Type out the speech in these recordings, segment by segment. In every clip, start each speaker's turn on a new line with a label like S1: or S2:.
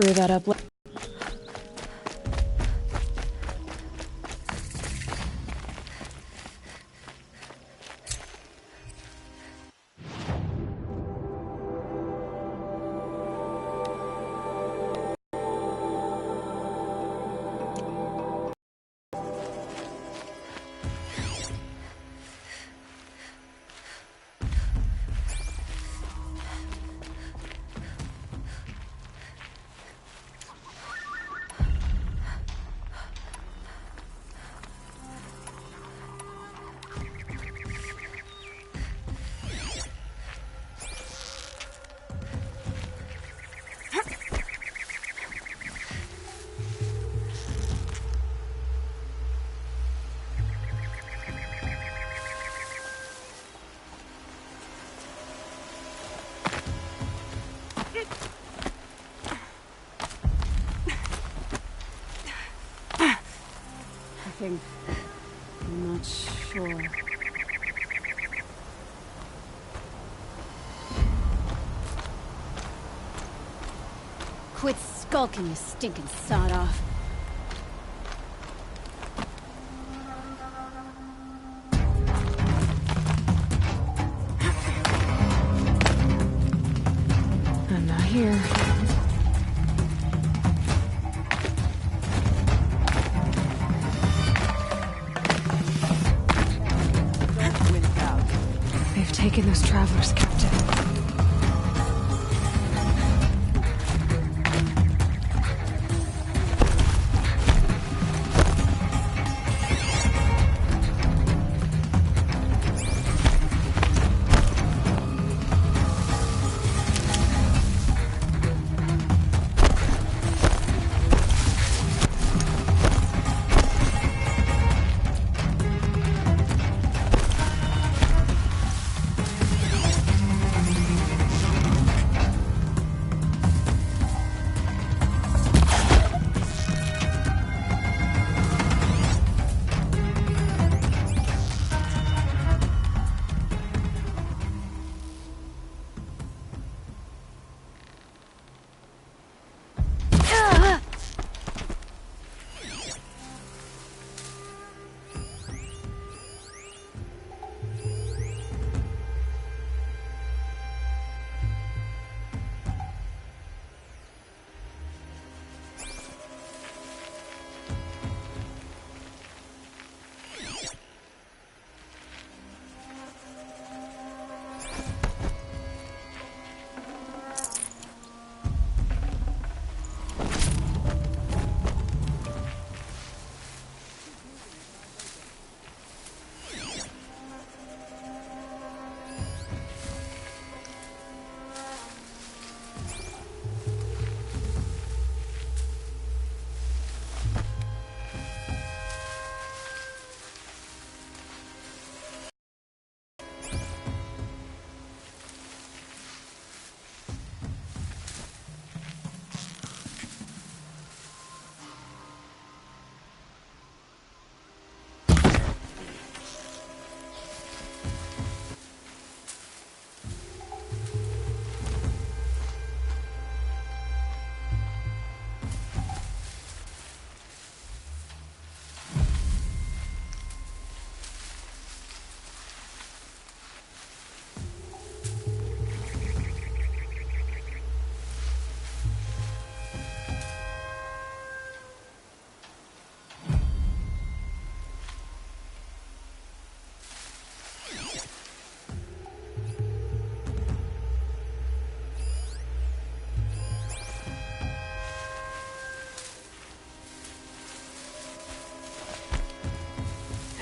S1: Brew that up. I'm not sure.
S2: Quit skulking, you stinking sod-off.
S1: I'm not here. They've taken those travelers captive.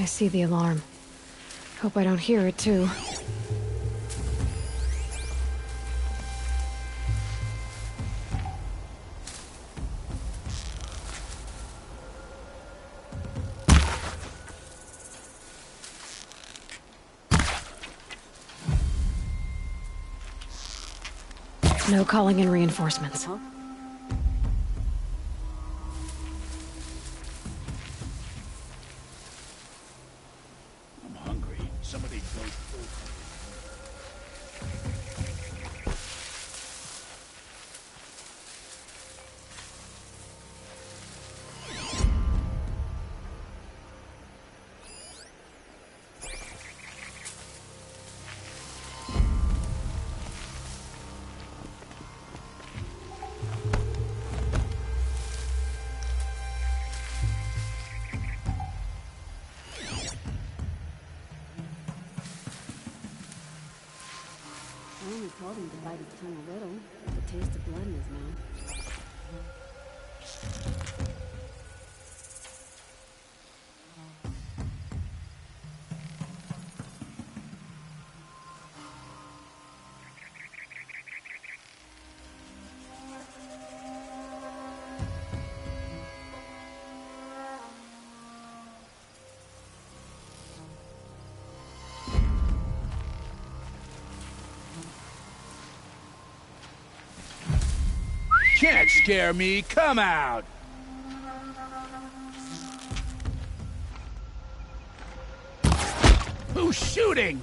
S1: I see the alarm. Hope I don't hear it, too. No calling in reinforcements.
S2: Huh?
S3: I'm hungry. Somebody go food.
S2: called him to bite his tongue a little. The taste of blood in his mouth.
S3: Can't scare me, come out! Who's shooting?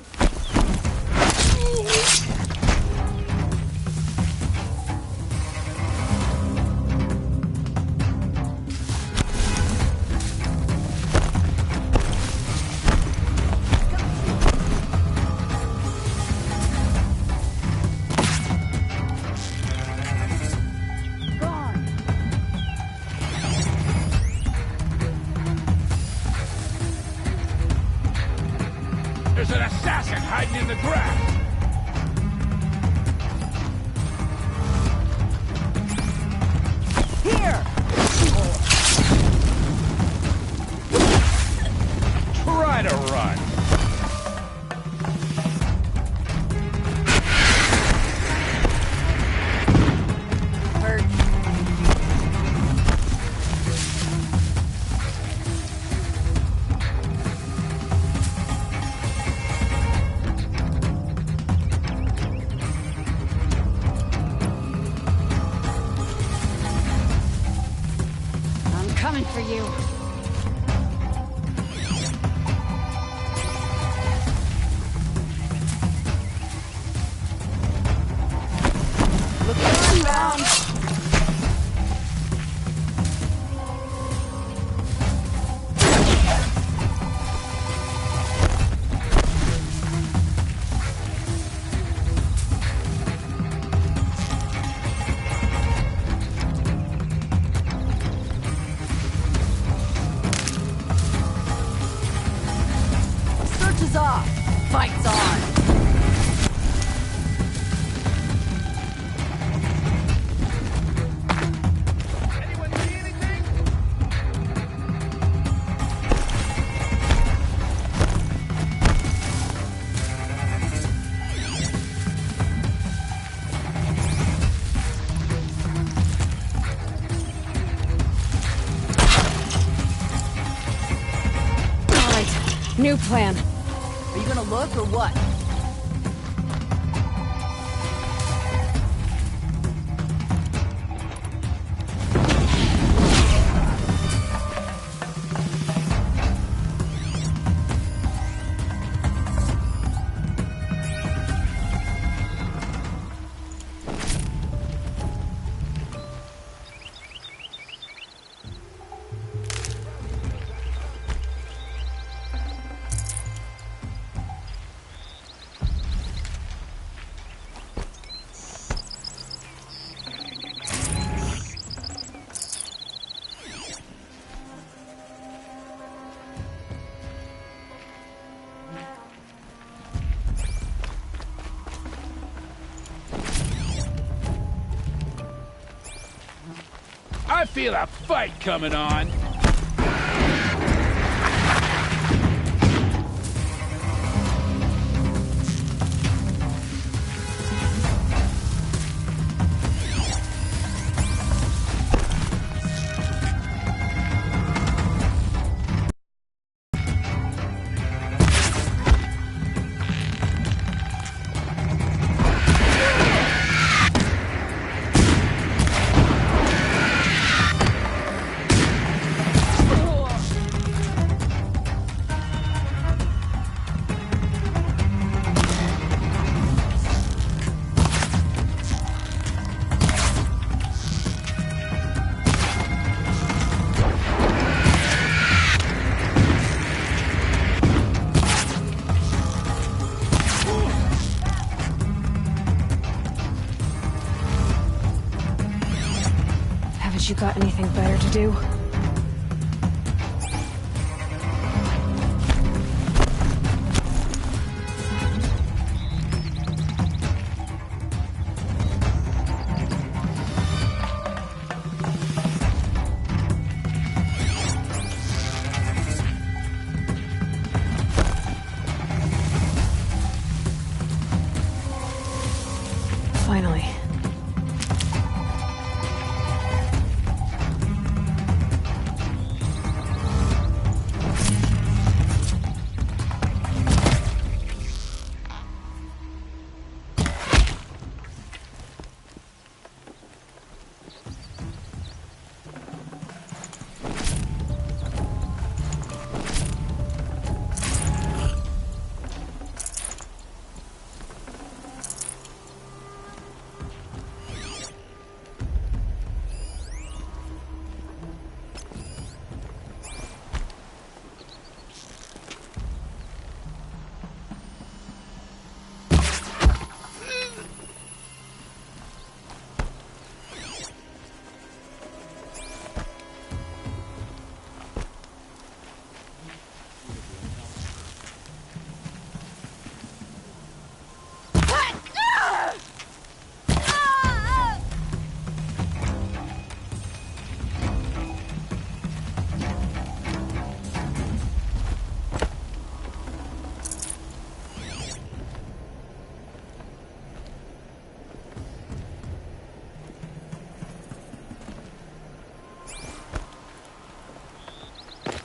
S3: There's an assassin hiding in the grass!
S2: Here!
S3: Try to run!
S2: Hurt. I'm coming for you. Look around. Search is off. Fight's on.
S3: Anyone see anything?
S1: All right, new plan.
S2: Are you gonna look or what?
S3: I feel a fight coming on!
S1: Haven't you got anything better to do?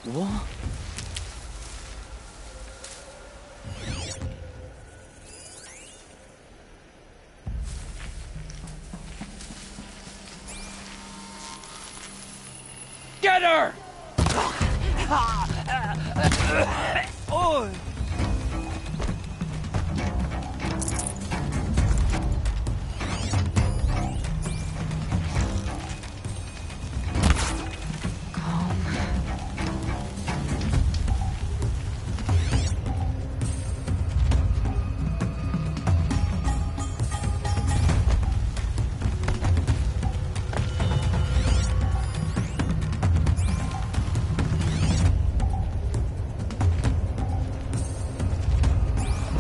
S4: What?
S3: Get her!
S4: Oh!
S1: Calm.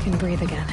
S1: Can breathe again.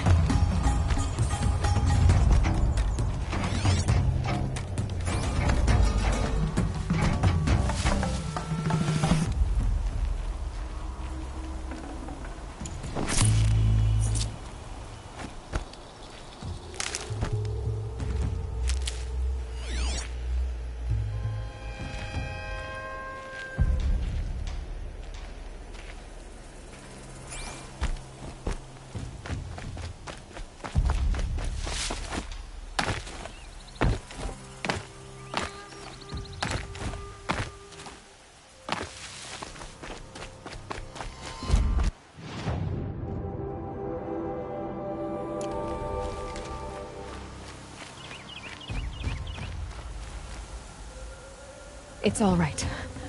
S1: It's all right.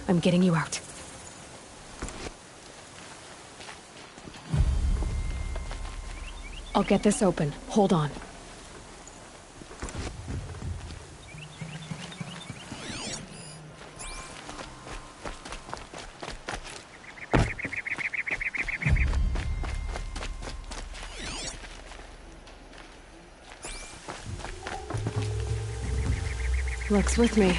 S1: I'm getting you out. I'll get this open. Hold on. Luck's with me.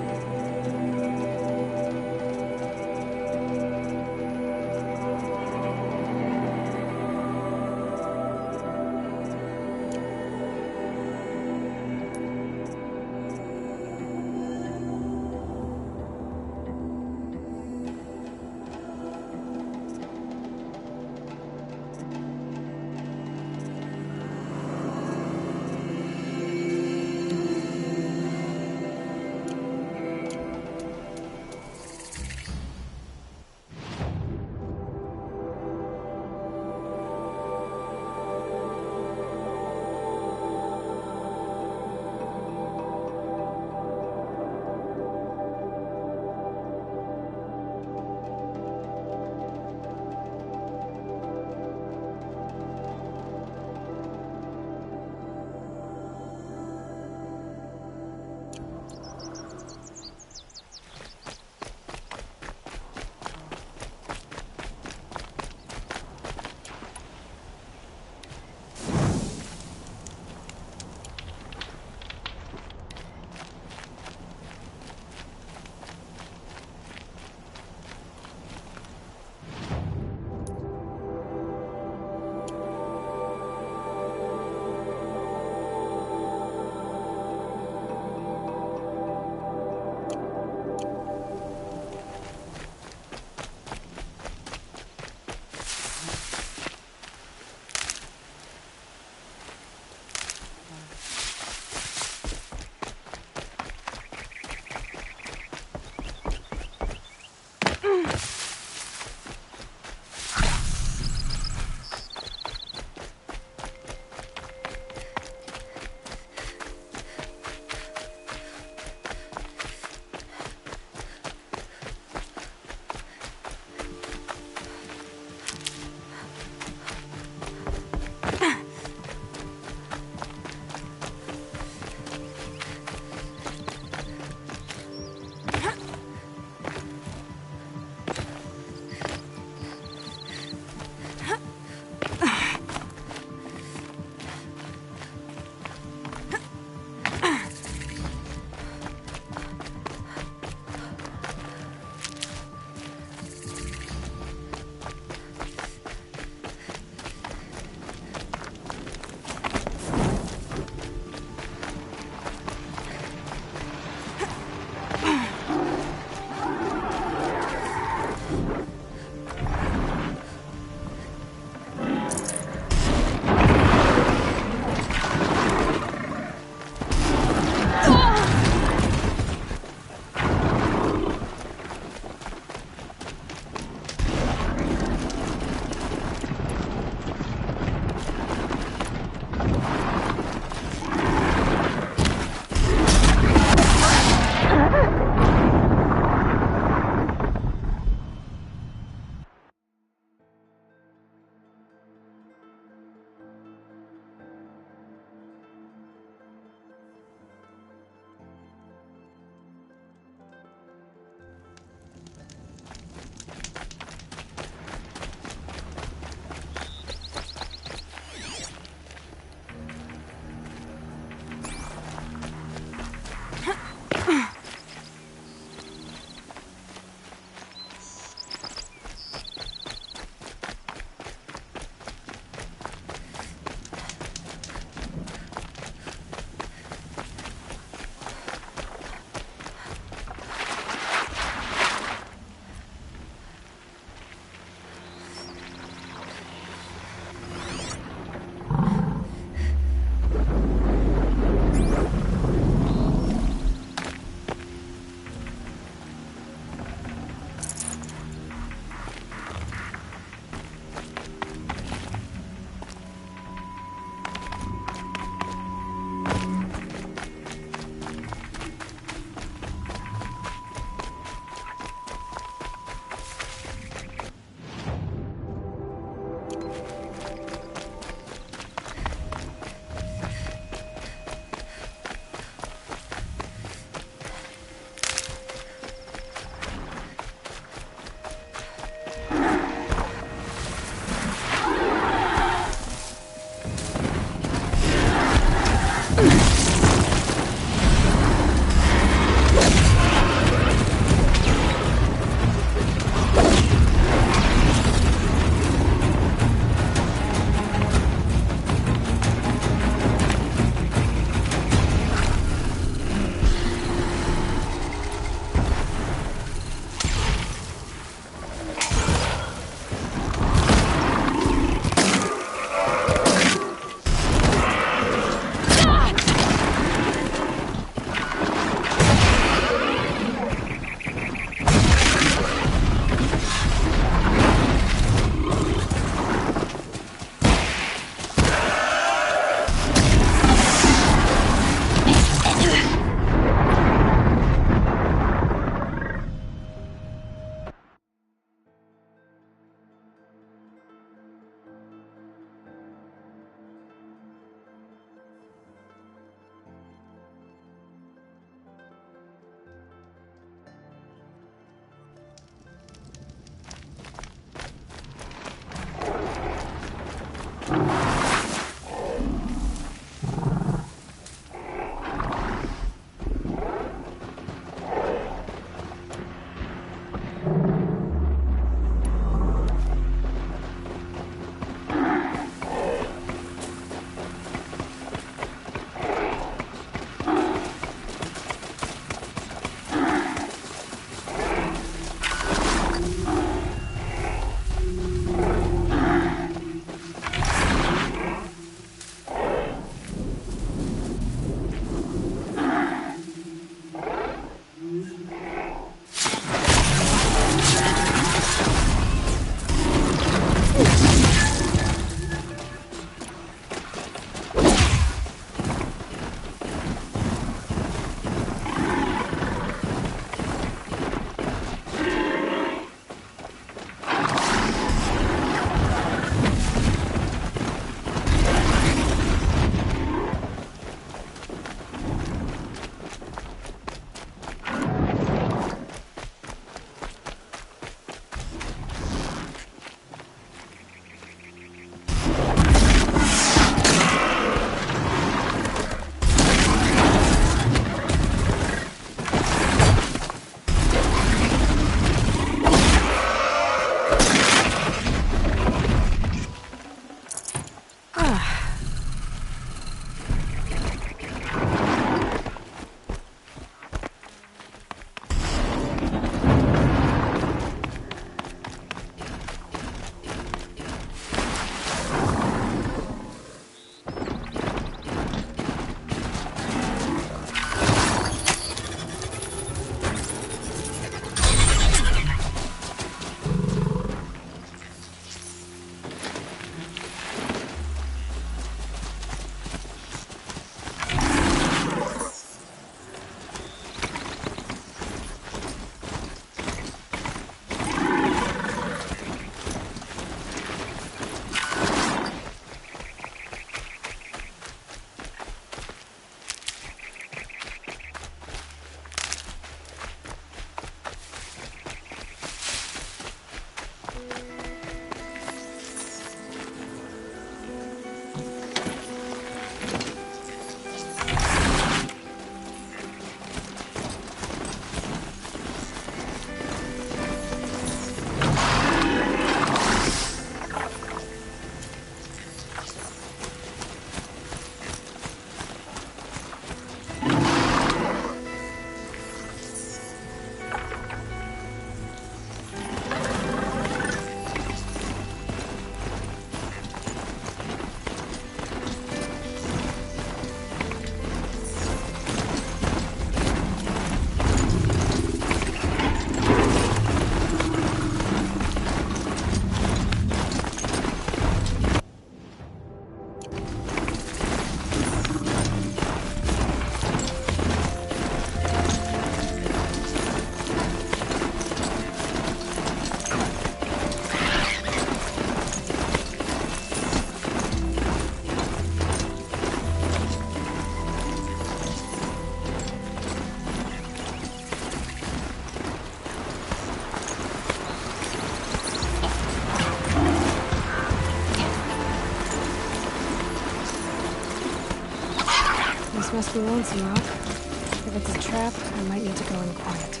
S1: This must be Lonesome Rock. If it's a trap, I might need to go in quiet.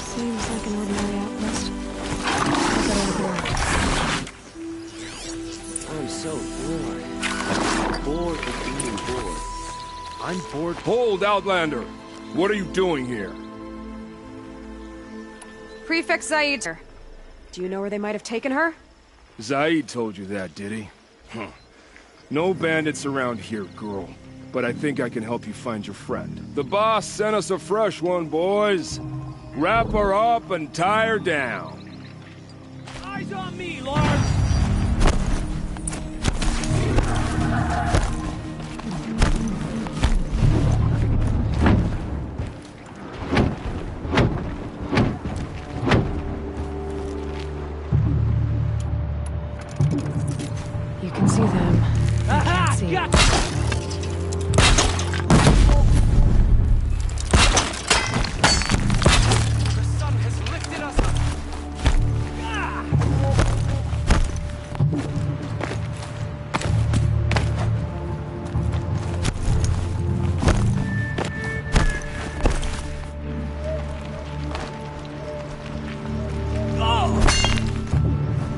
S1: Seems like an ordinary outpost. I better look around.
S5: I'm so bored. Bored of being bored. I'm bored.
S3: Hold, Outlander! What are you doing here?
S1: Prefect Zaid. Do you know where they might have taken her?
S3: Zaid told you that, did he? Huh. No bandits around here, girl. But I think I can help you find your friend. The boss sent us a fresh one, boys. Wrap her up and tie her down.
S4: Eyes on me, Lord!
S1: You can see them. I can't see.
S4: Gotcha! The sun has lifted us up.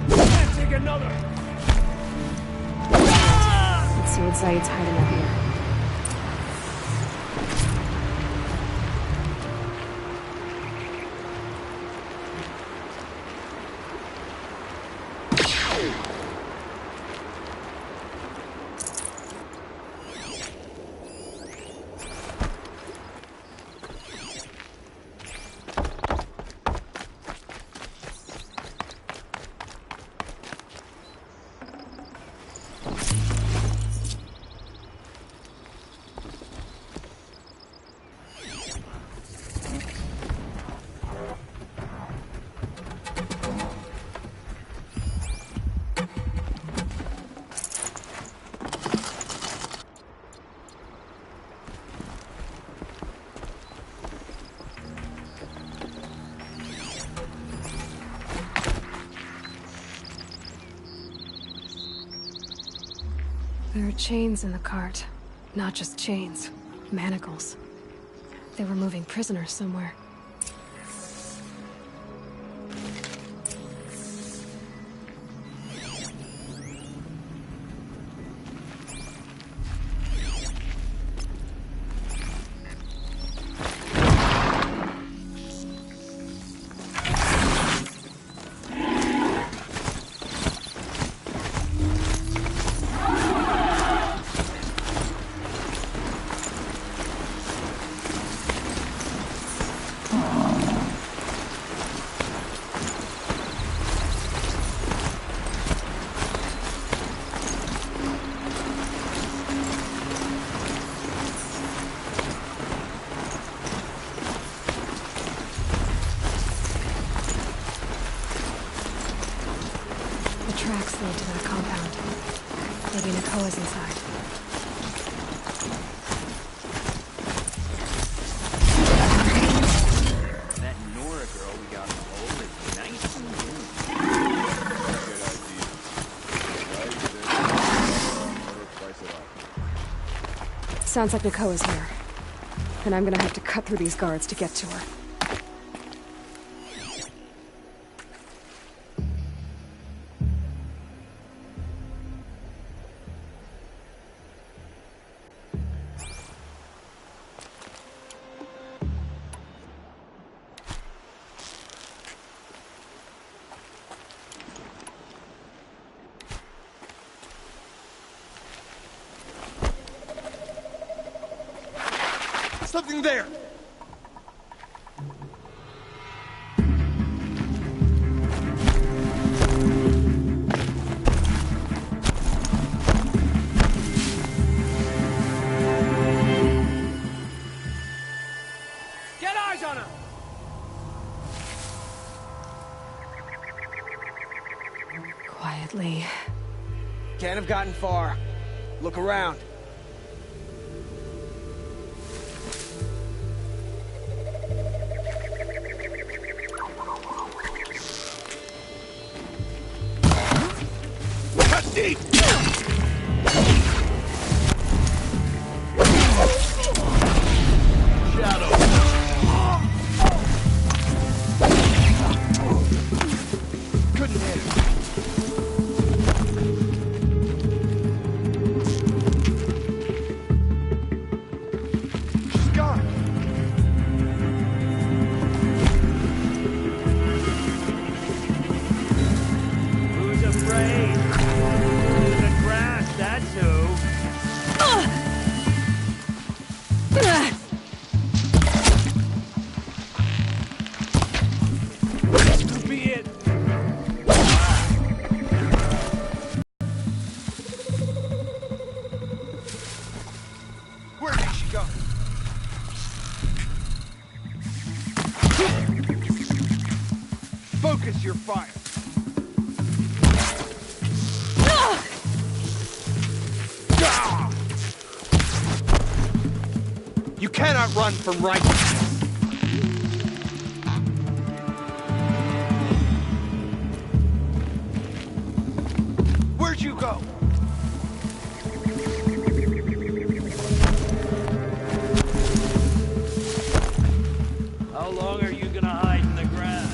S4: Can't take another.
S1: Let's see what Zaid's hiding out here. There are chains in the cart. Not just chains. Manacles. They were moving prisoners somewhere. The tracks lead to that compound. Maybe Nakoa's inside.
S5: That Nora girl we got in the hole is nice and new.
S1: Sounds like Nakoa's here. And I'm gonna have to cut through these guards to get to her.
S5: Something there!
S4: Get eyes on him!
S1: quietly.
S6: Can't have gotten far. Look around.
S3: Cut deep! Couldn't hit him. She's gone.
S4: Who's afraid? The grass, that's who. This could be it.
S3: Where did she go? Focus your fire.
S6: You cannot run from righteousness.
S3: Where'd you go?
S4: How long are you gonna hide in the grass?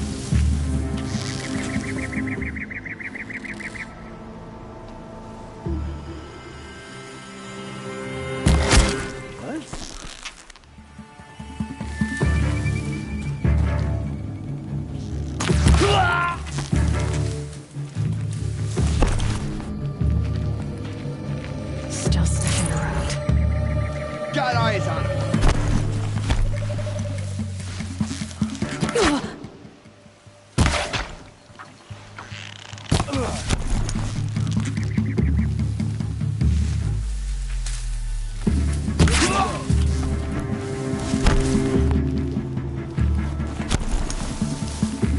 S1: Still sticking around.
S3: Got eyes on him.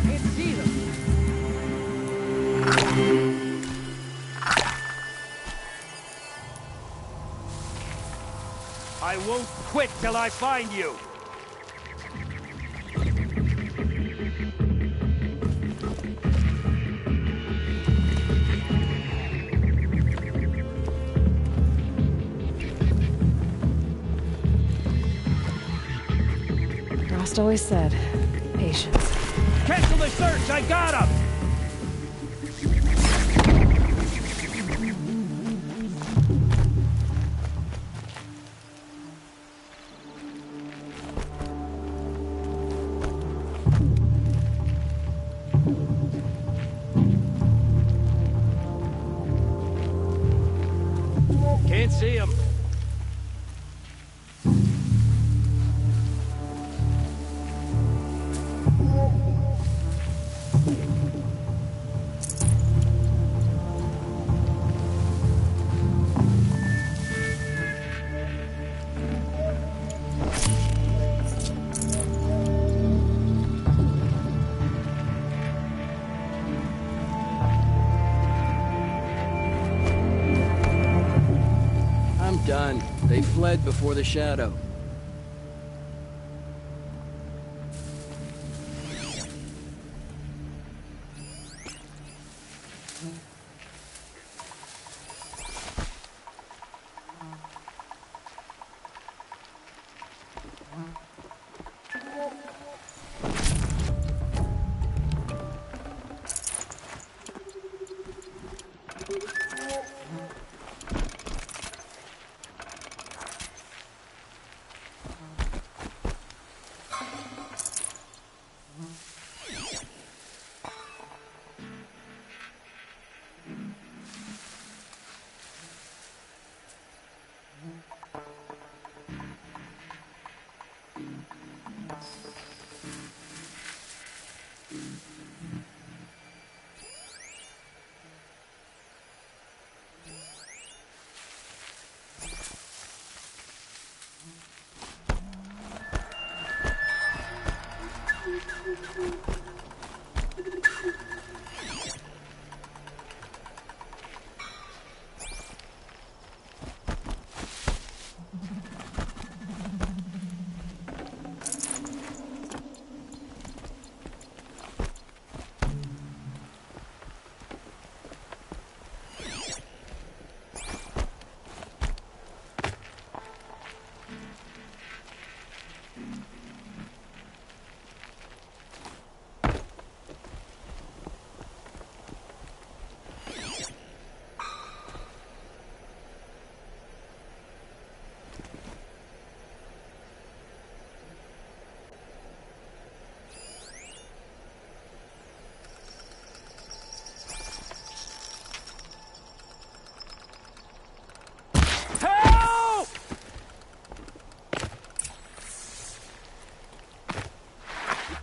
S6: Can't see them.
S4: I won't quit till I find you.
S1: Rost always said, patience.
S4: Cancel the search, I got him! Can't see him.
S6: I'm done. They fled before the shadow.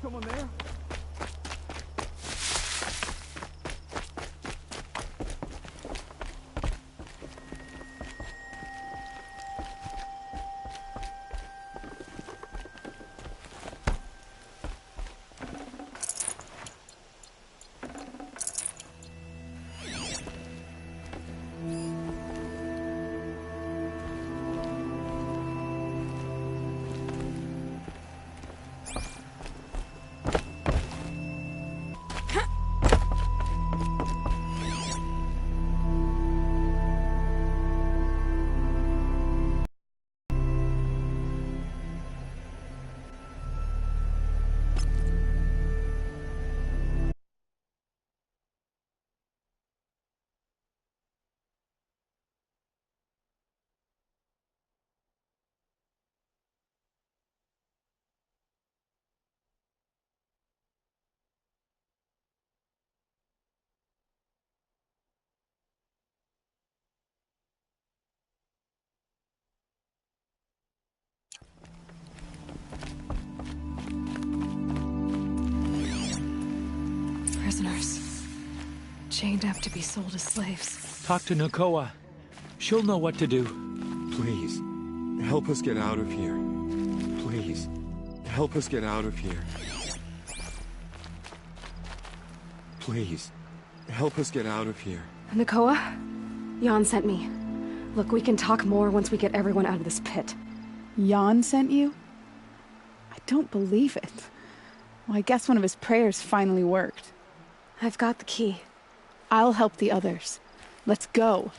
S3: someone there?
S1: Prisoners. Chained up to be sold as slaves.
S7: Talk to Nakoa. She'll know what to do.
S8: Please, help us get out of here. Please, help us get out of here. Please, help us get out of here.
S1: Nakoa? Jan sent me. Look, we can talk more once we get everyone out of this pit.
S9: Jan sent you? I don't believe it. Well, I guess one of his prayers finally worked.
S1: I've got the key.
S9: I'll help the others. Let's go.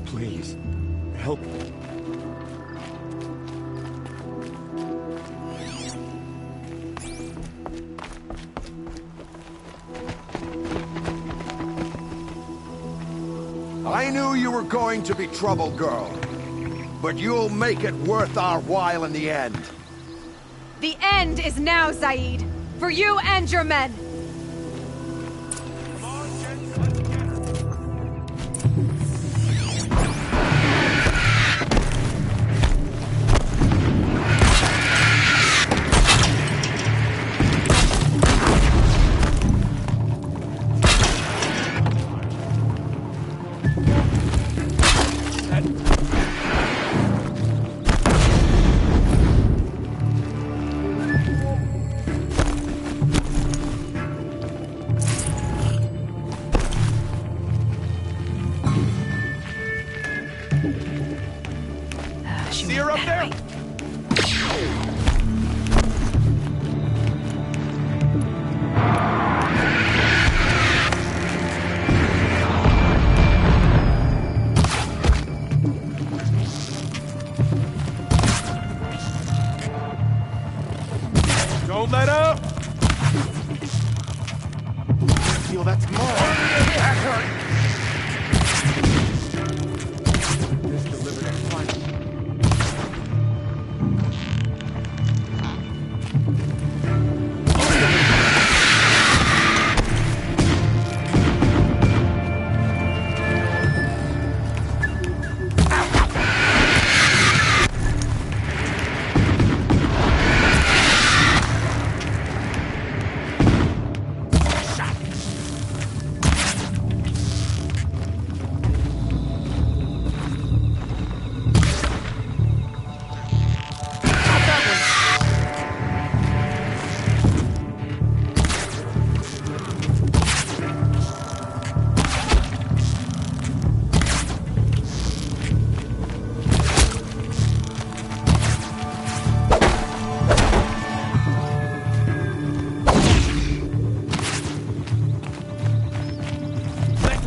S8: Please, help.
S10: I knew you were going to be trouble, girl. But you'll make it worth our while in the end.
S1: The end is now, Zaid. For you and your men.
S10: steel that's mine. This delivered a fight.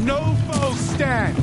S3: No foe stand!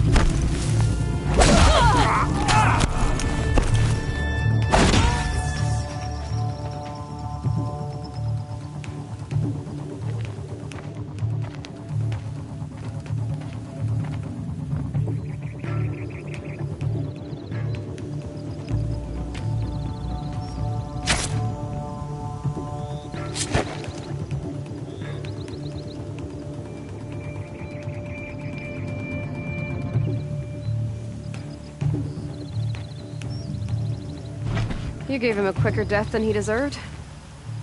S1: You gave him a quicker death than he deserved?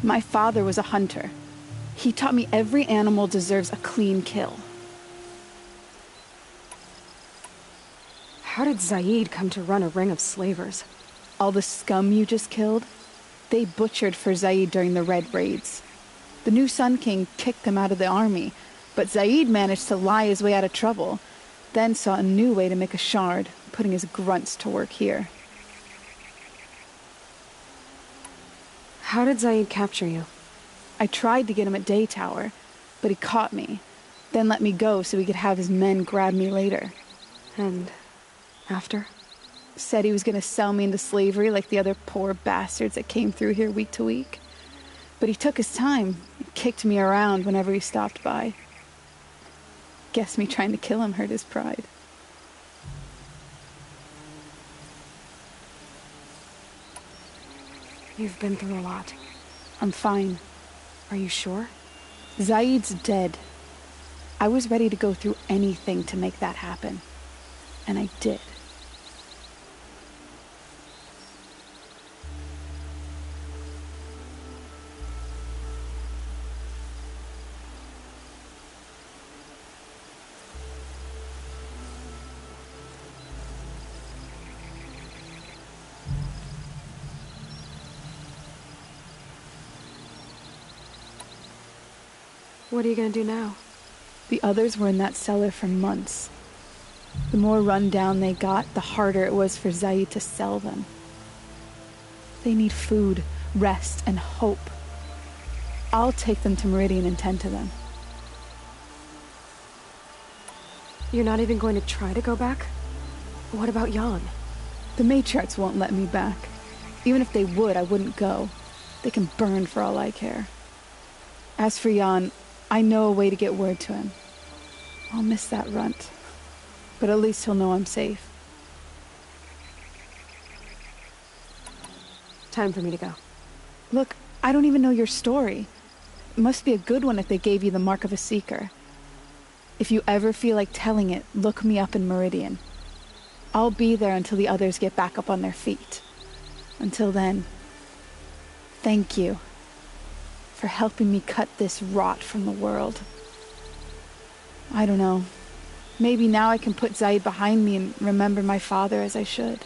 S9: My father was a hunter. He taught me every animal deserves a clean kill.
S1: How did Zaid come to run a ring of slavers?
S9: All the scum you just killed, they butchered for Zaid during the Red Raids. The new Sun King kicked them out of the army, but Zaid managed to lie his way out of trouble, then saw a new way to make a shard, putting his grunts to work here.
S1: How did Zaid capture you?
S9: I tried to get him at Day Tower, but he caught me, then let me go so he could have his men grab me later.
S1: And after?
S9: Said he was going to sell me into slavery like the other poor bastards that came through here week to week. But he took his time and kicked me around whenever he stopped by. Guess me trying to kill him hurt his pride.
S1: You've been through a lot.
S9: I'm fine.
S1: Are you sure?
S9: Zaid's dead. I was ready to go through anything to make that happen. And I did.
S1: What are you gonna do now?
S9: The others were in that cellar for months. The more run down they got, the harder it was for Zaid to sell them. They need food, rest, and hope. I'll take them to Meridian and tend to them.
S1: You're not even going to try to go back? What about Jan?
S9: The matriarchs won't let me back. Even if they would, I wouldn't go. They can burn for all I care. As for Jan, I know a way to get word to him. I'll miss that runt. But at least he'll know I'm safe.
S1: Time for me to go.
S9: Look, I don't even know your story. It must be a good one if they gave you the mark of a seeker. If you ever feel like telling it, look me up in Meridian. I'll be there until the others get back up on their feet. Until then, thank you for helping me cut this rot from the world. I don't know. Maybe now I can put Zaid behind me and remember my father as I should.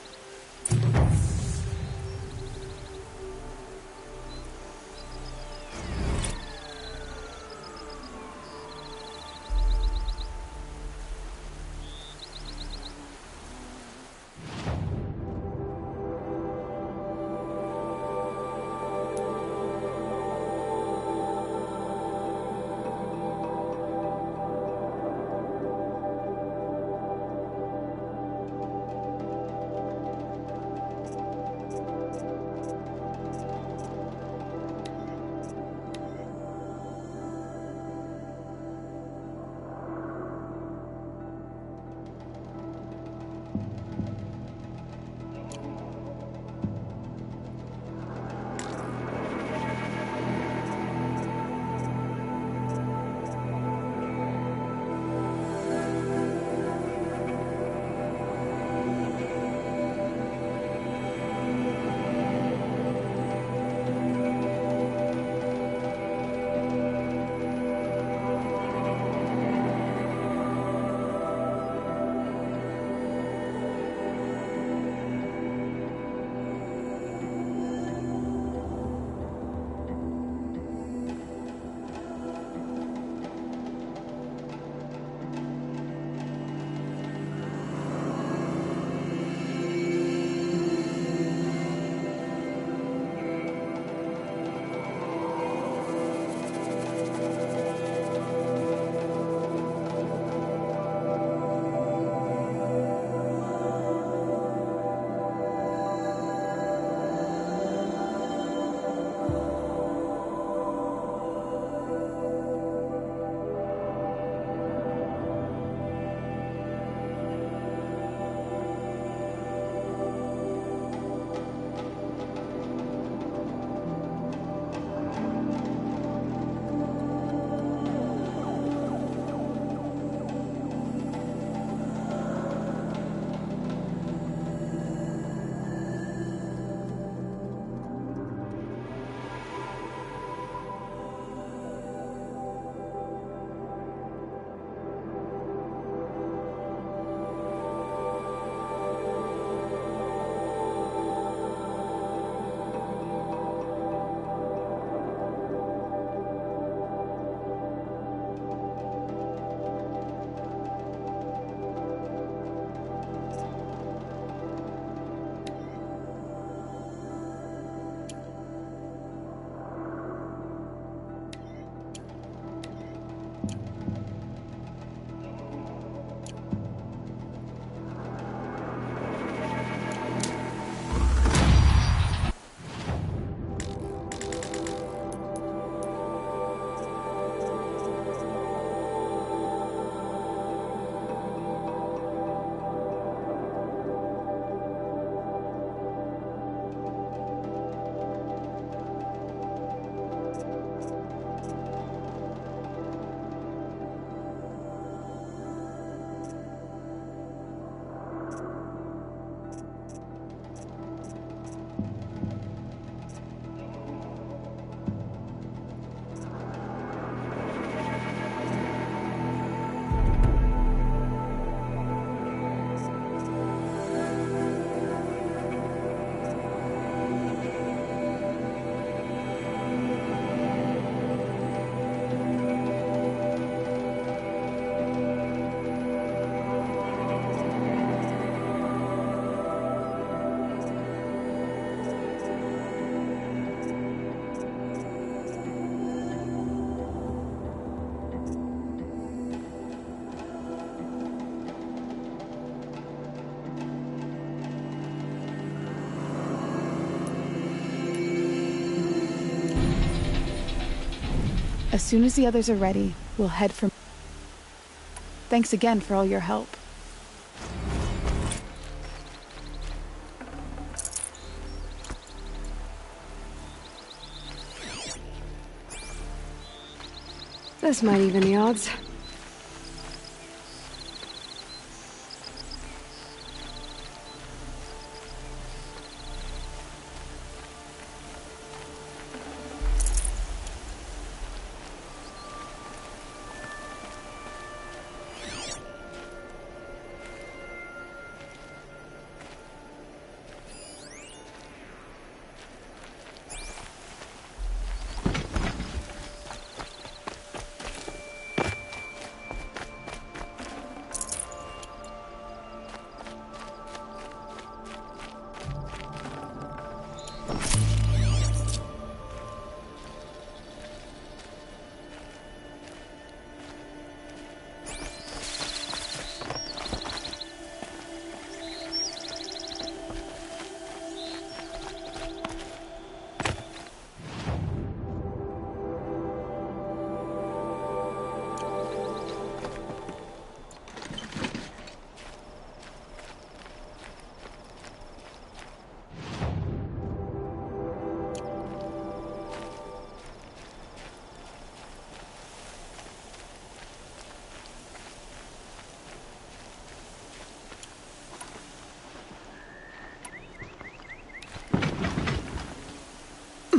S9: As soon as the others are ready, we'll head for... Thanks again for all your help.
S1: This might even the odds.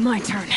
S1: My turn.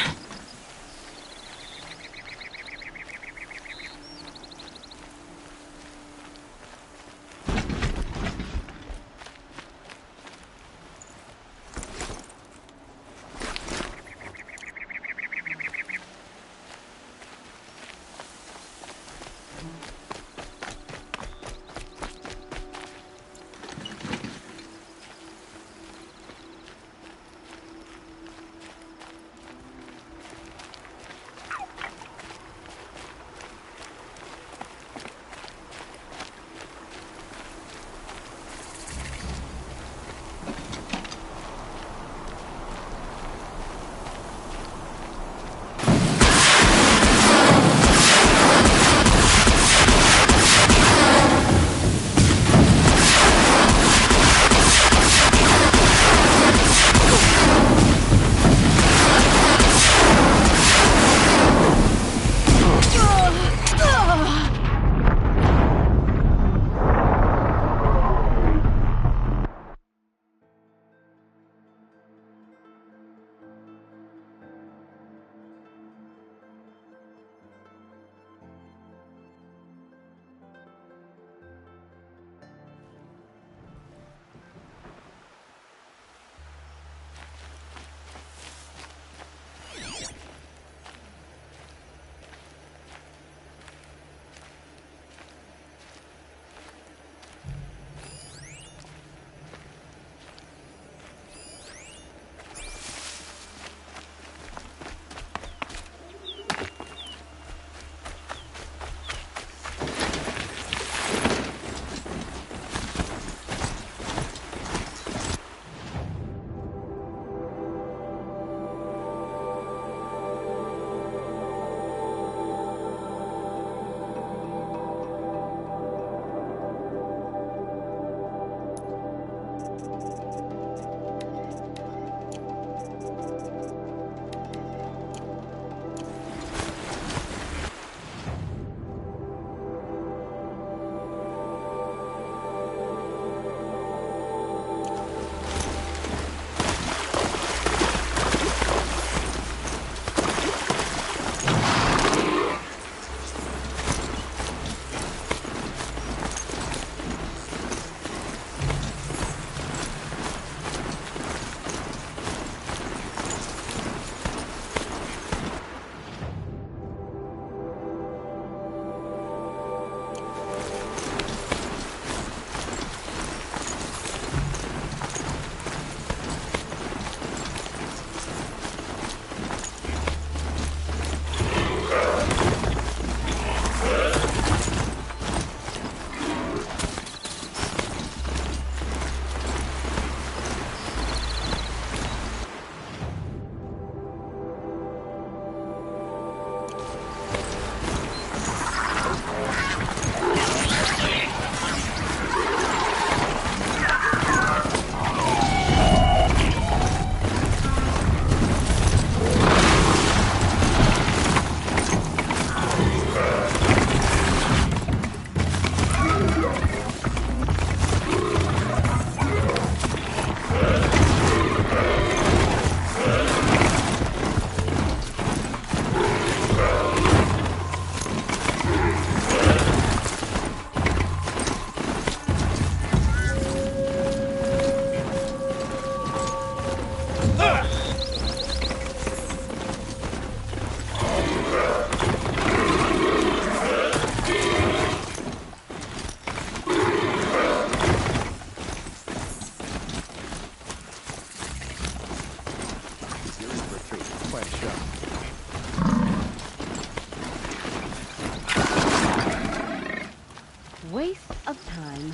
S2: waste of time.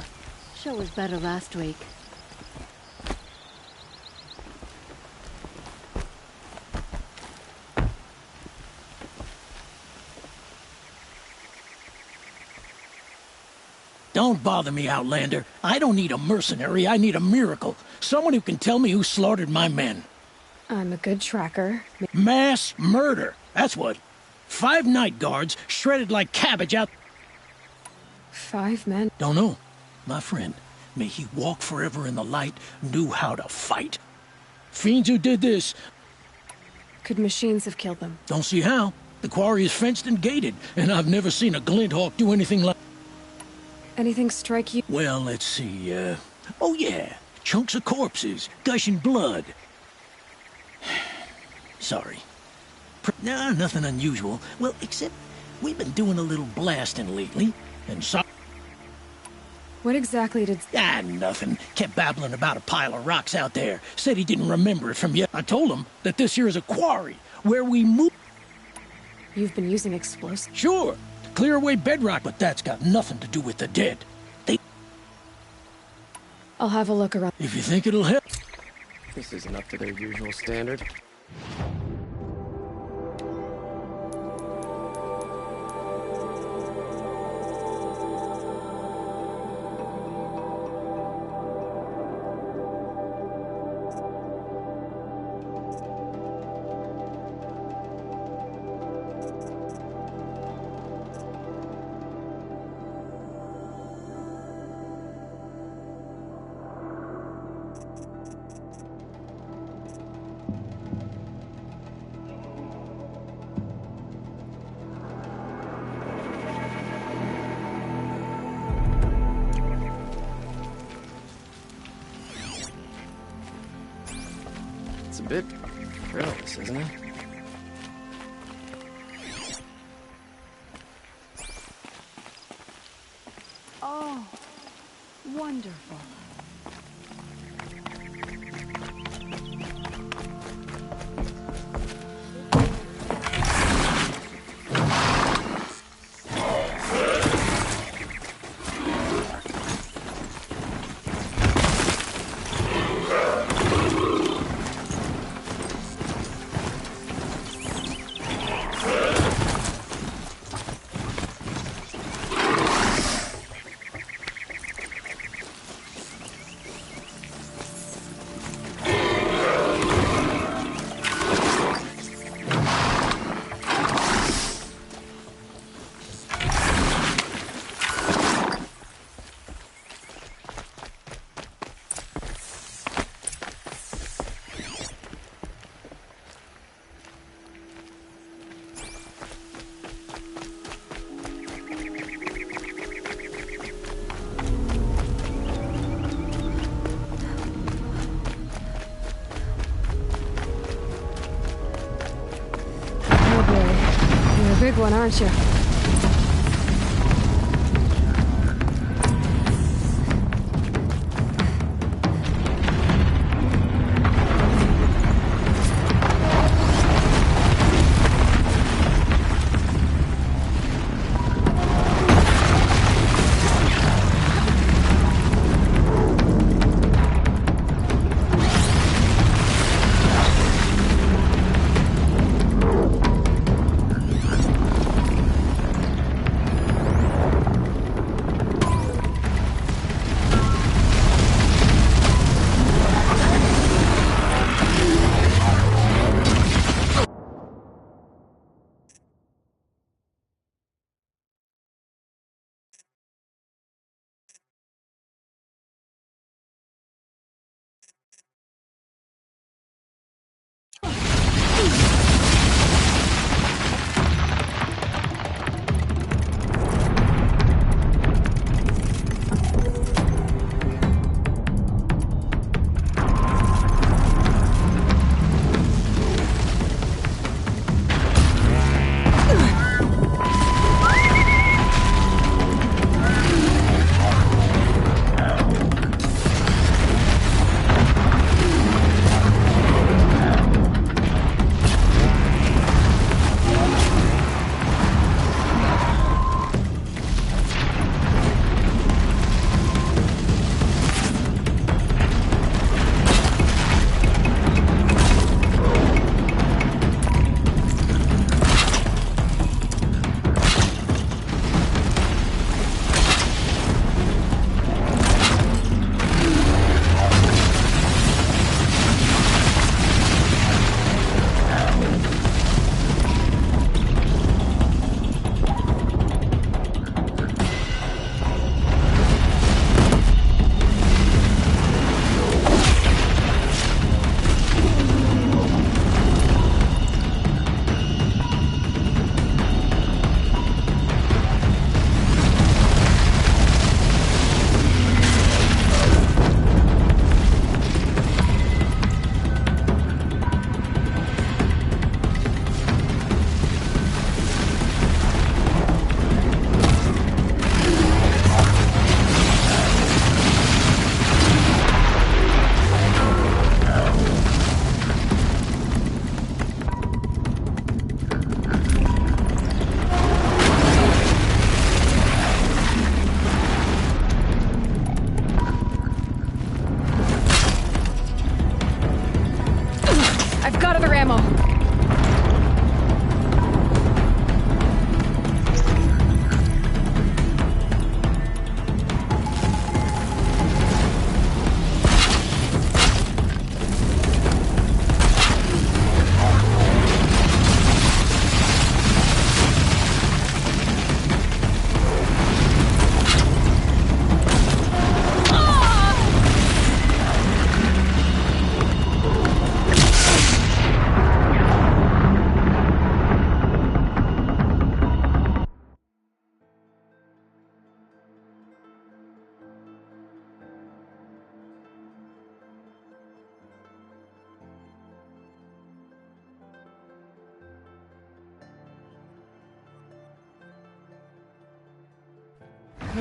S2: Show was better last week.
S11: Don't bother me, Outlander. I don't need a mercenary, I need a miracle. Someone who can tell me who slaughtered my men.
S1: I'm a good tracker.
S11: Mass murder, that's what. 5 night guards shredded like cabbage out...
S1: 5 men?
S11: Don't know. My friend, may he walk forever in the light, knew how to fight. Fiends who did this...
S1: Could machines have killed them?
S11: Don't see how. The quarry is fenced and gated, and I've never seen a glint hawk do anything like...
S1: Anything strike you?
S11: Well, let's see, oh yeah, chunks of corpses, gushing blood. Sorry. Nah, nothing unusual. Well, except we've been doing a little blasting lately, and so...
S1: What exactly did...
S11: Nothing. Kept babbling about a pile of rocks out there. Said he didn't remember it from yet. I told him that this here is a quarry, where we move...
S1: You've been using explosives?
S11: Sure. Clear away bedrock, but that's got nothing to do with the dead.
S1: I'll have a look around.
S11: If you think it'll help.
S6: This isn't up to their usual standard. It's a bit perilous, isn't it?
S2: Oh, wonderful.
S1: You're a big one, aren't you?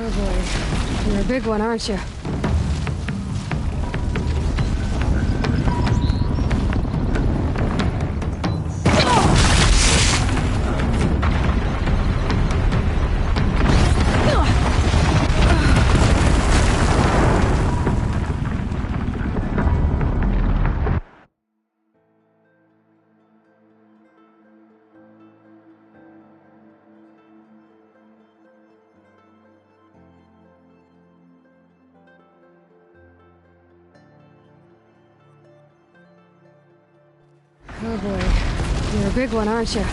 S1: Oh boy. You're a big one, aren't you? Oh boy. You're a big one, aren't you?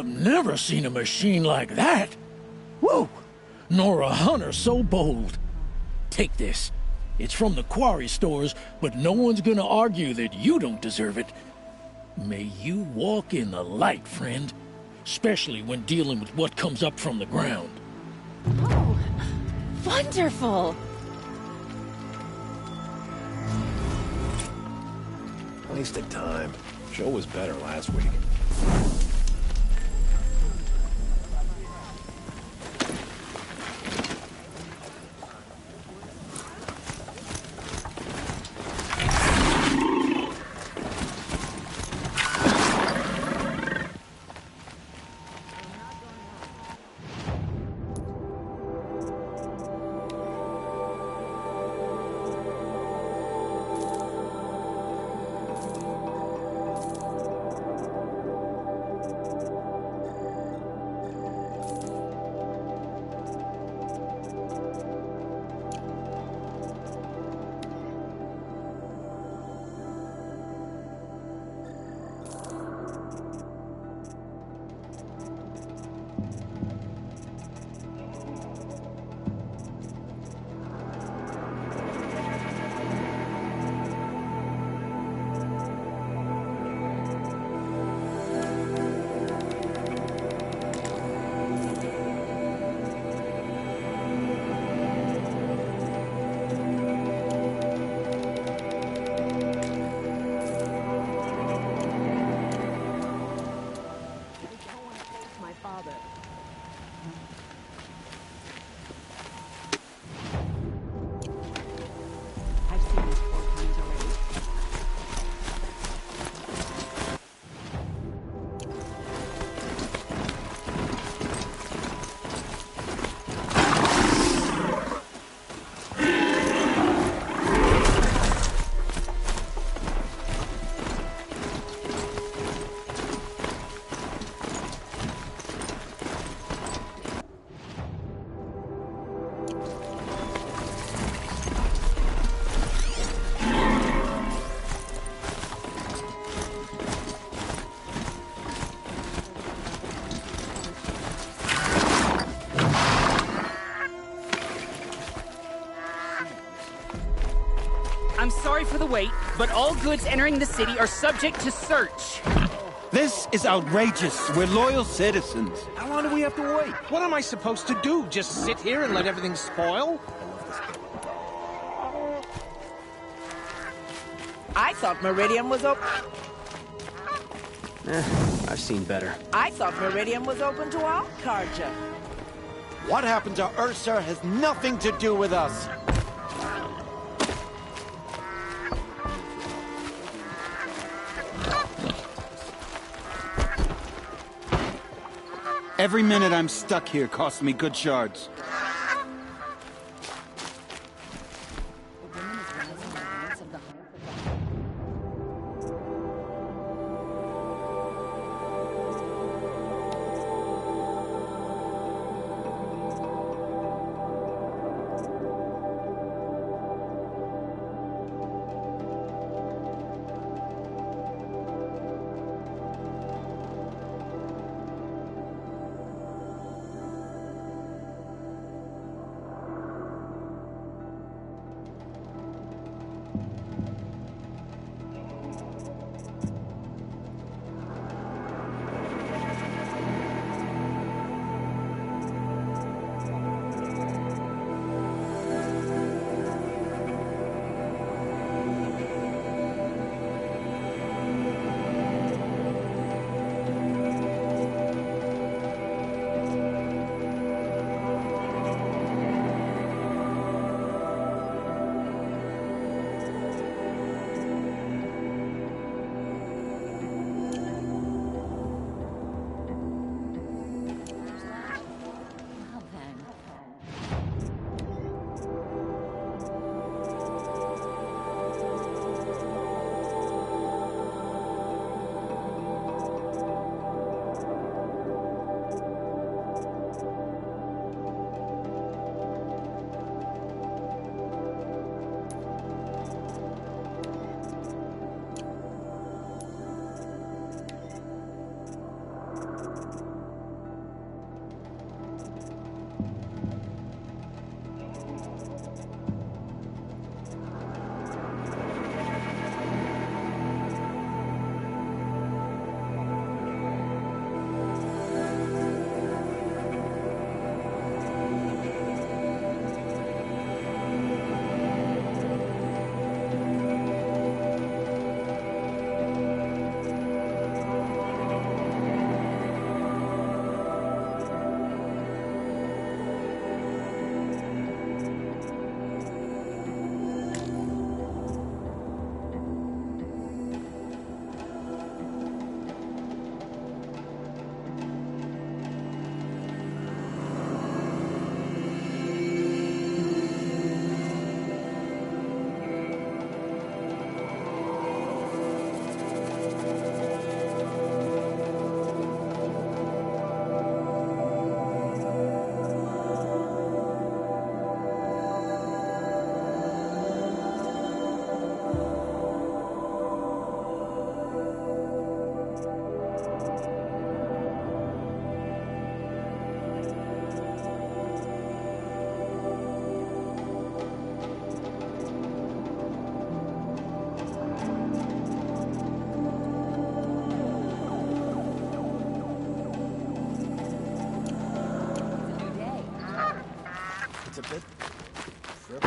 S11: I've never seen a machine like that. Whoa! Nor a hunter so bold. Take this. It's from the quarry stores, but no one's gonna argue that you don't deserve it. May you walk in the light, friend. Especially when dealing with what comes up from the ground.
S2: Oh, wonderful!
S12: Waste of time. Show was better last week.
S13: I'm sorry for the wait, but all goods entering the city are subject to search.
S14: This is outrageous. We're loyal citizens.
S15: How long do we have to wait? What am I supposed to do? Just sit here and let everything spoil?
S16: I thought Meridian was open.
S5: I've seen better.
S16: I thought Meridian was open to all Carja.
S14: What happened to Ursa has nothing to do with us. Every minute I'm stuck here costs me good shards.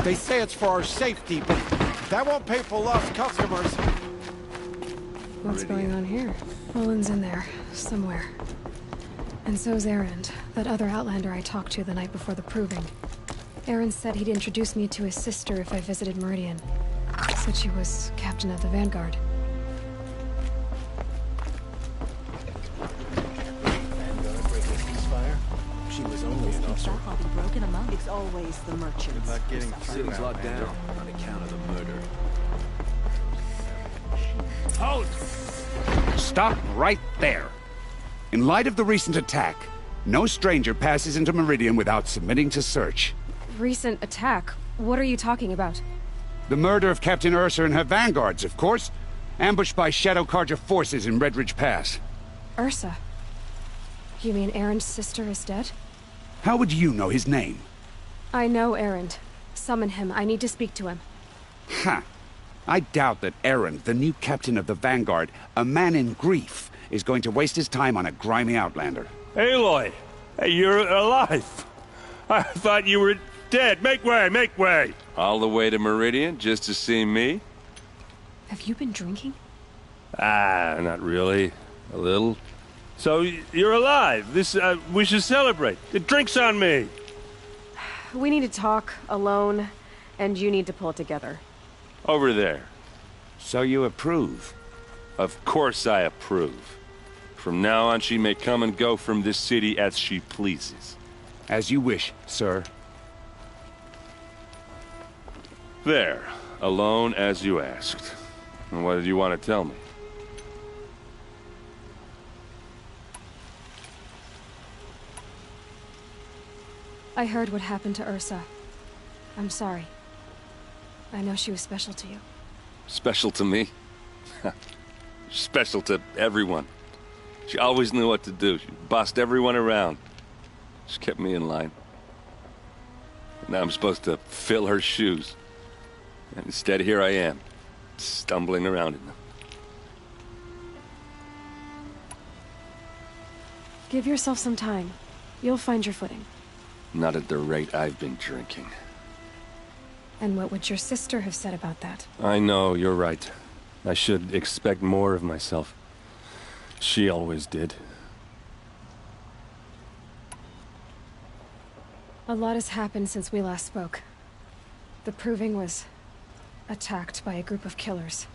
S14: They say it's for our safety, but that won't pay for lost customers.
S1: What's going on here? Olin's in there, somewhere. And so's Erend, that other Outlander I talked to the night before the proving. Erend said he'd introduce me to his sister if I visited Meridian. Said she was captain of the Vanguard.
S6: She was only an officer.
S16: Broken among. It's always the merchants.
S12: About getting
S6: The city's locked down on account of the murder.
S17: Halt! Stop right there. In light of the recent attack, no stranger passes into Meridian without submitting to search.
S1: Recent attack? What are you talking about?
S17: The murder of Captain Ursa and her vanguards, of course. Ambushed by Shadow Carja forces in Redridge Pass.
S1: Ursa? You mean Erend's sister is dead?
S17: How would you know his name?
S1: I know Erend. Summon him. I need to speak to him.
S17: Ha! I doubt that Erend, the new captain of the Vanguard, a man in grief, is going to waste his time on a grimy outlander.
S3: Aloy! Hey, you're alive! I thought you were dead. Make way, make way!
S18: All the way to Meridian just to see me?
S1: Have you been drinking?
S3: Not really. A little. So, you're alive. We should celebrate. The drink's on me.
S1: We need to talk, alone, and you need to pull it together.
S18: Over there.
S17: So you approve?
S18: Of course I approve. From now on, she may come and go from this city as she pleases.
S17: As you wish, sir.
S18: There. Alone as you asked. And what did you want to tell me?
S1: I heard what happened to Ursa. I'm sorry. I know she was special to you.
S18: Special to me? Special to everyone. She always knew what to do. She bossed everyone around. She kept me in line. Now I'm supposed to fill her shoes. And instead, here I am, stumbling around in them.
S1: Give yourself some time. You'll find your footing.
S18: Not at the rate I've been drinking.
S1: And what would your sister have said about that?
S3: I know, you're right. I should expect more of myself. She always did.
S1: A lot has happened since we last spoke. The Proving was attacked by a group of killers.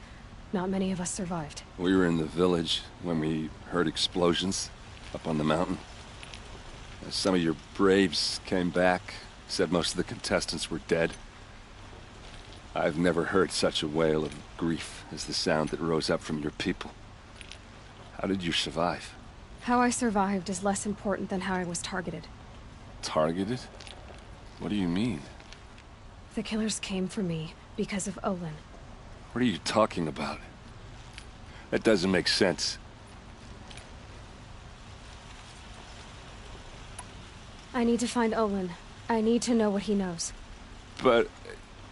S1: Not many of us survived.
S18: We were in the village when we heard explosions up on the mountain. Some of your braves came back, said most of the contestants were dead. I've never heard such a wail of grief as the sound that rose up from your people. How did you survive?
S1: How I survived is less important than how I was targeted.
S18: Targeted? What do you mean?
S1: The killers came for me because of Olin.
S18: What are you talking about? That doesn't make sense.
S1: I need to find Olin. I need to know what he knows.
S18: But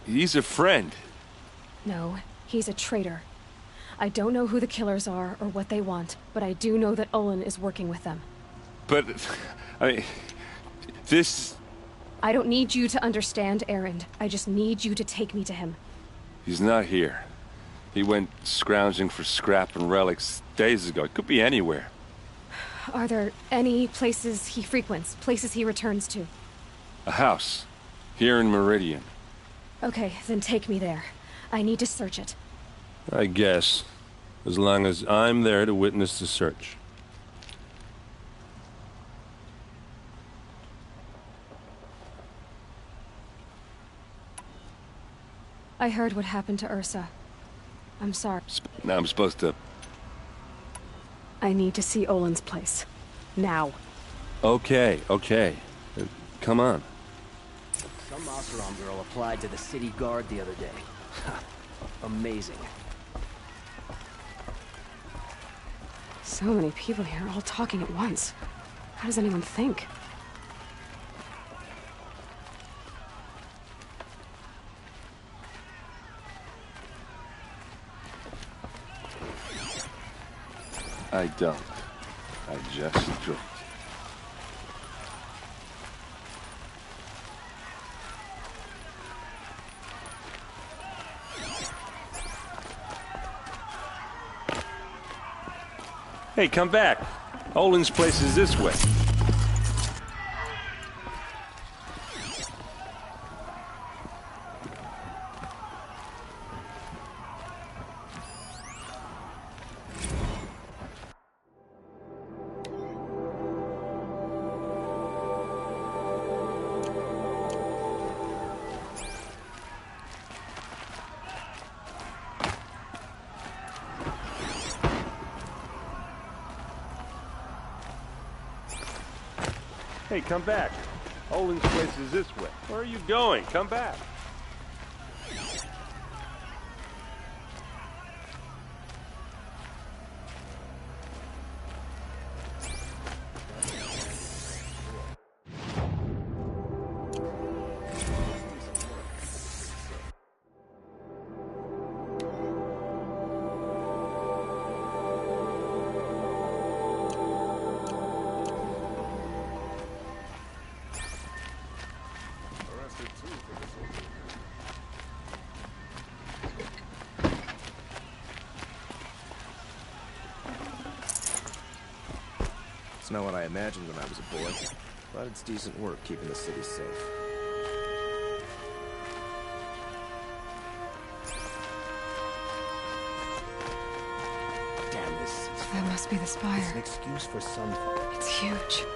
S18: he's a friend.
S1: No, he's a traitor. I don't know who the killers are or what they want, but I do know that Olin is working with them.
S18: But, I mean, this...
S1: I don't need you to understand, Erend. I just need you to take me to him.
S18: He's not here. He went scrounging for scrap and relics days ago. It could be anywhere.
S1: Are there any places he frequents, places he returns to?
S18: A house. Here in Meridian.
S1: Okay, then take me there. I need to search it.
S3: I guess. As long as I'm there to witness the search.
S1: I heard what happened to Ursa. I'm sorry.
S18: Now I'm supposed to...
S1: I need to see Olin's place. Now.
S3: Okay. Come on.
S6: Some Oseram girl applied to the city guard the other day. Amazing.
S1: So many people here, all talking at once. How does anyone think?
S18: I don't. I just drink. Hey, come back. Olin's place is this way. Hey, come back. Olin's place is this way. Where are you going? Come back.
S19: It's not what I imagined when I was a boy, but it's decent work keeping the city safe.
S6: Damn this.
S1: That must be the spire.
S6: It's an excuse for some.
S1: It's huge.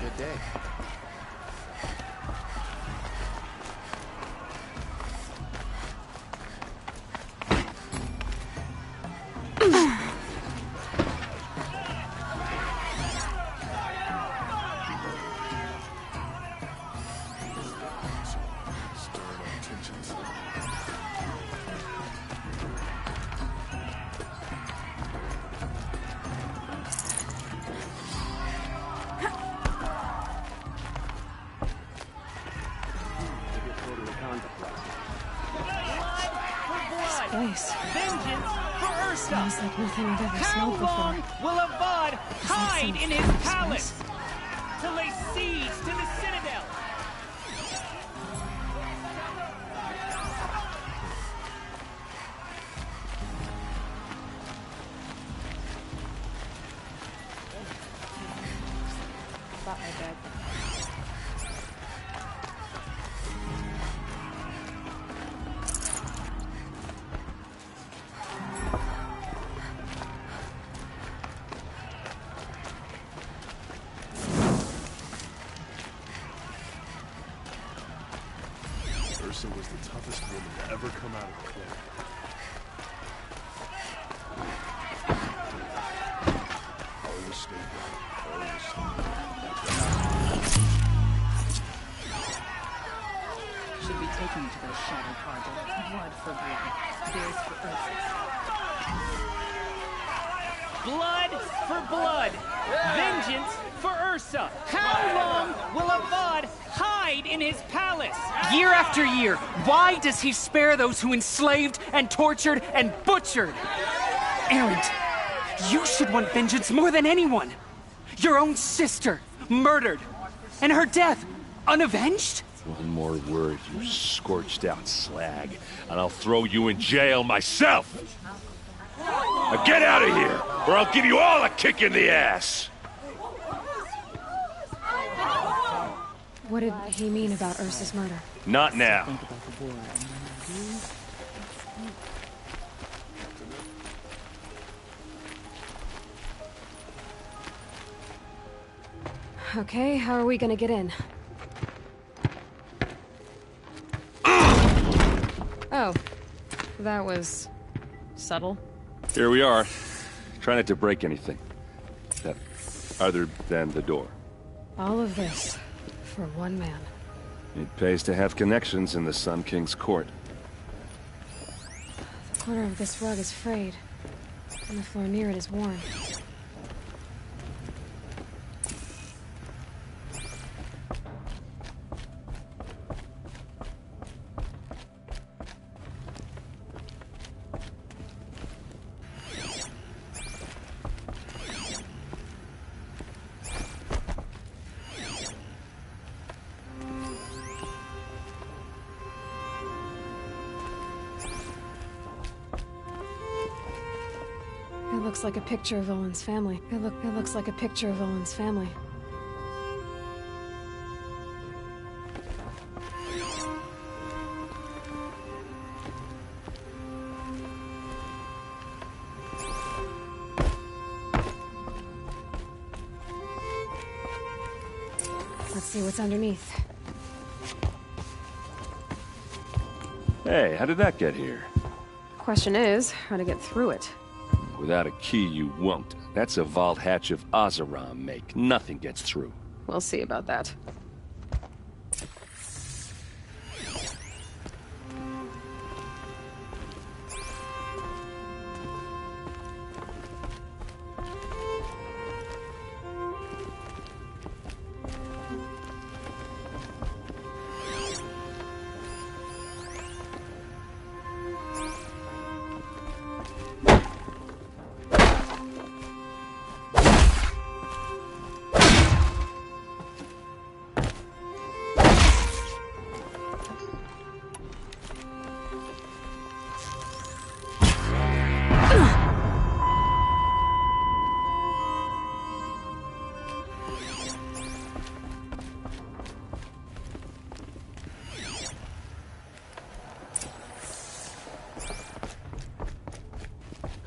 S19: Good day.
S1: Place.
S13: Vengeance for Ursa!
S1: Smells like nothing I've ever smelled before.
S13: How long will Avad hide in his palace? To lay siege to the citadel?
S9: Got my bag.
S12: Ursa was the toughest woman to ever come out of the clay. Always stay down. Always stay down.
S2: Should be
S16: Take him to the shadow cargo. Blood for blood. Bears for Ursa.
S13: Blood for blood. Vengeance for Ursa. How long will Avad hide in his palace? Year after year, why does he spare those who enslaved and tortured and butchered? Erend, you should want vengeance more than anyone. Your own sister, murdered, and her death, unavenged?
S18: One more word, you scorched out slag, and I'll throw you in jail myself! Now get out of here, or I'll give you all a kick in the ass!
S1: What did he mean about Ursa's murder?
S18: Not now.
S1: Okay, how are we gonna get in? Oh, that was subtle.
S18: Here we are. Try not to break anything. Other than the door.
S1: All of this for one man.
S18: It pays to have connections in the Sun King's court.
S1: The corner of this rug is frayed, and the floor near it is worn. It looks like a picture of Owen's family. It looks like a picture of Owen's family. Let's see what's underneath.
S18: Hey, how did that get here?
S1: Question is, how to get through it.
S18: Without a key, you won't. That's a vault hatch of Oseram make. Nothing gets through.
S1: We'll see about that.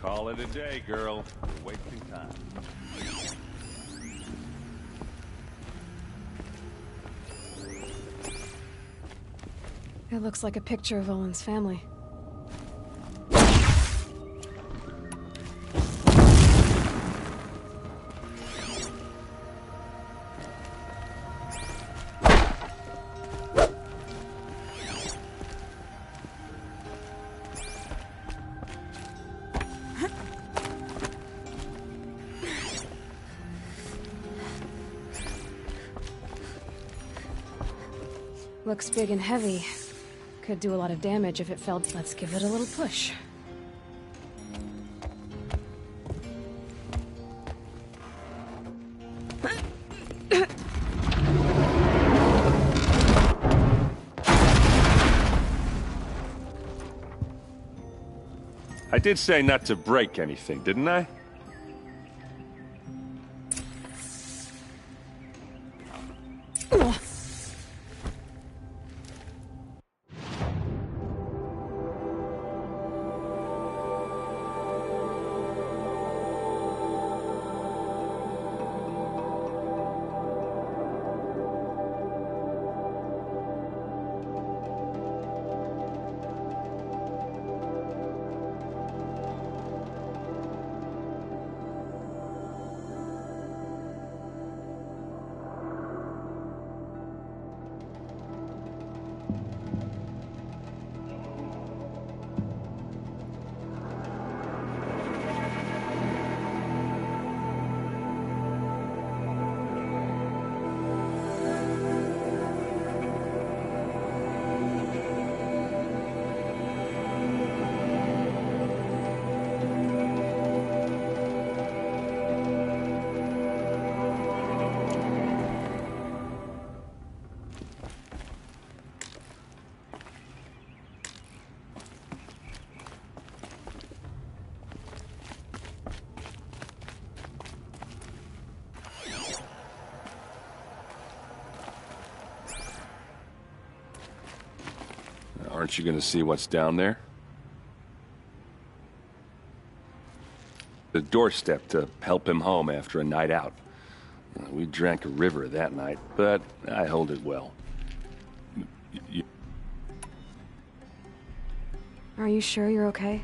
S18: Call it a day, girl. You're wasting time.
S1: It looks like a picture of Owen's family. Looks big and heavy. Could do a lot of damage if it fell. Let's give it a little push.
S18: I did say not to break anything, didn't I? Aren't you gonna see what's down there? The doorstep to help him home after a night out. We drank a river that night, but I hold it well.
S1: Are you sure you're okay?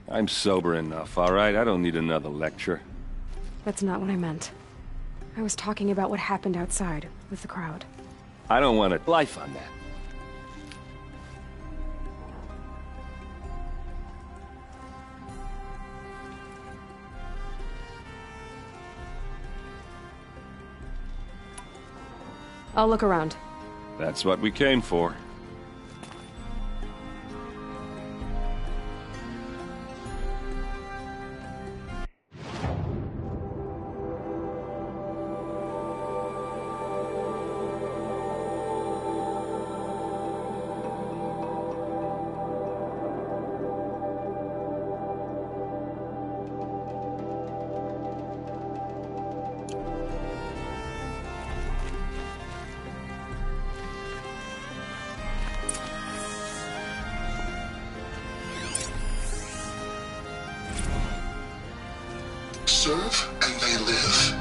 S18: I'm sober enough, all right? I don't need another lecture.
S1: That's not what I meant. I was talking about what happened outside, with the crowd.
S18: I don't want a life on that.
S1: I'll look around.
S18: That's what we came for.
S20: Serve and they live.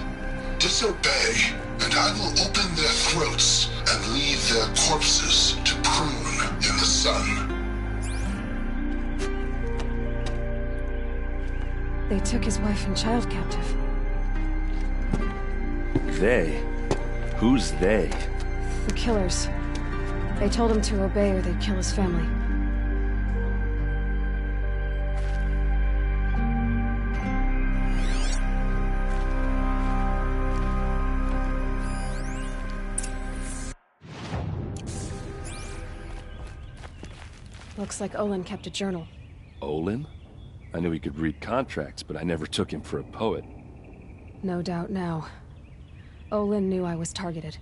S20: Disobey, and I will open their throats and leave their corpses to prune in the sun.
S1: They took his wife and child captive.
S18: They? Who's they?
S1: The killers. They told him to obey or they'd kill his family. Looks like Olin kept a journal.
S18: Olin? I knew he could read contracts, but I never took him for a poet.
S1: No doubt now. Olin knew I was targeted.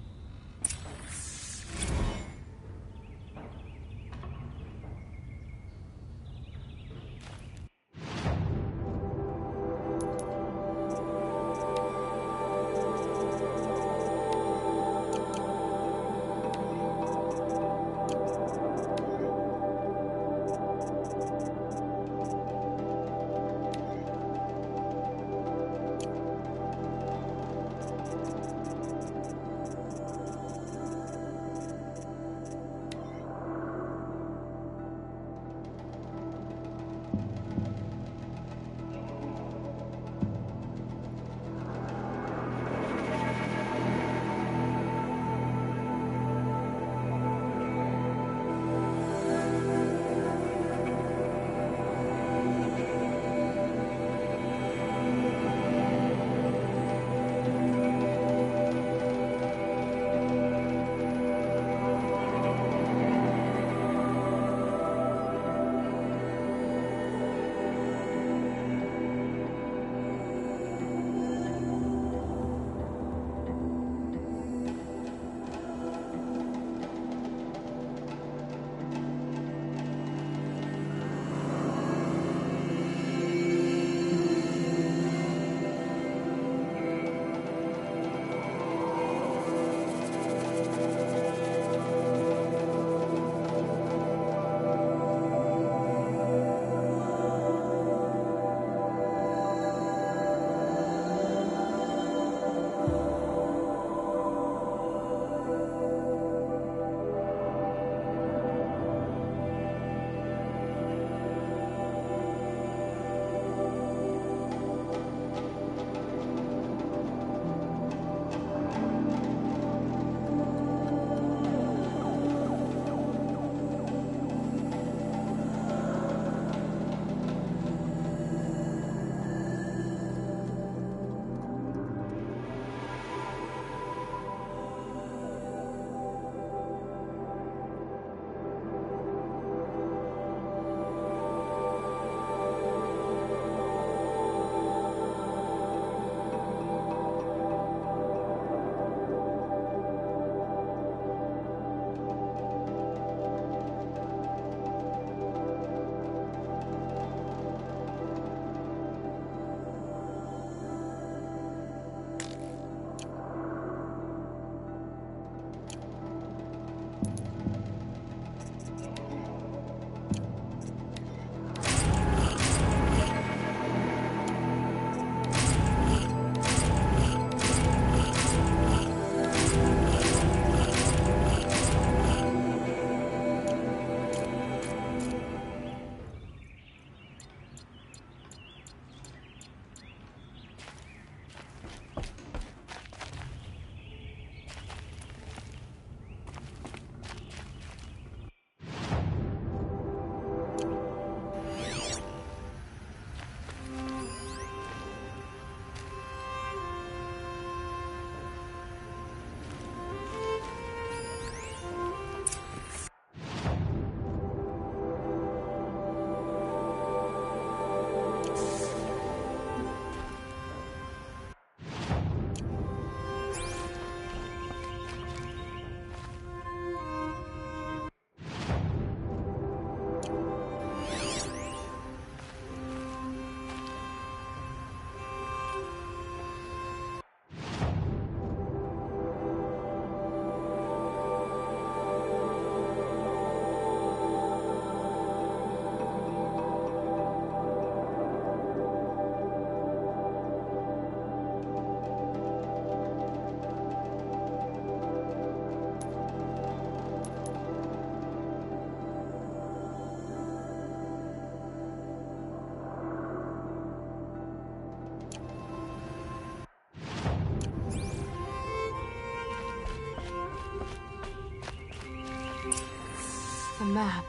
S1: map.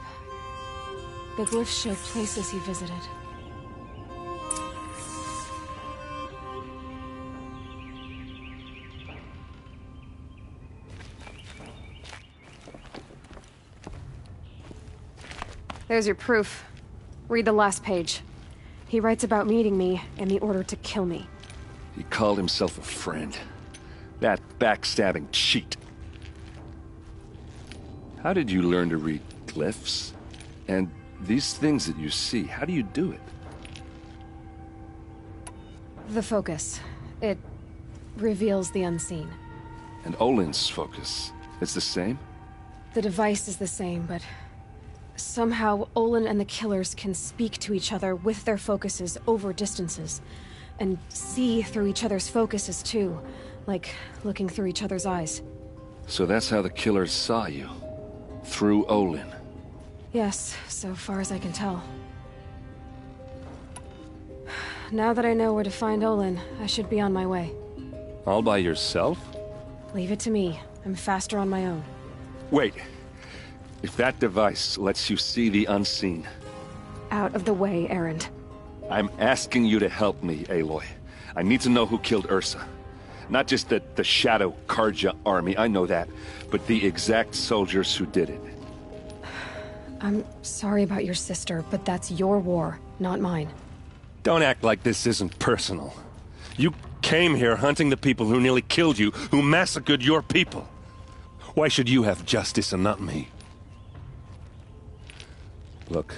S1: The glyphs show places he visited. There's your proof. Read the last page. He writes about meeting me and the order to kill me.
S18: He called himself a friend. That backstabbing cheat. How did you learn to read glyphs? And these things that you see, how do you do it?
S1: The focus. It reveals the unseen.
S18: And Olin's focus, it's the same?
S1: The device is the same, but somehow Olin and the killers can speak to each other with their focuses over distances. And see through each other's focuses too, like looking through each other's eyes.
S18: So that's how the killers saw you? Through Olin?
S1: Yes, so far as I can tell. Now that I know where to find Olin, I should be on my way.
S18: All by yourself?
S1: Leave it to me. I'm faster on my own.
S18: Wait. If that device lets you see the unseen...
S1: Out of the way, Erend.
S18: I'm asking you to help me, Aloy. I need to know who killed Ursa. Not just the Shadow Karja army, I know that, but the exact soldiers who did it.
S1: I'm sorry about your sister, but that's your war, not mine.
S18: Don't act like this isn't personal. You came here hunting the people who nearly killed you, who massacred your people. Why should you have justice and not me? Look,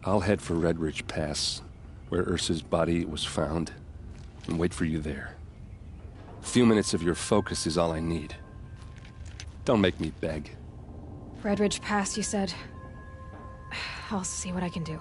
S18: I'll head for Red Ridge Pass, where Ursa's body was found, and wait for you there. A few minutes of your focus is all I need. Don't make me beg.
S1: Red Ridge Pass, you said? I'll see what I can do.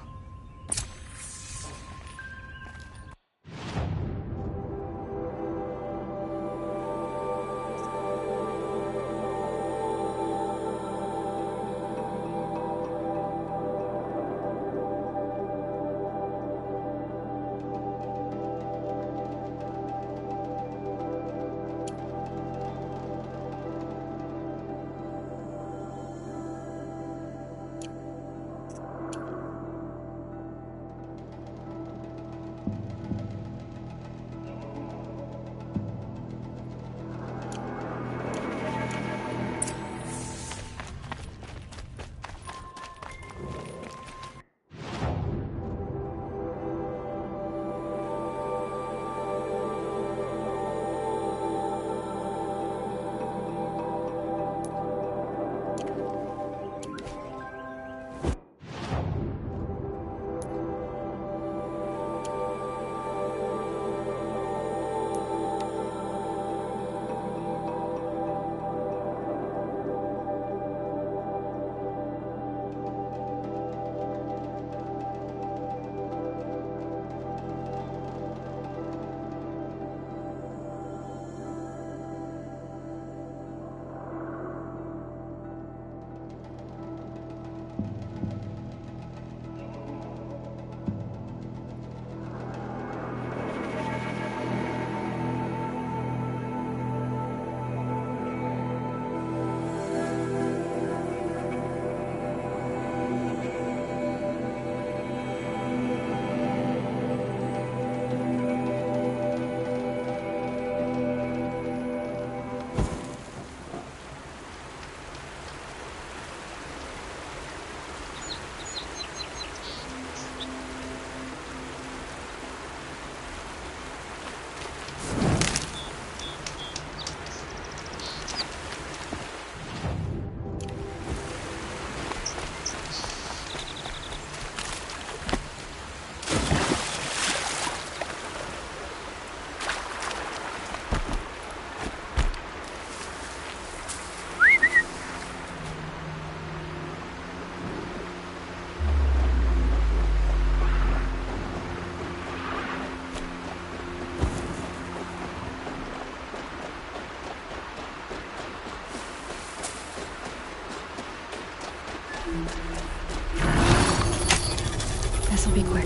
S1: This'll be quick.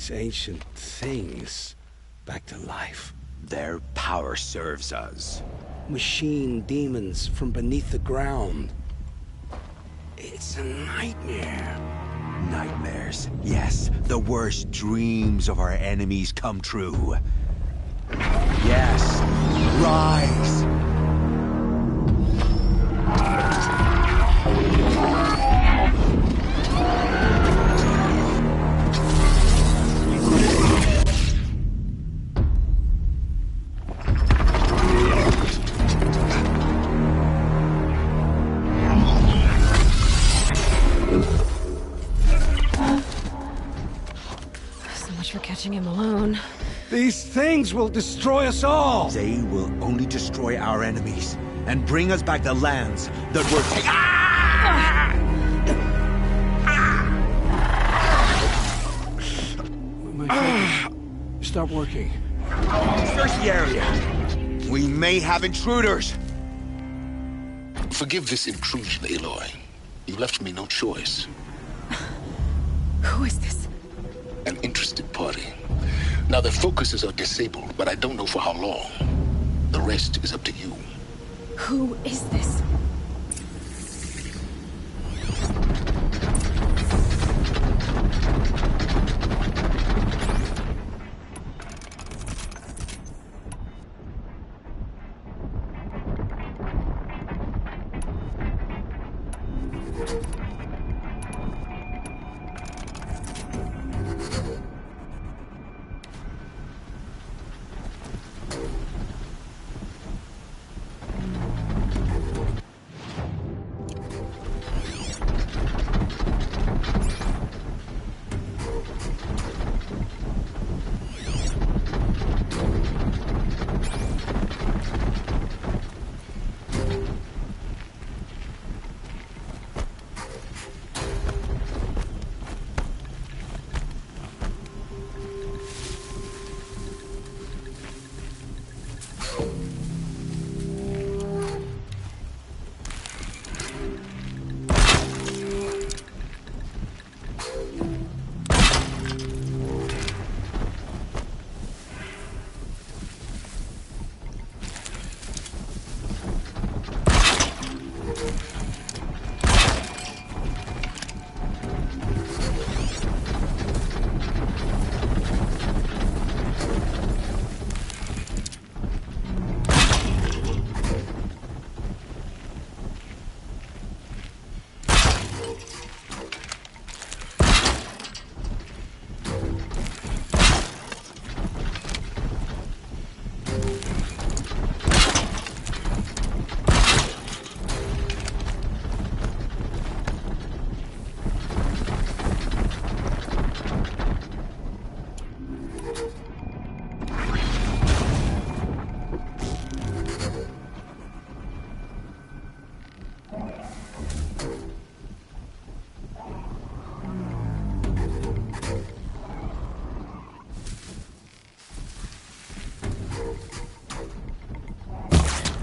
S21: these ancient things back to life.
S22: Their power serves us.
S21: Machine demons from beneath the ground. It's a nightmare.
S22: Nightmares. Yes, the worst dreams of our enemies come true. Yes, rise!
S1: For catching him alone.
S21: These things will destroy us all!
S22: They will only destroy our enemies and bring us back the lands that were taken. Ah!
S21: My fingers stop working.
S22: Search the area. We may have intruders.
S20: Forgive this intrusion, Aloy. You left me no choice.
S1: Who is this?
S20: An interested party. Now their focuses are disabled, but I don't know for how long. The rest is up to you.
S1: Who is this?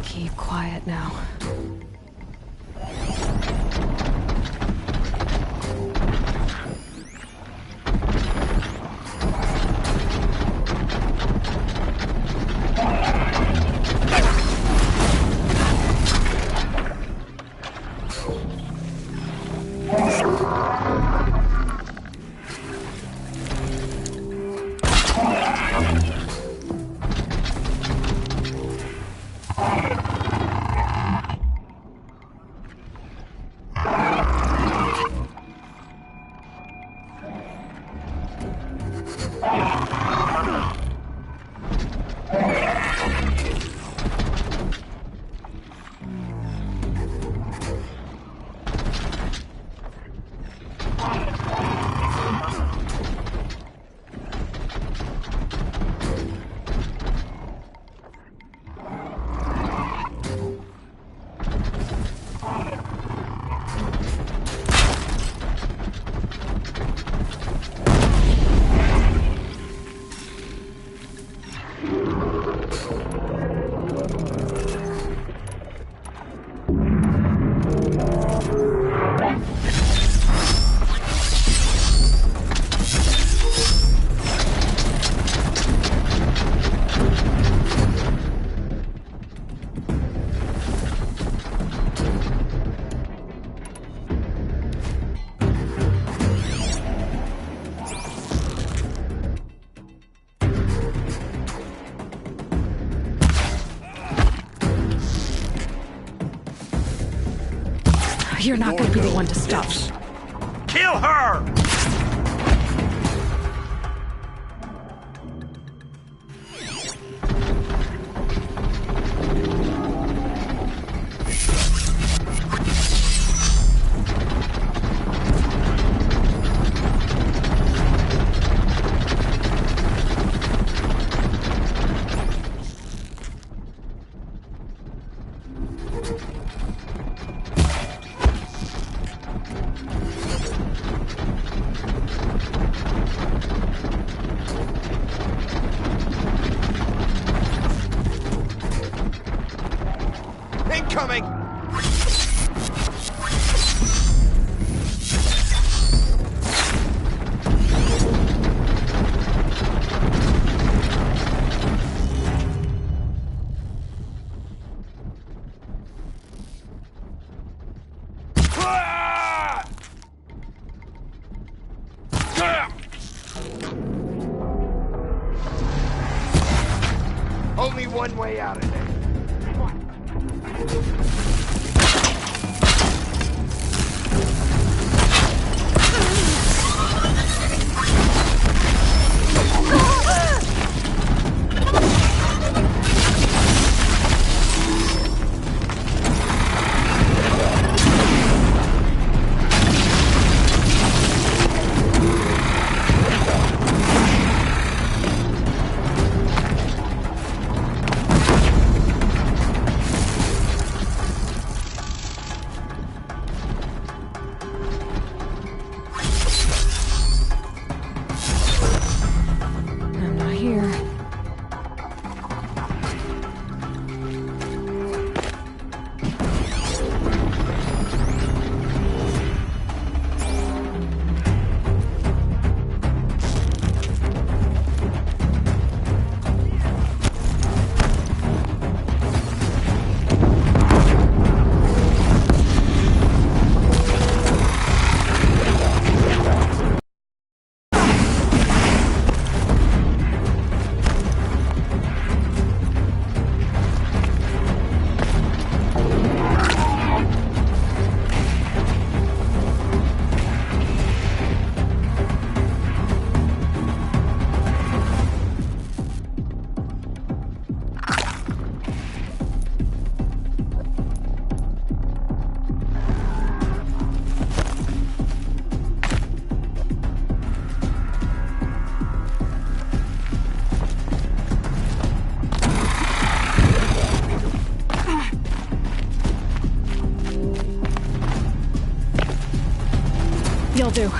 S1: Keep quiet now. You're not gonna be the one to stop.
S10: Kill her! Incoming! Only one way out of there.
S1: I'm not here. You'll do.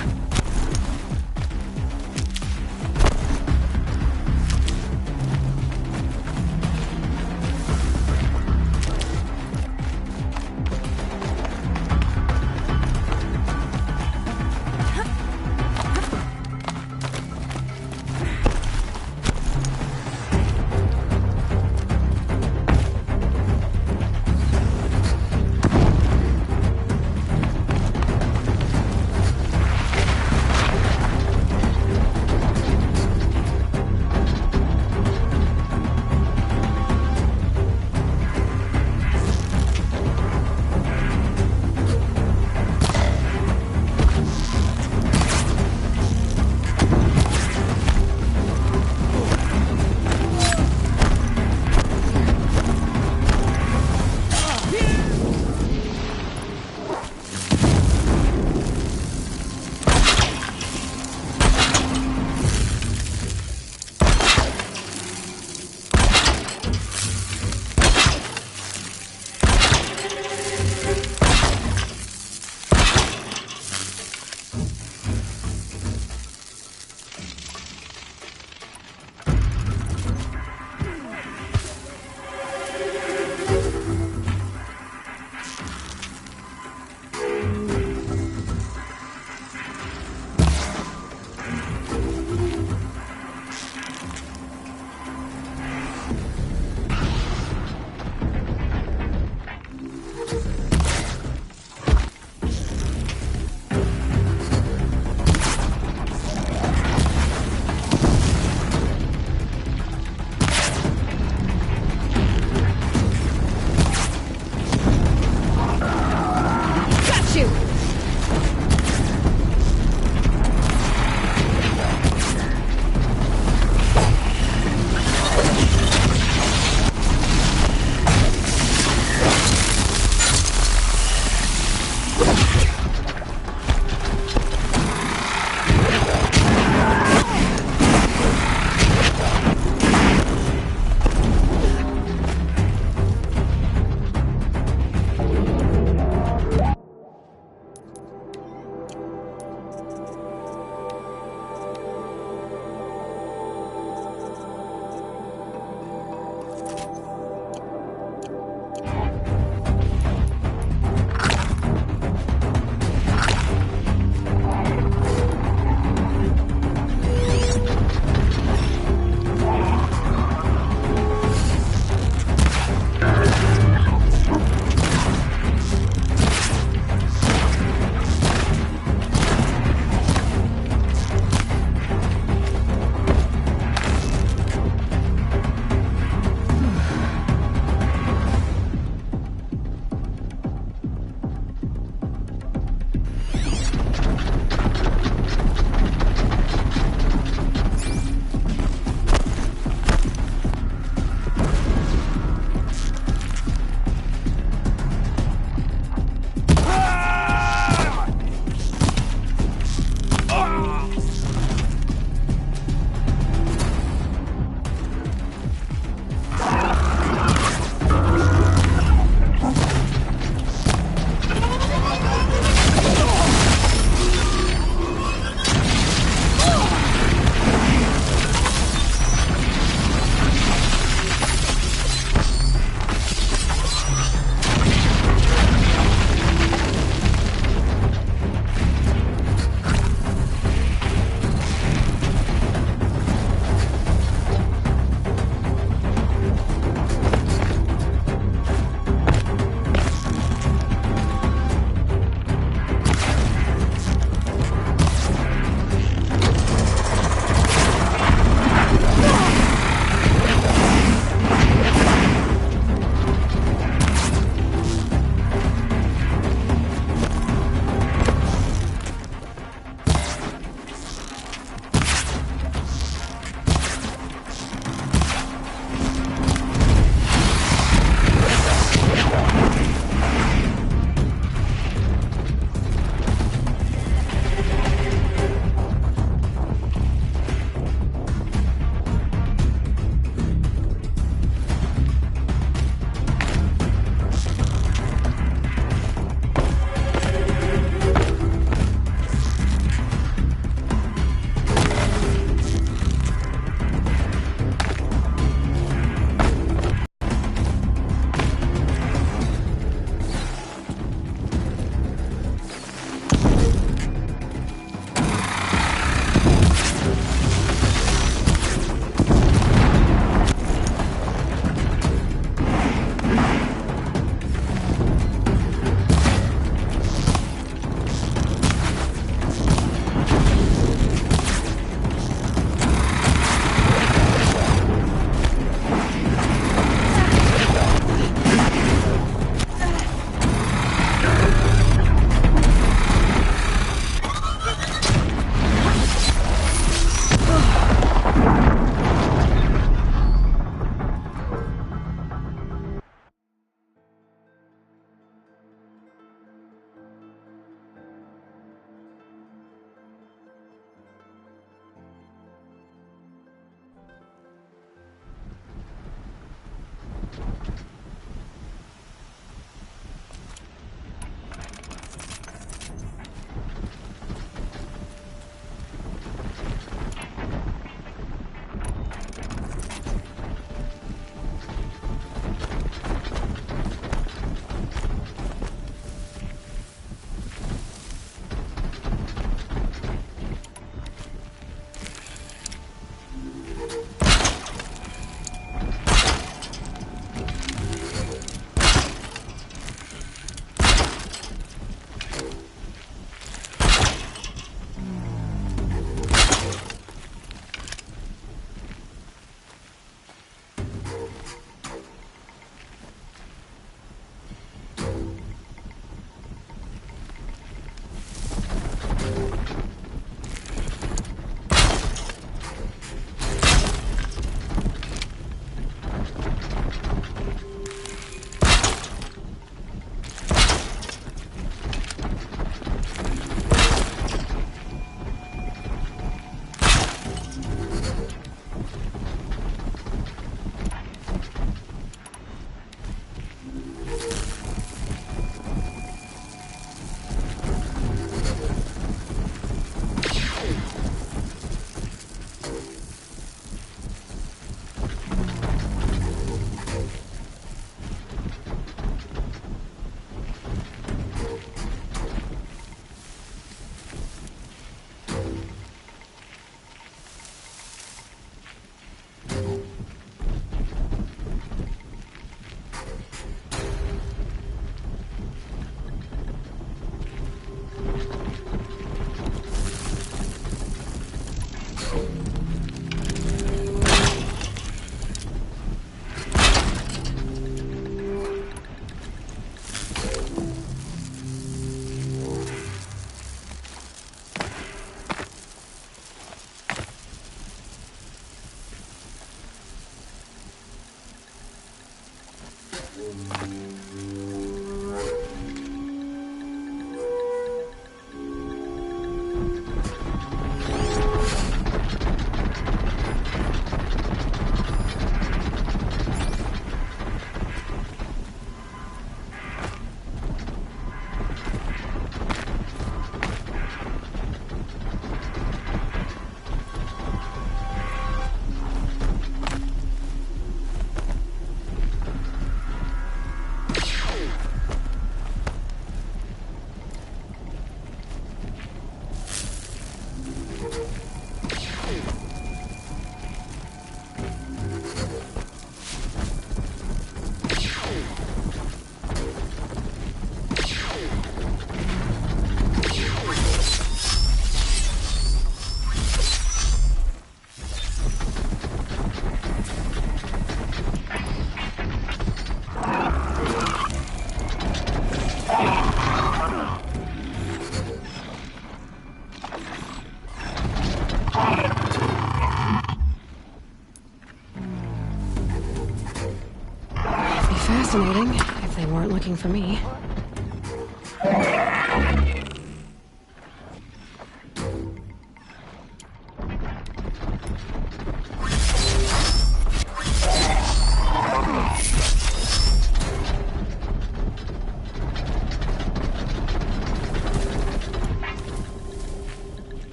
S1: Fascinating, if they weren't looking for me.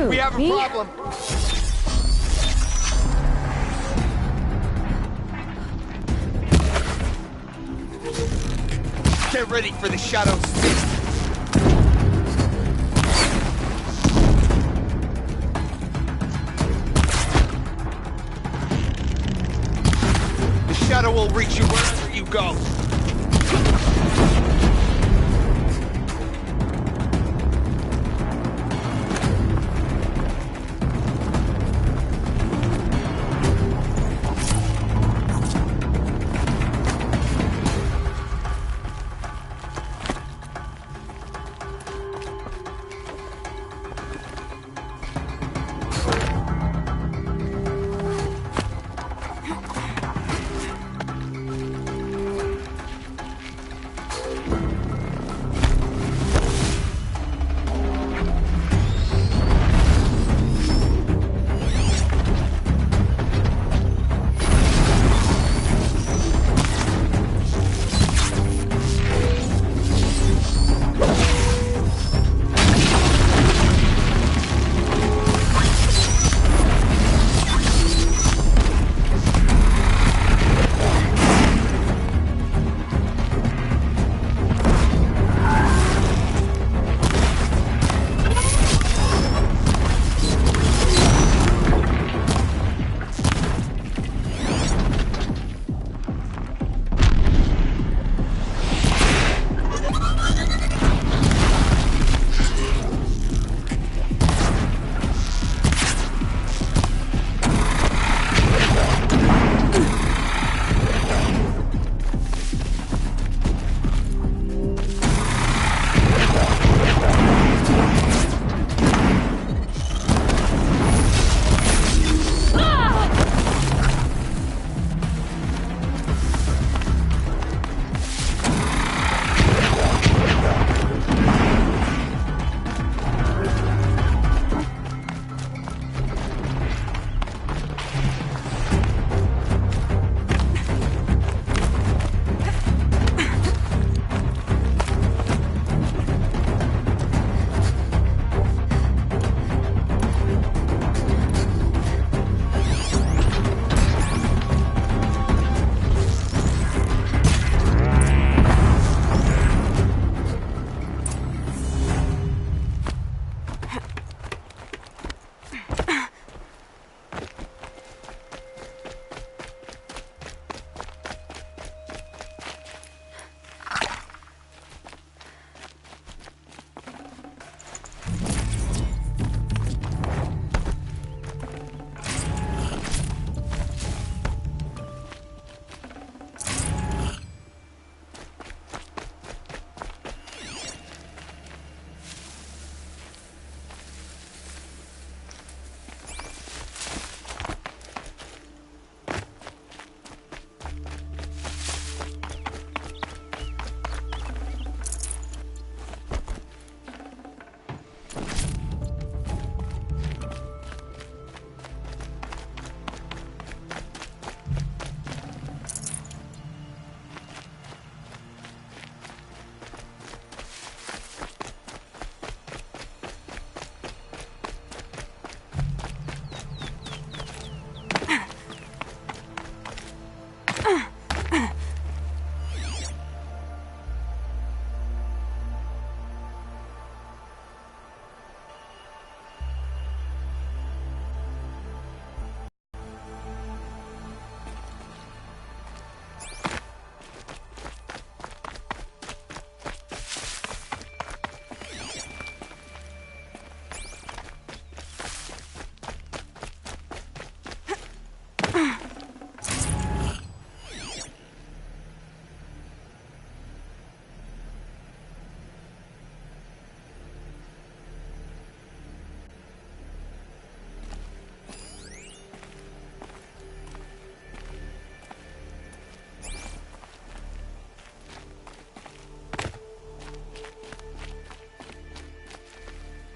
S1: We
S14: have a problem. Get ready for the shadows. The shadow will reach you wherever you go.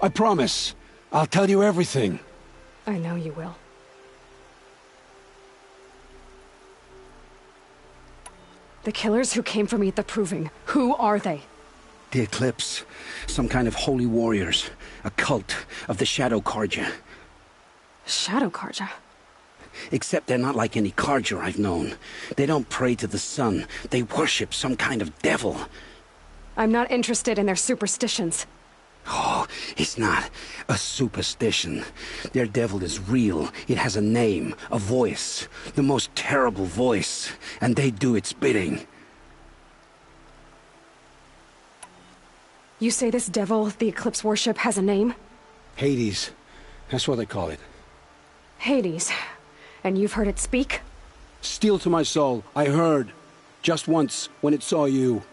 S21: I promise. I'll tell you everything.
S1: I know you will. The killers who came for me at the Proving, who are they?
S21: The Eclipse. Some kind of holy warriors. A cult of the Shadow Carja.
S1: Shadow Carja?
S21: Except they're not like any Carja I've known. They don't pray to the sun. They worship some kind of devil.
S1: I'm not interested in their superstitions.
S21: Oh, it's not a superstition. Their devil is real. It has a name, a voice. The most terrible voice. And they do its bidding.
S1: You say this devil the Eclipse worship has a name?
S21: Hades. That's what they call it.
S1: Hades. And you've heard it speak?
S21: Steel to my soul. I heard. Just once, when it saw you.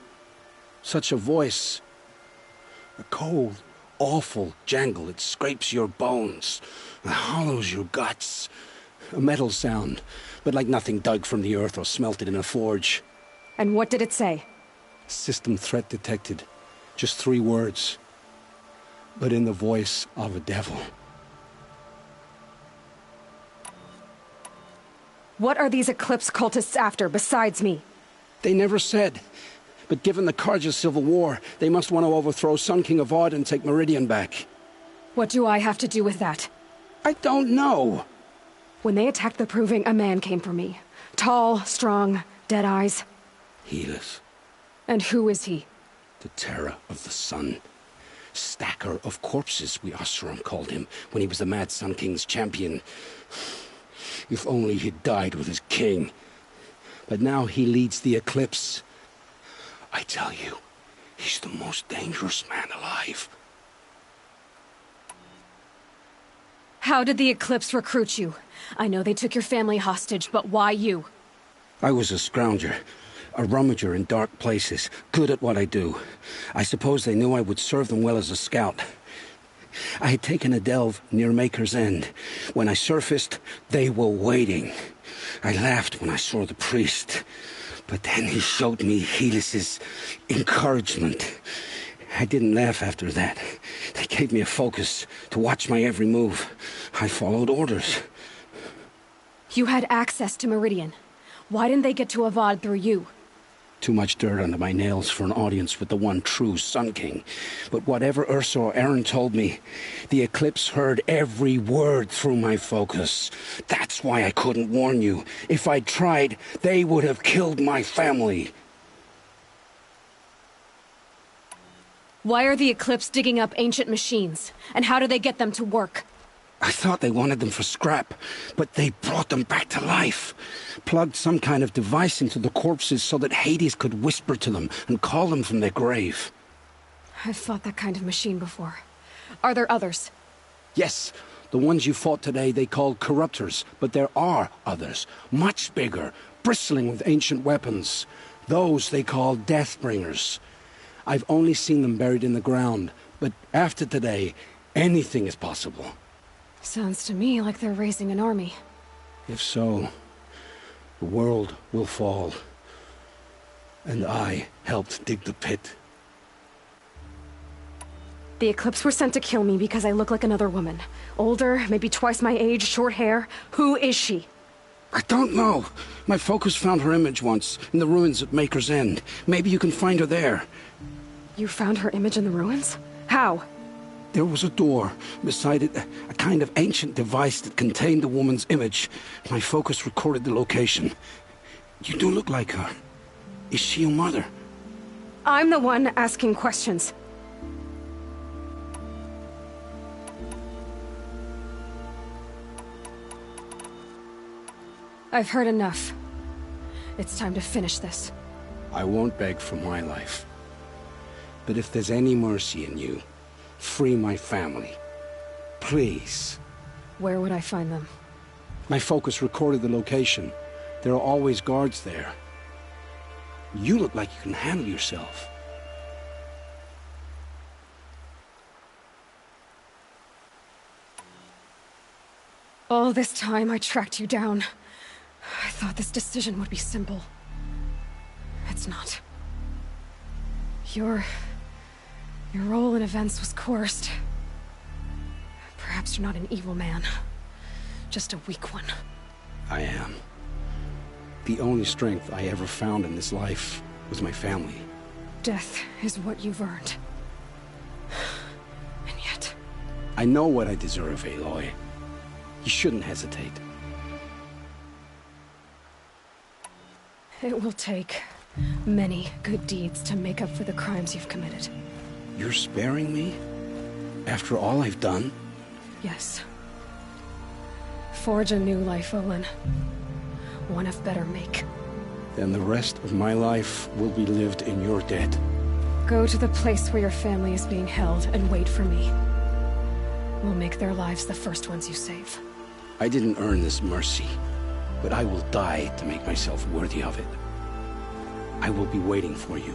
S21: Such a voice. A cold, awful jangle. It scrapes your bones. It hollows your guts. A metal sound, but like nothing dug from the earth or smelted in a forge.
S1: And what did it say?
S21: System threat detected. Just 3 words. But in the voice of a devil.
S1: What are these Eclipse cultists after, besides me?
S21: They never said. But given the Carja civil war, they must want to overthrow Sun King Avad and take Meridian back.
S1: What do I have to do with that?
S21: I don't know.
S1: When they attacked the Proving, a man came for me. Tall, strong, dead eyes.
S21: Helis.
S1: And who is he?
S21: The terror of the sun. Stacker of corpses, we Oseram called him, when he was the Mad Sun King's champion. If only he'd died with his king. But now he leads the Eclipse. I tell you, he's the most dangerous man alive.
S1: How did the Eclipse recruit you? I know they took your family hostage, but why you?
S21: I was a scrounger, a rummager in dark places, good at what I do. I suppose they knew I would serve them well as a scout. I had taken a delve near Maker's End. When I surfaced, they were waiting. I laughed when I saw the priest. But then he showed me Helis's encouragement. I didn't laugh after that. They gave me a focus to watch my every move. I followed orders.
S1: You had access to Meridian. Why didn't they get to Avad through you?
S21: Too much dirt under my nails for an audience with the one true Sun King. But whatever Ursa or Aaron told me, the Eclipse heard every word through my focus. That's why I couldn't warn you. If I'd tried, they would have killed my family.
S1: Why are the Eclipse digging up ancient machines? And how do they get them to work?
S21: I thought they wanted them for scrap, but they brought them back to life. Plugged some kind of device into the corpses so that Hades could whisper to them and call them from their grave.
S1: I've fought that kind of machine before. Are there others?
S21: Yes, the ones you fought today they called corruptors, but there are others, much bigger, bristling with ancient weapons. Those they call Deathbringers. I've only seen them buried in the ground, but after today, anything is possible.
S1: Sounds to me like they're raising an army.
S21: If so, the world will fall. And I helped dig the pit.
S1: The Eclipse were sent to kill me because I look like another woman. Older, maybe twice my age, short hair. Who is she?
S21: I don't know. My focus found her image once, in the ruins at Maker's End. Maybe you can find her there.
S1: You found her image in the ruins? How?
S21: There was a door. Beside it, a kind of ancient device that contained the woman's image. My focus recorded the location. You do look like her. Is she your mother?
S1: I'm the one asking questions. I've heard enough. It's time to finish this.
S21: I won't beg for my life. But if there's any mercy in you, free my family. Please.
S1: Where would I find them?
S21: My focus recorded the location. There are always guards there. You look like you can handle yourself.
S1: All this time I tracked you down. I thought this decision would be simple. It's not. Your role in events was coerced. Perhaps you're not an evil man. Just a weak one.
S21: I am. The only strength I ever found in this life was my family.
S1: Death is what you've earned. And yet...
S21: I know what I deserve, Aloy. You shouldn't hesitate.
S1: It will take many good deeds to make up for the crimes you've committed.
S21: You're sparing me? After all I've done?
S1: Yes. Forge a new life, Olin. One of better make.
S21: Then the rest of my life will be lived in your debt.
S1: Go to the place where your family is being held and wait for me. We'll make their lives the first ones you save.
S21: I didn't earn this mercy, but I will die to make myself worthy of it. I will be waiting for you.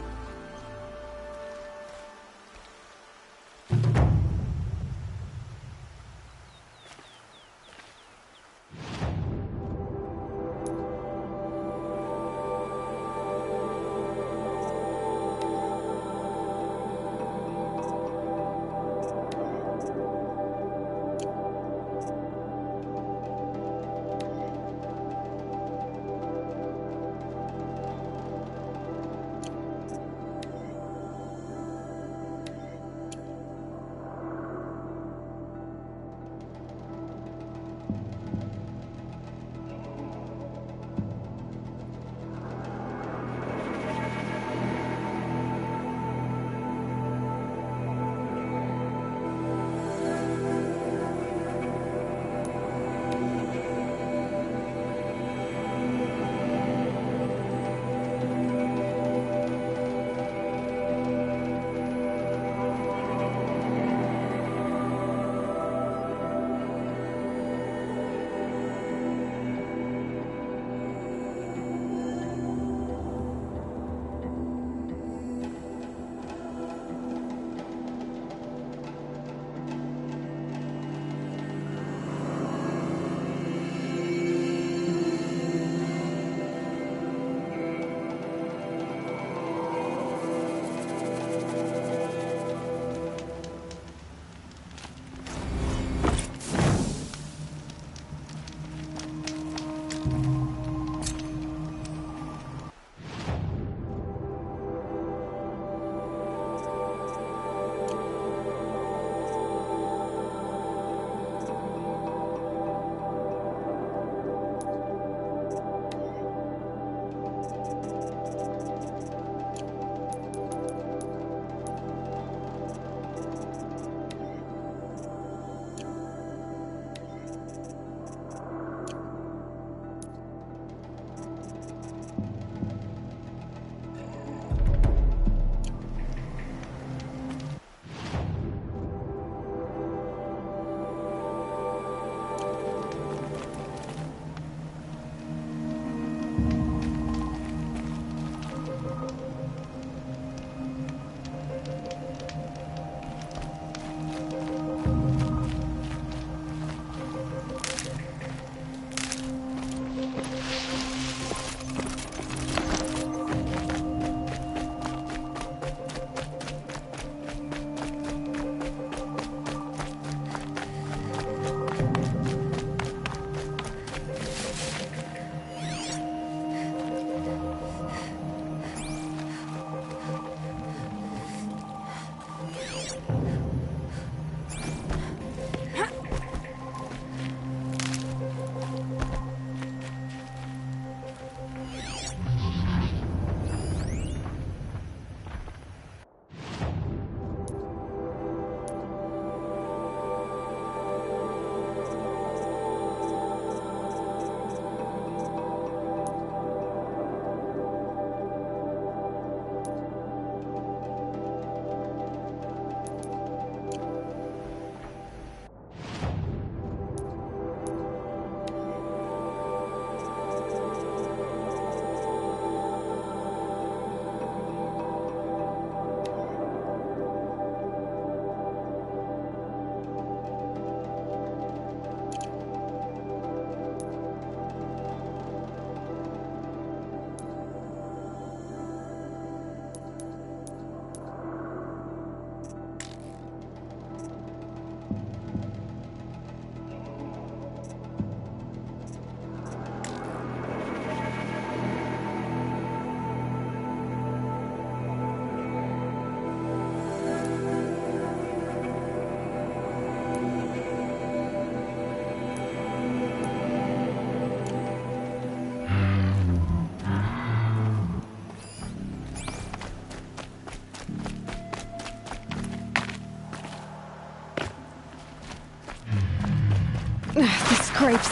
S1: Grapes.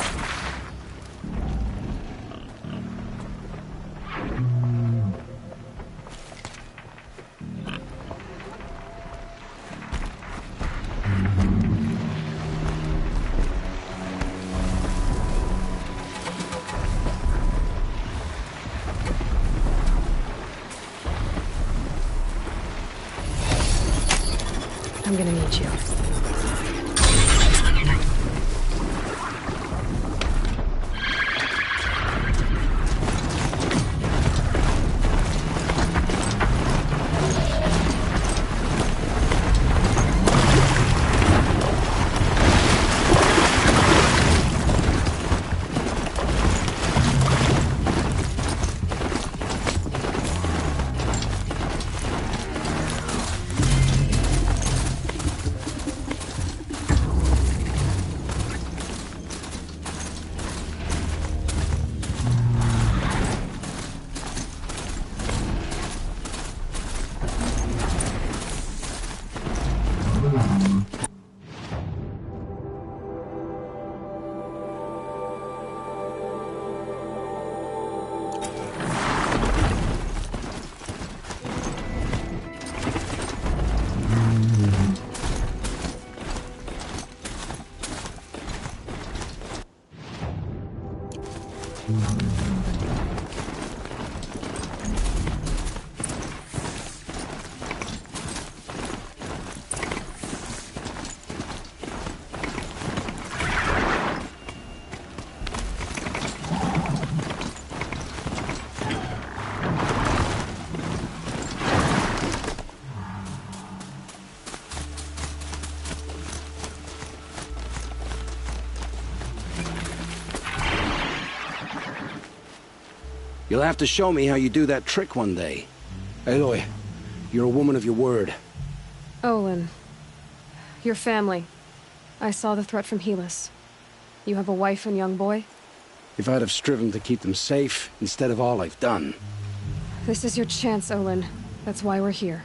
S1: I'm gonna need you.
S21: You'll have to show me how you do that trick one day. Aloy, you're a woman of your word.
S1: Olin. Your family. I saw the threat from Helis. You have a wife and young boy?
S21: If I'd have striven to keep them safe, instead of all I've done.
S1: This is your chance, Olin. That's why we're here.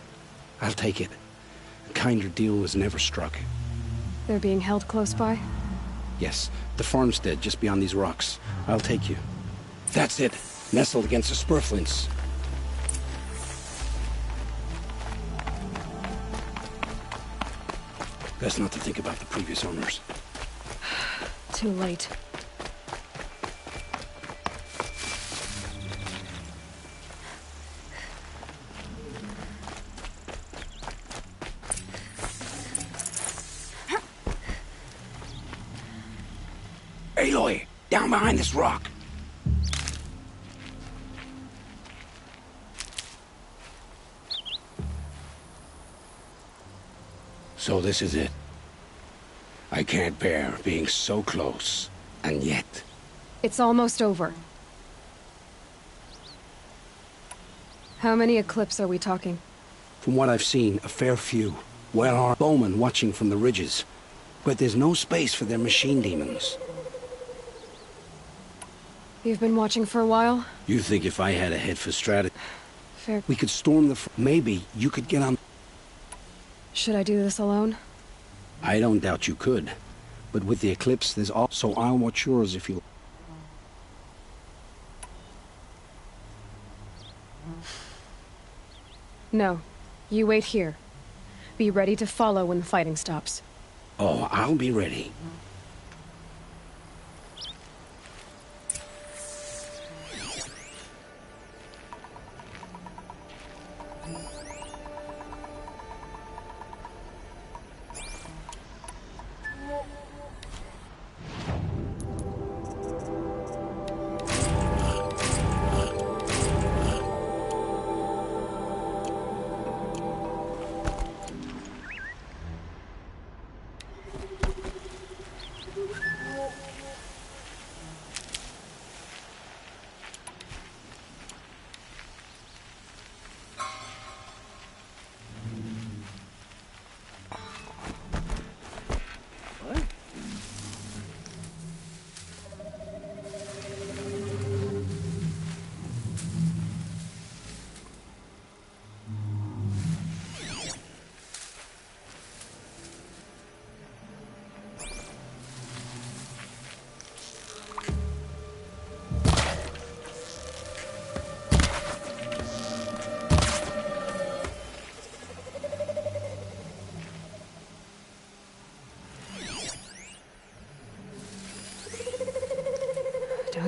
S21: I'll take it. A kinder deal was never struck.
S1: They're being held close by?
S21: Yes, the farmstead just beyond these rocks. I'll take you. That's it. Nestled against the spurflints. Best not to think about the previous owners.
S1: Too late.
S21: Aloy, down behind this rock. So this is it. I can't bear being so close, and yet...
S1: It's almost over. How many Eclipse are we talking?
S21: From what I've seen, a fair few. Well, our bowmen watching from the ridges. But there's no space for their machine demons.
S1: You've been watching for a while?
S21: You think if I had a head for strategy...
S1: Fair.
S21: We could storm the... Maybe you could get on...
S1: Should I do this alone?
S21: I don't doubt you could. But with the Eclipse, there's also... I'll watch yours if you...
S1: No. You wait here. Be ready to follow when the fighting stops.
S21: Oh, I'll be ready.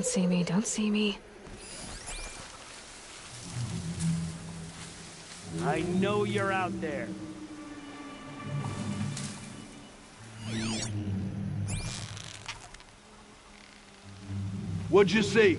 S1: Don't see me, don't see me.
S6: I know you're out there.
S10: What'd you see?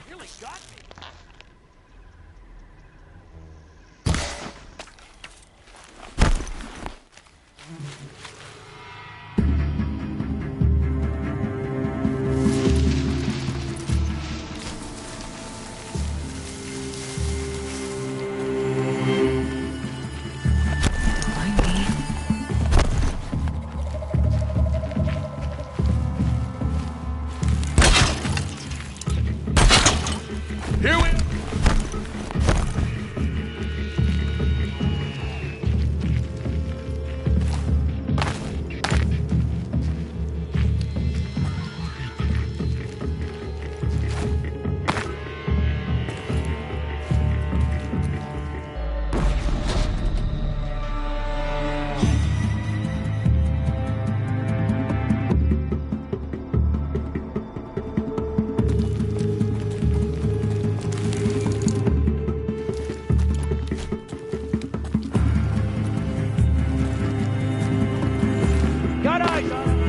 S6: Really got me.
S3: Here we...
S6: Got eyes on him.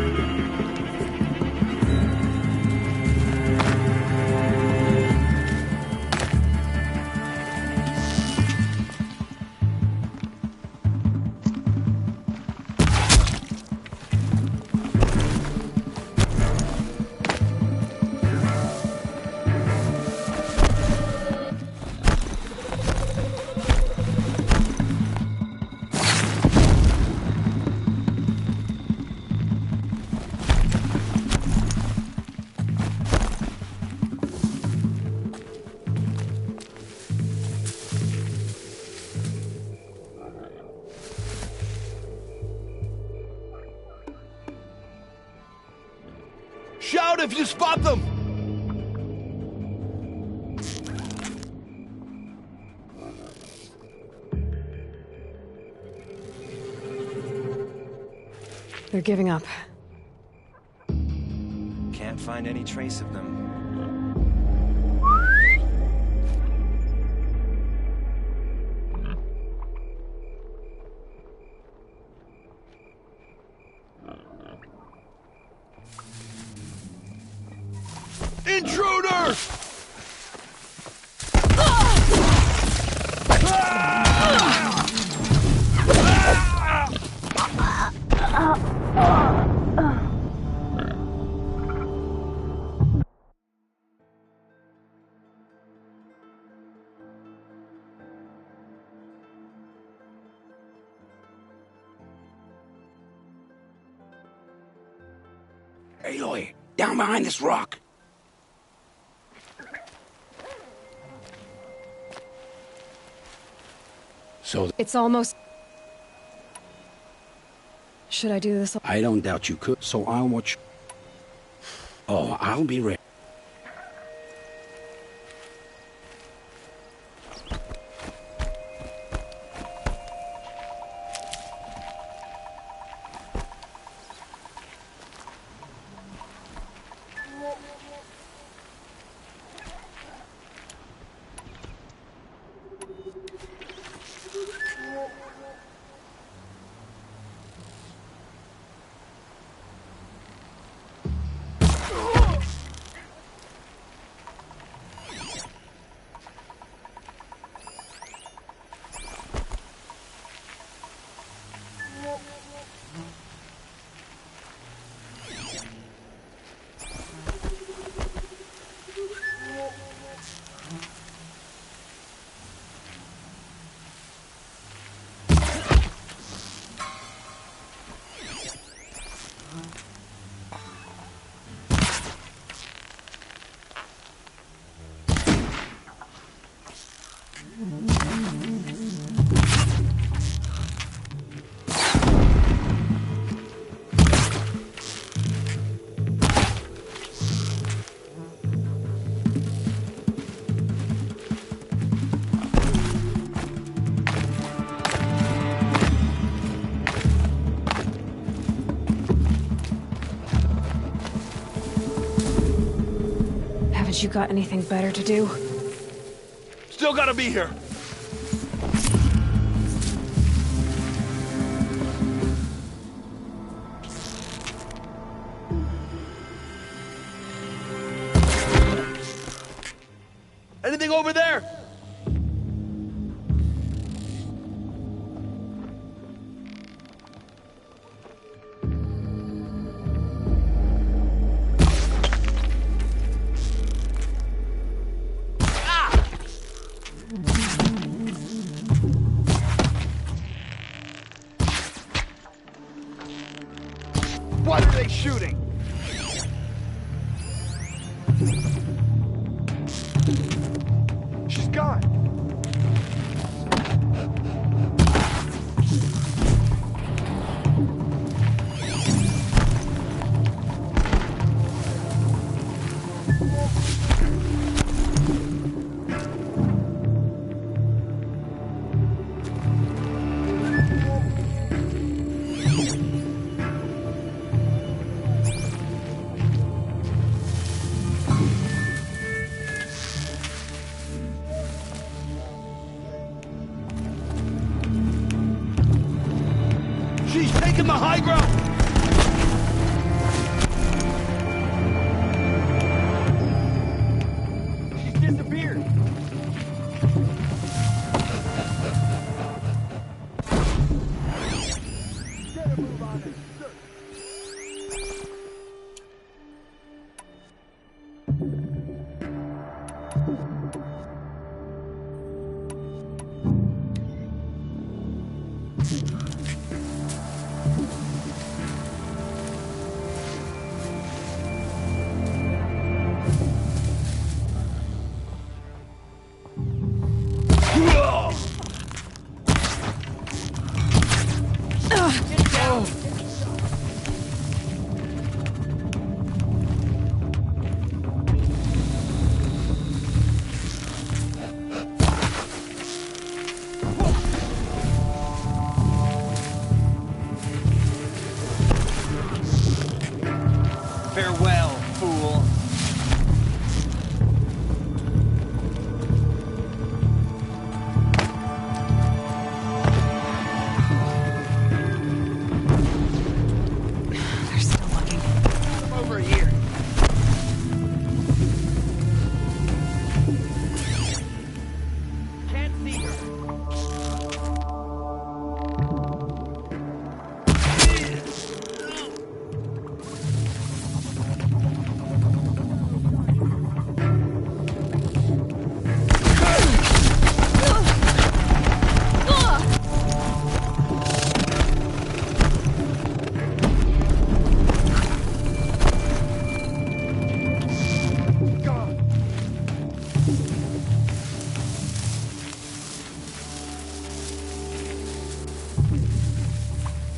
S10: Shout if you spot them!
S1: They're giving up.
S19: Can't find any trace of them.
S10: Intruder!
S21: Aloy, down behind this rock. So
S1: It's almost... Should I do this?
S21: I don't doubt you could, so I'll watch. Oh, I'll be ready.
S1: Haven't you got anything better to do?
S3: Still gotta be here. Anything over there? What are they shooting? She's gone. She's taking the high ground! She's disappeared! Get a move on it!
S13: Farewell, fool.
S1: They're still looking.
S13: Come over here. Can't see her.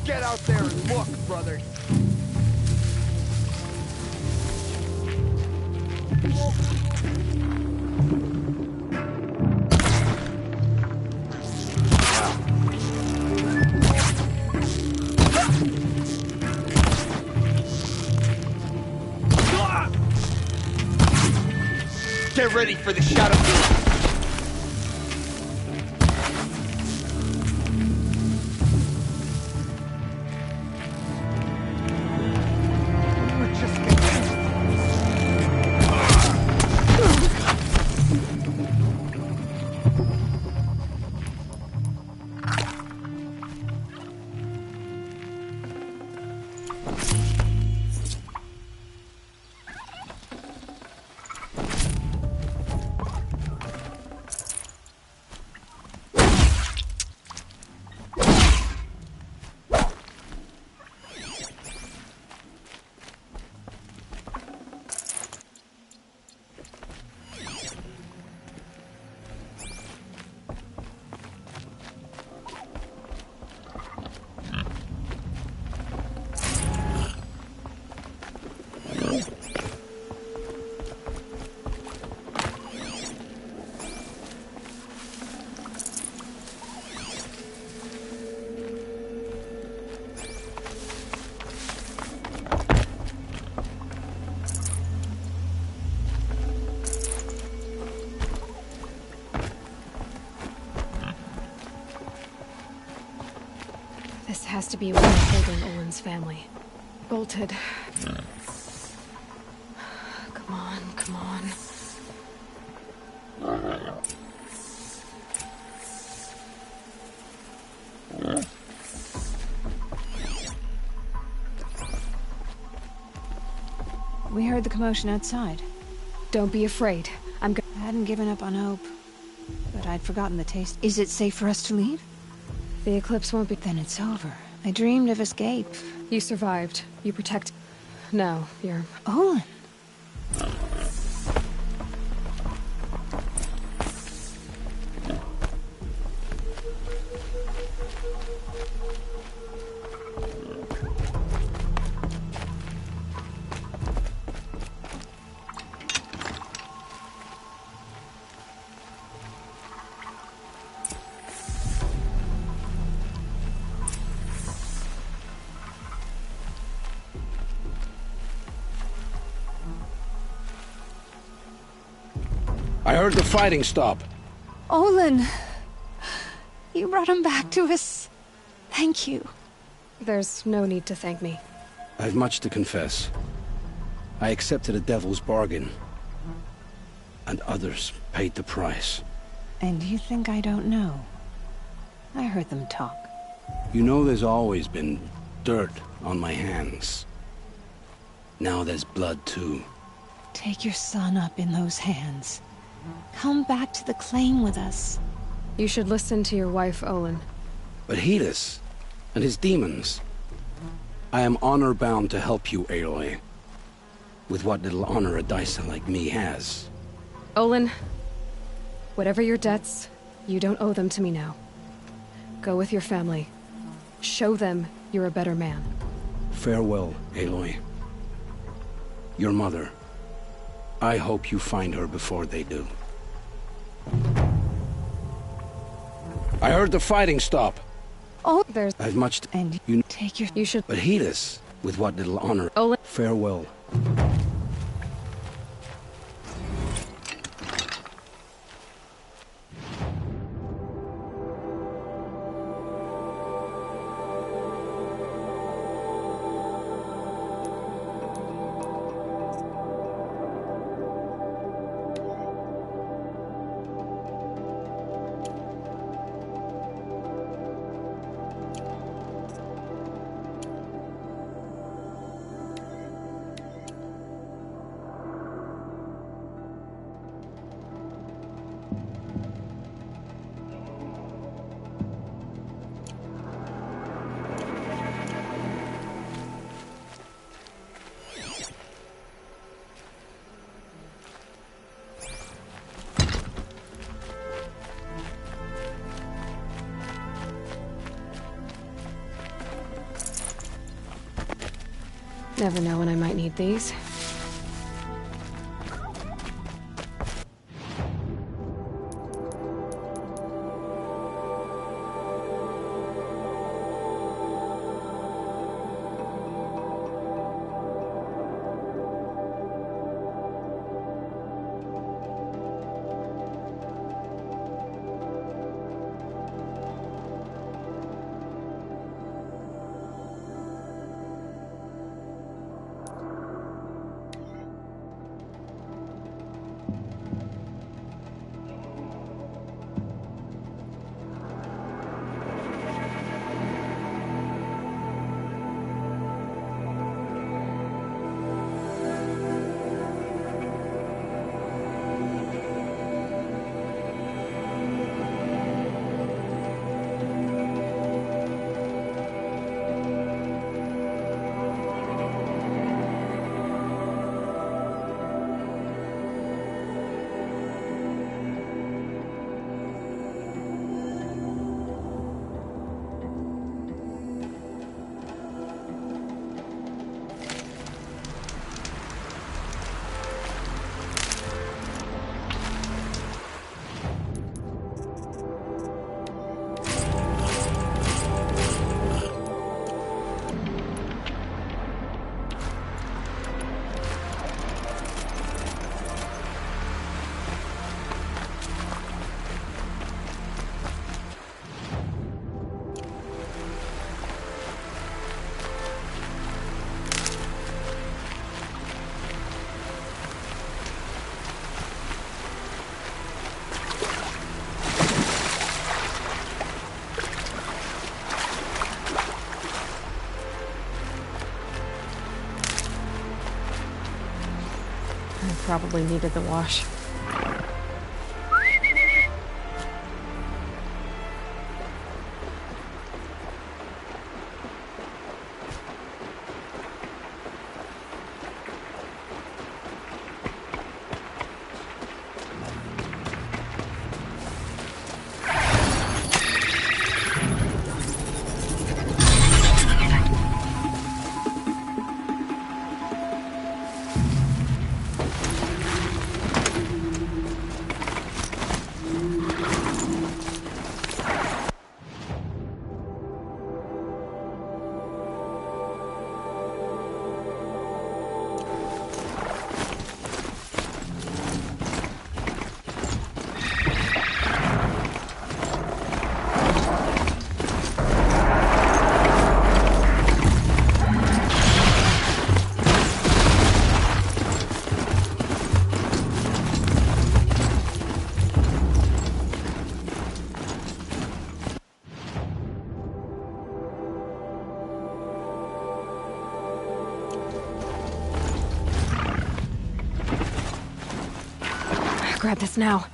S3: Get out there and look, brother.
S13: Get ready for the shadow duel.
S1: has to be one holding Olin's family. Bolted. Come on, come on.
S2: We heard the commotion outside.
S1: Don't be afraid. I
S2: hadn't given up on hope, but I'd forgotten the taste. Is it safe for us to leave?
S1: The eclipse won't be...
S2: Then it's over. I dreamed of escape.
S1: You survived. You protect... No, you're...
S2: Olin.
S21: I heard the fighting stop.
S2: Olin! You brought him back to us. Thank you.
S1: There's no need to thank me.
S21: I've much to confess. I accepted a devil's bargain. And others paid the price.
S2: And you think I don't know? I heard them talk.
S21: You know there's always been dirt on my hands. Now there's blood too.
S2: Take your son up in those hands. Come back to the claim with us.
S1: You should listen to your wife, Olin.
S21: But Hedis and his demons. I am honor-bound to help you, Aloy. With what little honor a Dyson like me has.
S1: Olin, whatever your debts, you don't owe them to me now. Go with your family. Show them you're a better man.
S21: Farewell, Aloy. Your mother. I hope you find her before they do. I heard the fighting stop.
S1: Oh, there's...
S21: I've much to...
S2: And
S21: you
S2: take your...
S1: You should...
S21: But Hedis, with what little honor...
S1: Olin...
S21: Farewell.
S1: Never know when I might need these. I probably needed the wash. Grab this now.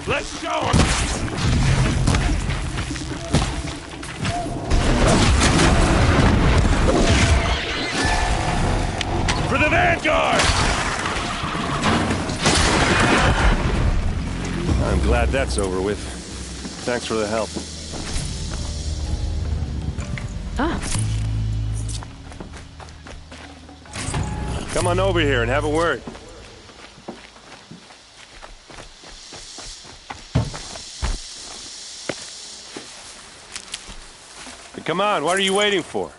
S3: Let's show him! For the Vanguard!
S18: I'm glad that's over with. Thanks for the help.
S1: Ah.
S18: Come on over here and have a word. Come on, what are you waiting for?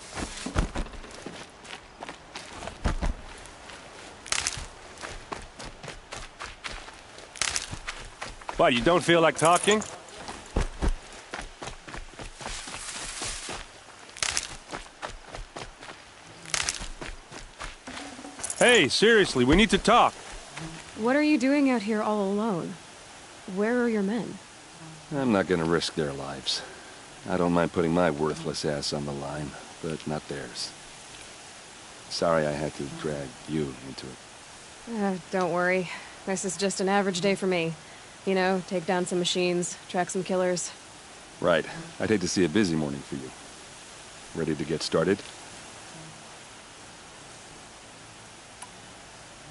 S18: What, you don't feel like talking? Hey, seriously, we need to talk.
S1: What are you doing out here all alone? Where are your men?
S18: I'm not gonna risk their lives. I don't mind putting my worthless ass on the line, but not theirs. Sorry I had to drag you into it.
S1: Don't worry. This is just an average day for me. You know, take down some machines, track some killers.
S18: Right. I'd hate to see a busy morning for you. Ready to get started?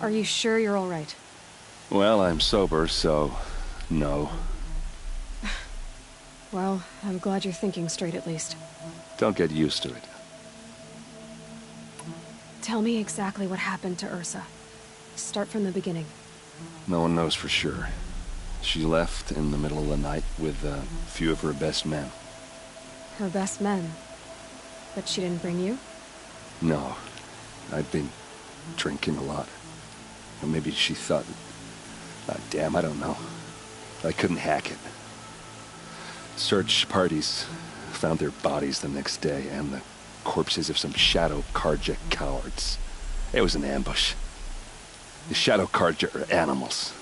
S1: Are you sure you're all right?
S18: Well, I'm sober, so no.
S1: Well, I'm glad you're thinking straight at least.
S18: Don't get used to it.
S1: Tell me exactly what happened to Ursa. Start from the beginning.
S18: No one knows for sure. She left in the middle of the night with a few of her best men.
S1: Her best men? But she didn't bring you?
S18: No. I'd been drinking a lot. Or maybe she thought... damn, I don't know. I couldn't hack it. Search parties found their bodies the next day and the corpses of some Shadow Karja cowards. It was an ambush. The Shadow Karja are animals.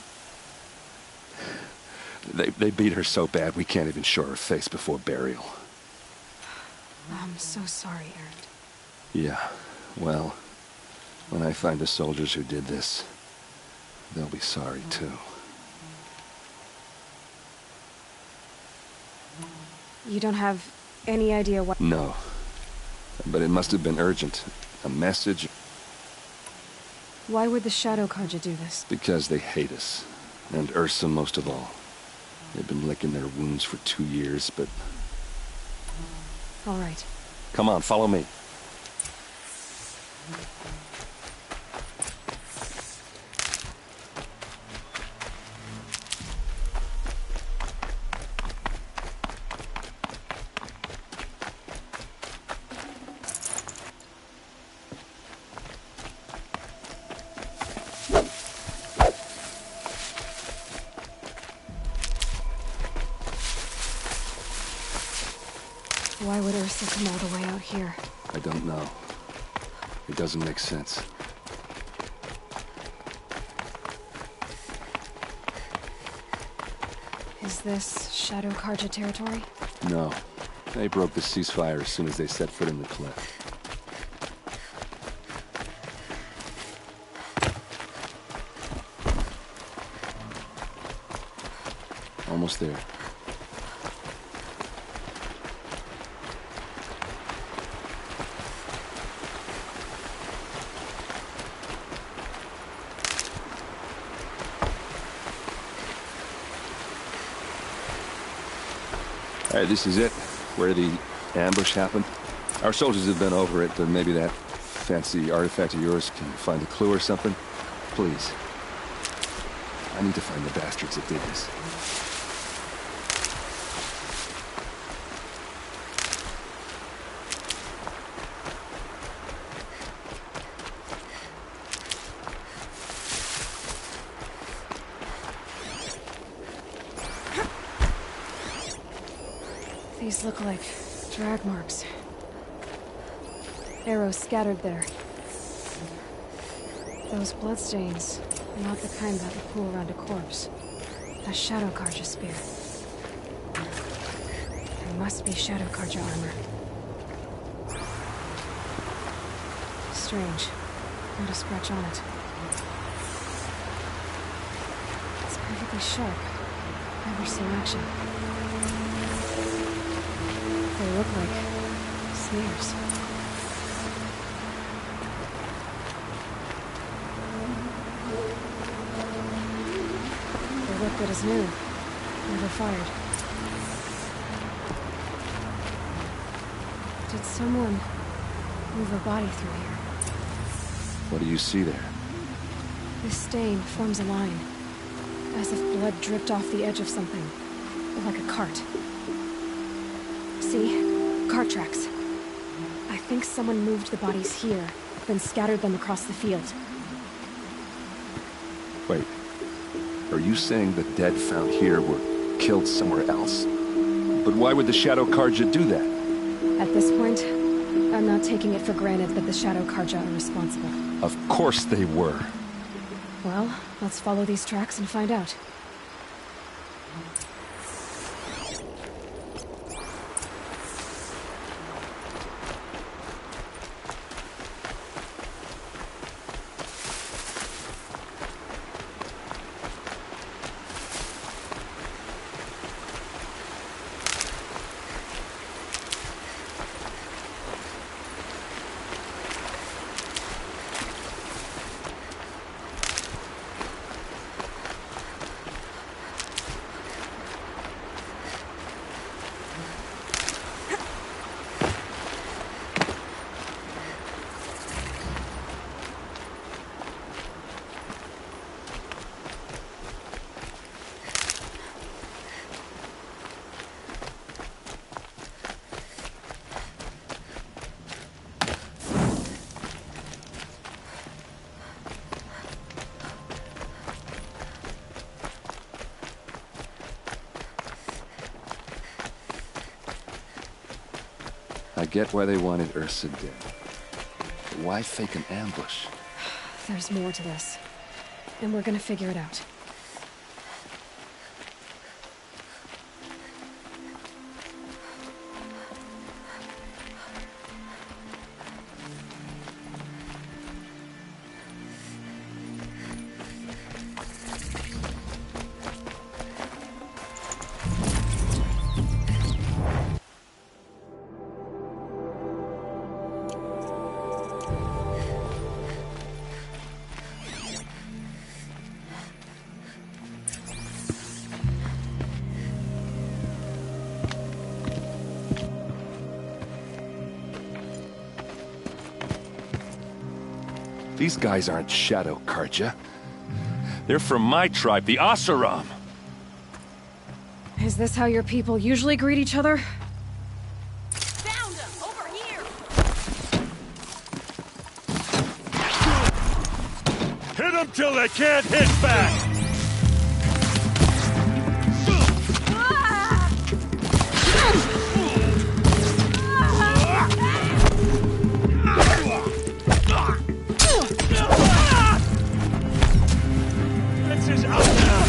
S18: They beat her so bad we can't even show her face before burial.
S1: I'm so sorry, Aaron.
S18: Yeah, well, when I find the soldiers who did this, they'll be sorry too.
S1: You don't have any idea what...
S18: No. But it must have been urgent. A message.
S1: Why would the Shadow Carja do this?
S18: Because they hate us. And Ursa most of all. They've been licking their wounds for 2 years, but...
S1: All right.
S18: Come on, follow me.
S1: Why would Ursa come all the way out here?
S18: I don't know. It doesn't make sense.
S1: Is this Shadow Carja territory?
S18: No. They broke the ceasefire as soon as they set foot in the cliff. Almost there. All right, this is it, where the ambush happened. Our soldiers have been over it, but maybe that fancy artifact of yours can find a clue or something. Please. I need to find the bastards that did this.
S1: These look like drag marks. Arrows scattered there. Those bloodstains are not the kind that would pool around a corpse. A Shadow Carja spear. There must be Shadow Carja armor. Strange. Not a scratch on it. It's perfectly sharp. Never seen action. They look like smears. They look good as new. Never fired. Did someone move a body through here?
S18: What do you see there?
S1: This stain forms a line, as if blood dripped off the edge of something, like a cart. See? Cart tracks. I think someone moved the bodies here, then scattered them across the field.
S18: Wait. Are you saying the dead found here were killed somewhere else? But why would the Shadow Carja do that?
S1: At this point, I'm not taking it for granted that the Shadow Carja are responsible.
S18: Of course they were.
S1: Well, let's follow these tracks and find out.
S18: I get why they wanted Ursa dead. But why fake an ambush?
S1: There's more to this. And we're gonna figure it out.
S18: These guys aren't Shadow Karja. They're from my tribe, the Oseram.
S1: Is this how your people usually greet each other?
S16: Found him! Over here!
S18: Hit them till they can't hit back! This is out now!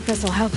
S1: This'll help.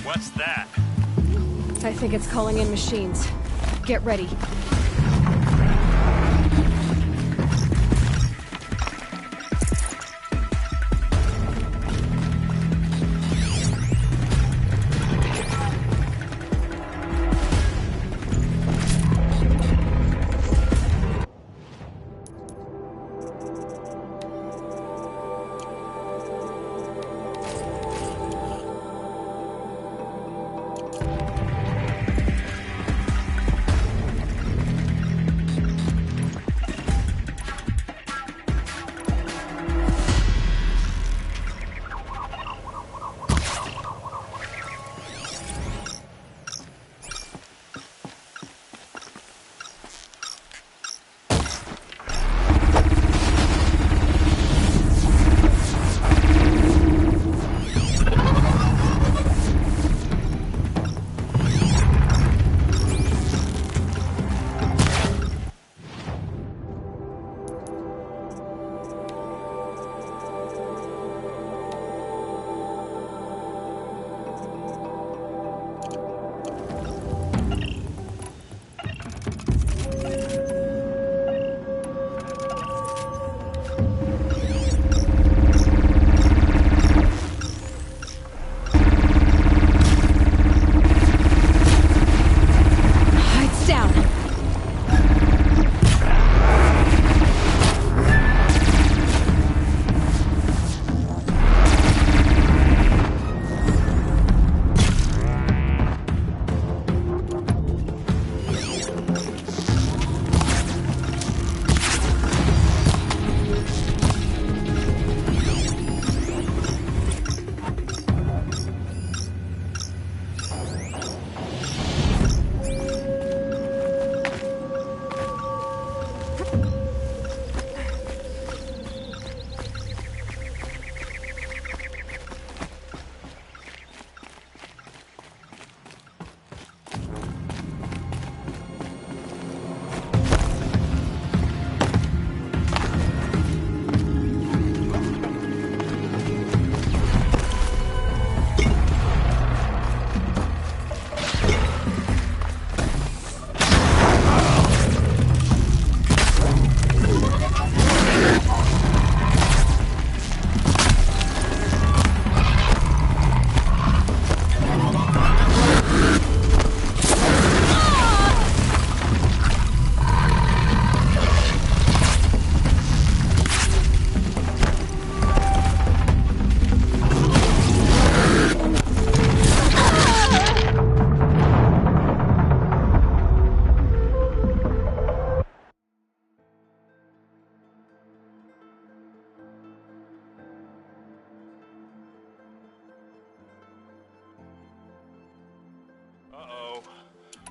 S18: What's that?
S1: I think it's calling in machines. Get ready.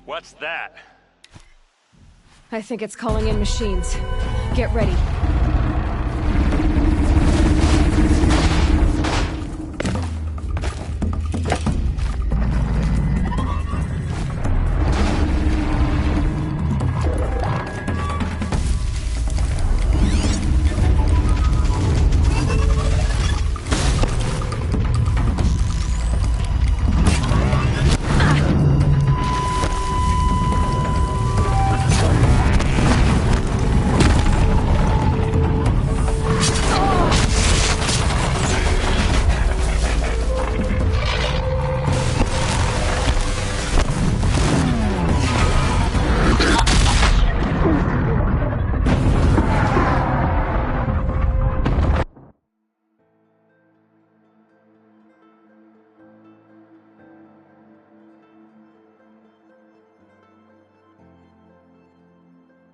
S4: What's that?
S1: I think it's calling in machines. Get ready.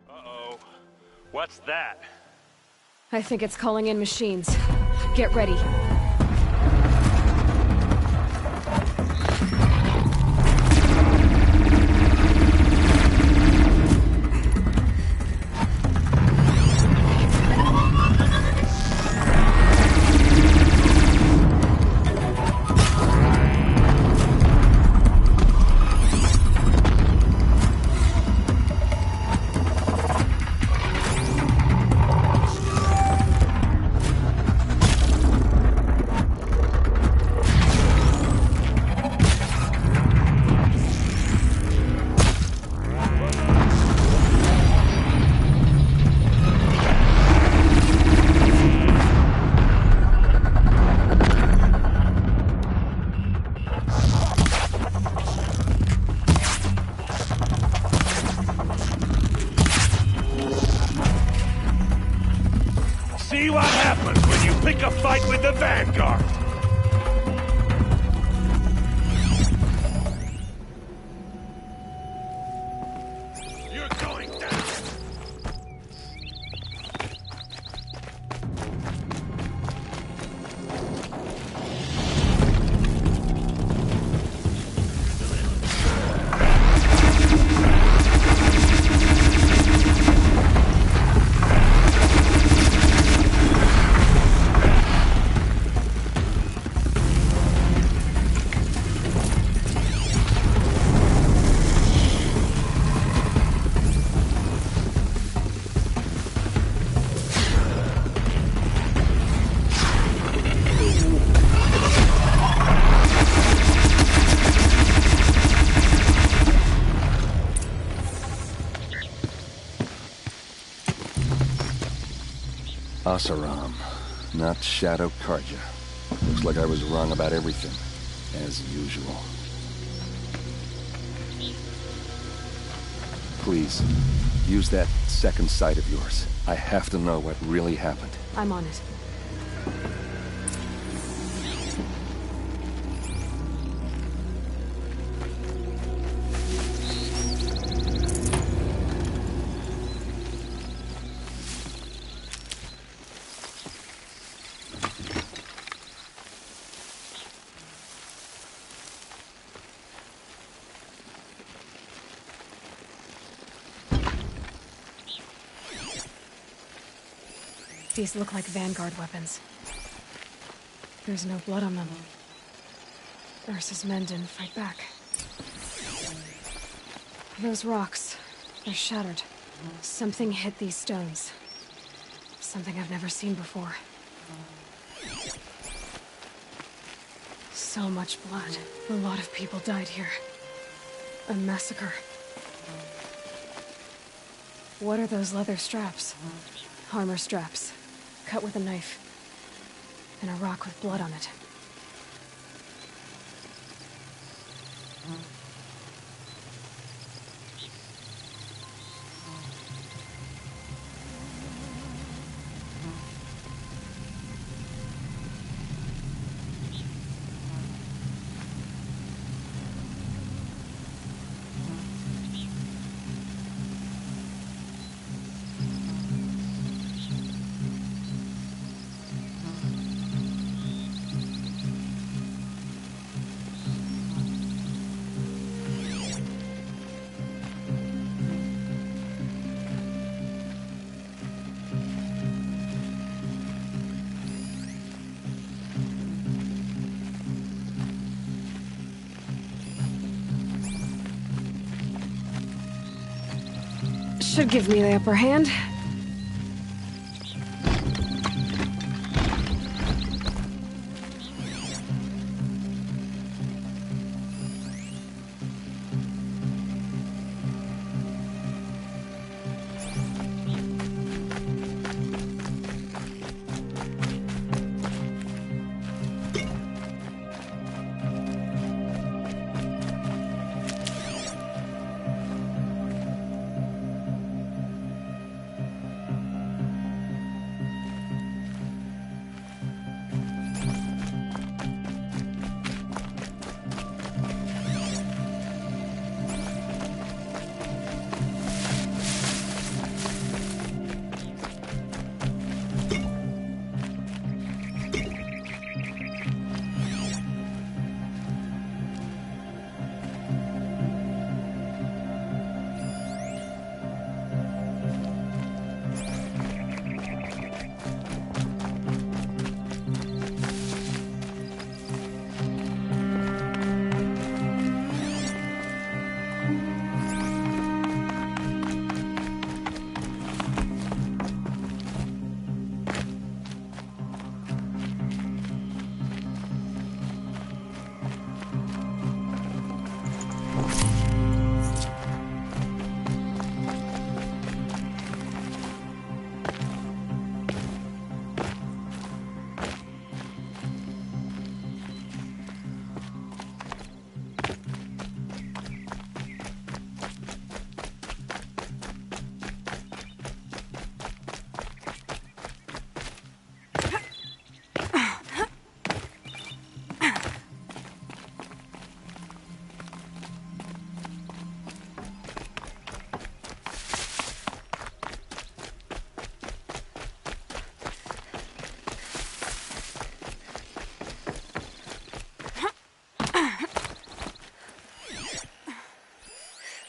S4: Uh-oh. What's that?
S1: I think it's calling in machines. Get ready.
S4: See what happens when you pick a fight with the Vanguard! You're going down!
S18: Asaram, not Shadow Karja. Looks like I was wrong about everything, as usual. Please, use that second sight of yours. I have to know what really happened.
S1: I'm on it. These look like Vanguard weapons. There's no blood on them. Ursa's men didn't fight back. Those rocks, they're shattered. Something hit these stones. Something I've never seen before. So much blood. A lot of people died here. A massacre. What are those leather straps? Armor straps. Cut with a knife. And a rock with blood on it. should give me the upper hand.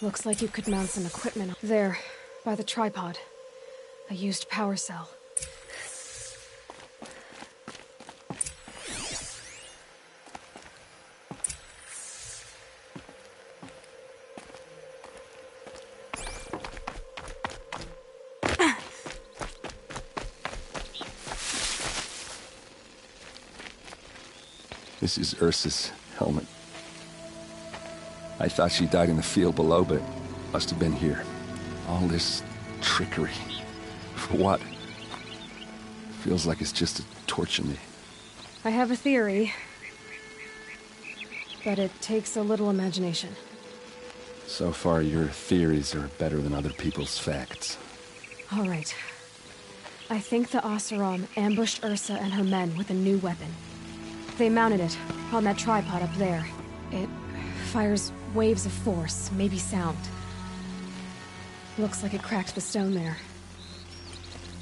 S1: Looks like you could mount some equipment there, by the tripod. A used power cell.
S18: This is Ursa's helmet. I thought she died in the field below, but must have been here. All this trickery. For what? Feels like it's just to torture me.
S1: I have a theory, but it takes a little imagination.
S18: So far, your theories are better than other people's facts.
S1: All right. I think the Oseram ambushed Ursa and her men with a new weapon. They mounted it on that tripod up there. It fires waves of force, maybe sound. Looks like it cracks the stone there.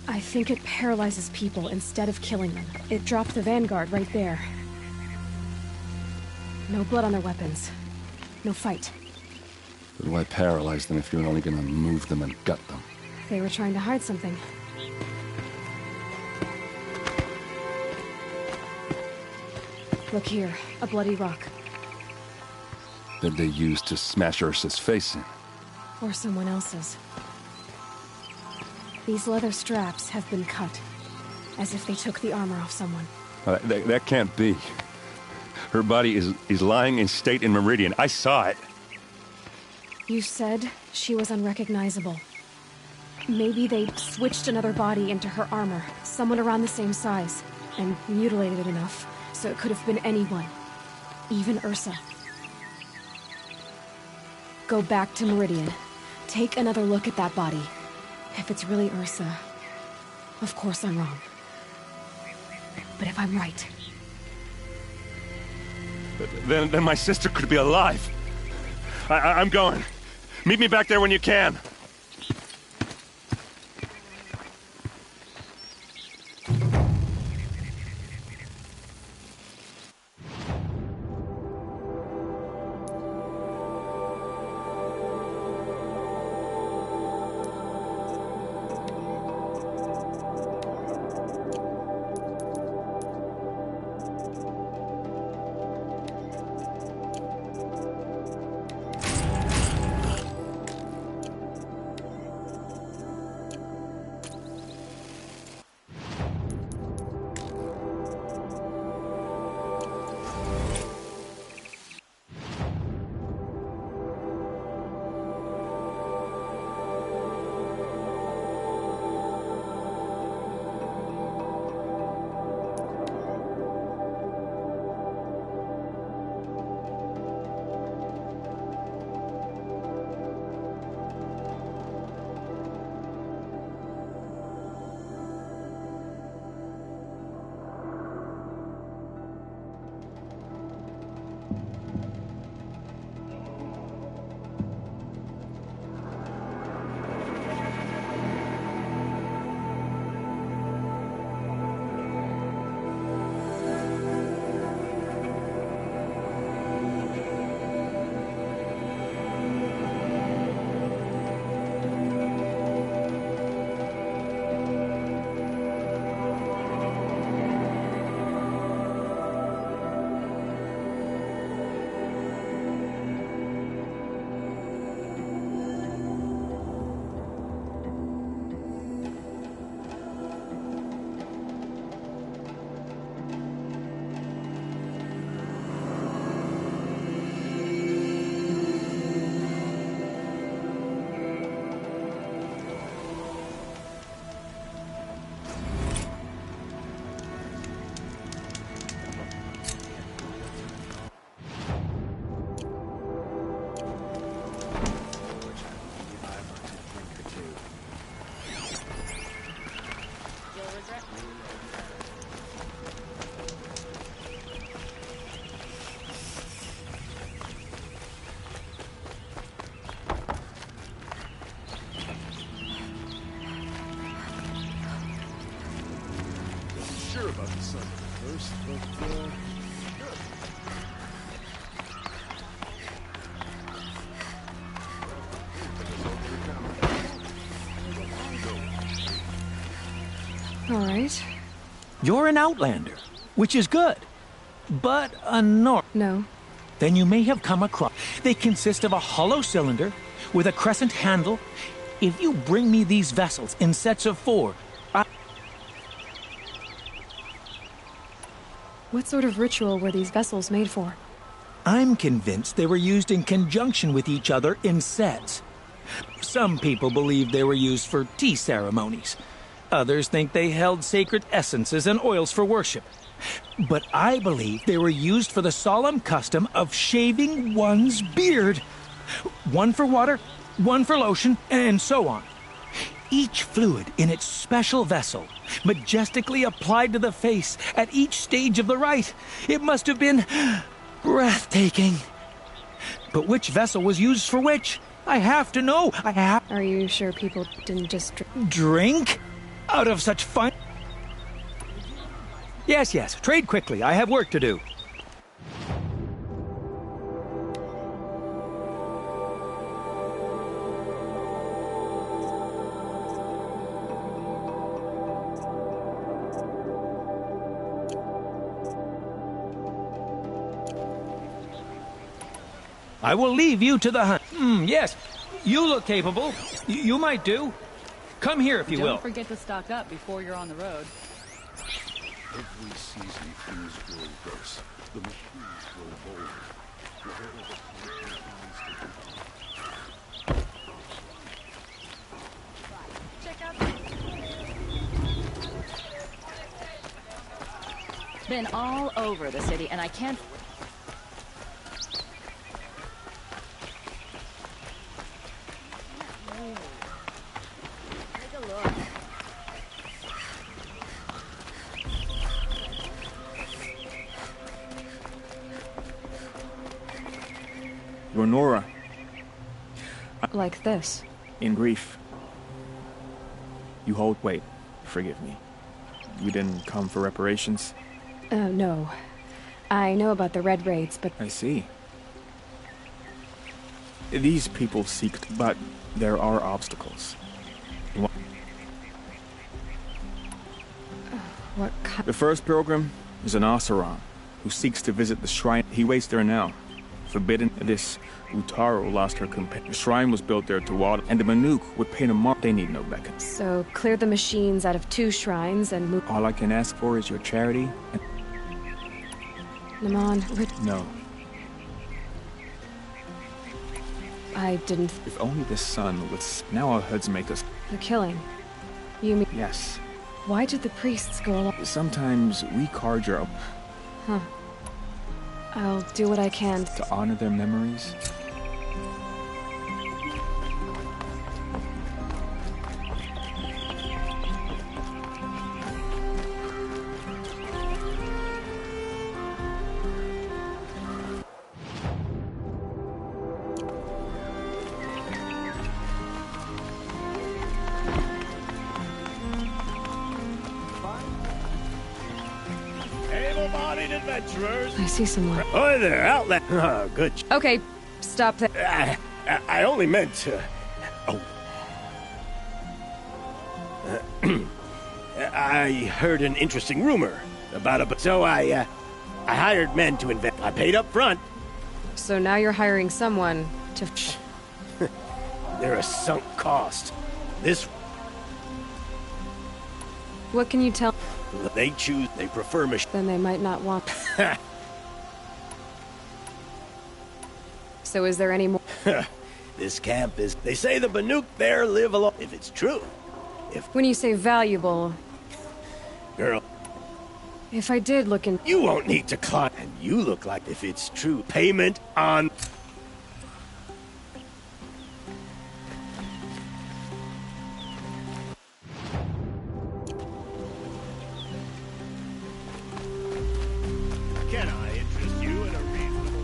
S1: I think it paralyzes people instead of killing them. It dropped the vanguard right there. No blood on their weapons. No fight.
S18: But why paralyze them if you're only gonna move them and gut them?
S1: They were trying to hide something. Look here, a bloody rock.
S18: That they used to smash Ursa's face in.
S1: Or someone else's. These leather straps have been cut, as if they took the armor off someone.
S18: That can't be. Her body is lying in state in Meridian. I saw it.
S1: You said she was unrecognizable. Maybe they switched another body into her armor, someone around the same size, and mutilated it enough, so it could have been anyone. Even Ursa. Go back to Meridian. Take another look at that body. If it's really Ursa, of course I'm wrong. But if I'm right...
S18: Then my sister could be alive. I'm going. Meet me back there when you can.
S1: right?
S11: You're an outlander, which is good. But a Nor...
S1: No.
S11: Then you may have come across... They consist of a hollow cylinder with a crescent handle. If you bring me these vessels in sets of 4,
S1: What sort of ritual were these vessels made for?
S11: I'm convinced they were used in conjunction with each other in sets. Some people believe they were used for tea ceremonies. Others think they held sacred essences and oils for worship. But I believe they were used for the solemn custom of shaving one's beard. One for water, one for lotion, and so on. Each fluid in its special vessel, majestically applied to the face at each stage of the rite. It must have been breathtaking. But which vessel was used for which? I have to know.
S1: Are you sure people didn't just
S11: drink? Out of such fun... Yes, trade quickly. I have work to do. I will leave you to the hunt. Yes. You look capable. You might do. Come here if you will.
S16: Don't forget to stock up before you're on the road.
S20: Every season things grow worse. The machines grow bold. Whatever the country
S16: Check out. Been all over the city, and I can't. Take a look.
S7: You're Nora.
S1: Like this.
S7: In grief. You hold... Wait. Forgive me. You didn't come for reparations?
S1: No. I know about the Red Raids, but...
S7: I see. These people seek... But there are obstacles.
S1: What kind...
S7: The first pilgrim is an Oseram who seeks to visit the shrine. He waits there now. Forbidden. This Utaro lost her companion. The shrine was built there to water, and the Manuk would paint a mark. They need no beacon.
S1: So, clear the machines out of 2 shrines and move...
S7: All I can ask for is your charity and...
S1: Naman,
S7: No.
S1: I didn't...
S7: If only the sun would... Now our heads make us...
S1: The killing. You mean...
S7: Yes.
S1: Why did the priests go along?
S7: Sometimes we conjure...
S1: Huh. I'll do what I can.
S7: To honor their memories.
S4: Able-bodied adventurers.
S1: I see someone.
S4: Hi there, outlet. Oh, good.
S1: Okay, stop there.
S4: I only meant to... Oh. I heard an interesting rumor about a... So I hired men to invent. I paid up front.
S1: So now you're hiring someone to...
S4: They're a sunk cost. This...
S1: What can you tell?
S4: They choose... They prefer machines.
S1: Then they might not want... So is there any more...
S4: This camp is... They say the Banuk there live alone. If it's true.
S1: When you say valuable...
S4: Girl.
S1: If I did look in...
S4: You won't need to climb. And you look like if it's true. Payment on... Can I interest you in a reasonable...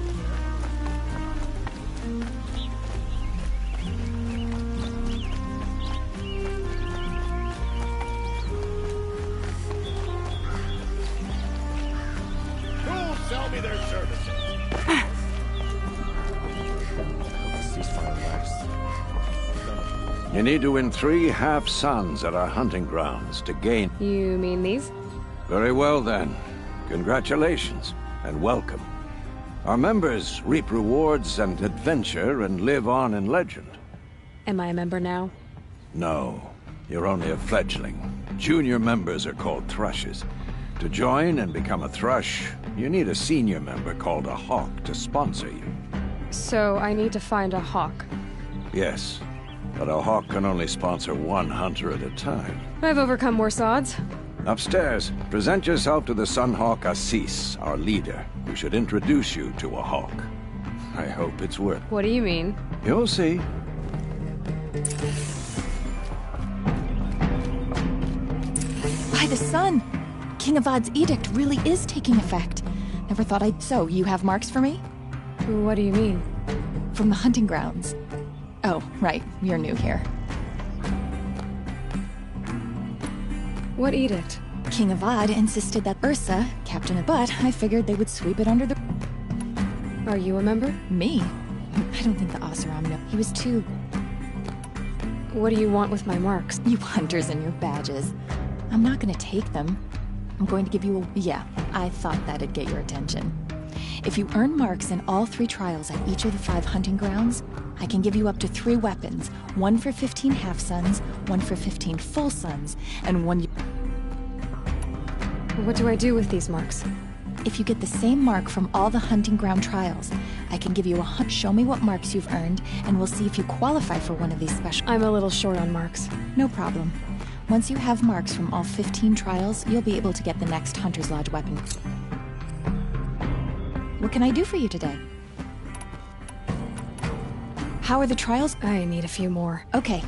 S4: Who'll sell me their services?
S8: You need to win 3 half-suns at our hunting grounds to gain...
S1: You mean these?
S8: Very well, then. Congratulations, and welcome. Our members reap rewards and adventure and live on in legend.
S1: Am I a member now?
S8: No, you're only a fledgling. Junior members are called thrushes. To join and become a thrush, you need a senior member called a hawk to sponsor you.
S1: So I need to find a hawk.
S8: Yes, but a hawk can only sponsor 1 hunter at a time.
S1: I've overcome worse odds.
S8: Upstairs, present yourself to the Sunhawk Assis, our leader, who should introduce you to a hawk. I hope it's worth it.
S1: What do you mean?
S8: You'll see.
S15: By the sun! King Avad's edict really is taking effect. Never thought I'd... So, you have marks for me?
S1: What do you mean?
S15: From the hunting grounds. Oh, right. You're new here.
S1: What edict?
S15: King Avad insisted that Ursa, captain of... But I figured they would sweep it under the...
S1: Are you a member?
S15: Me? I don't think the Oseram know. He was too...
S1: What do you want with my marks?
S15: You hunters and your badges. I'm not gonna take them. I'm going to give you a... Yeah, I thought that'd get your attention. If you earn marks in all 3 trials at each of the 5 hunting grounds, I can give you up to 3 weapons. 1 for 15 half-suns, 1 for 15 full suns, and 1...
S1: What do I do with these marks?
S15: If you get the same mark from all the hunting ground trials, I can give you a hunt. Show me what marks you've earned, and we'll see if you qualify for one of these special...
S1: I'm a little short on marks.
S15: No problem. Once you have marks from all 15 trials, you'll be able to get the next Hunter's Lodge weapon. What can I do for you today? How are the trials?
S1: I need a few more.
S15: Okay.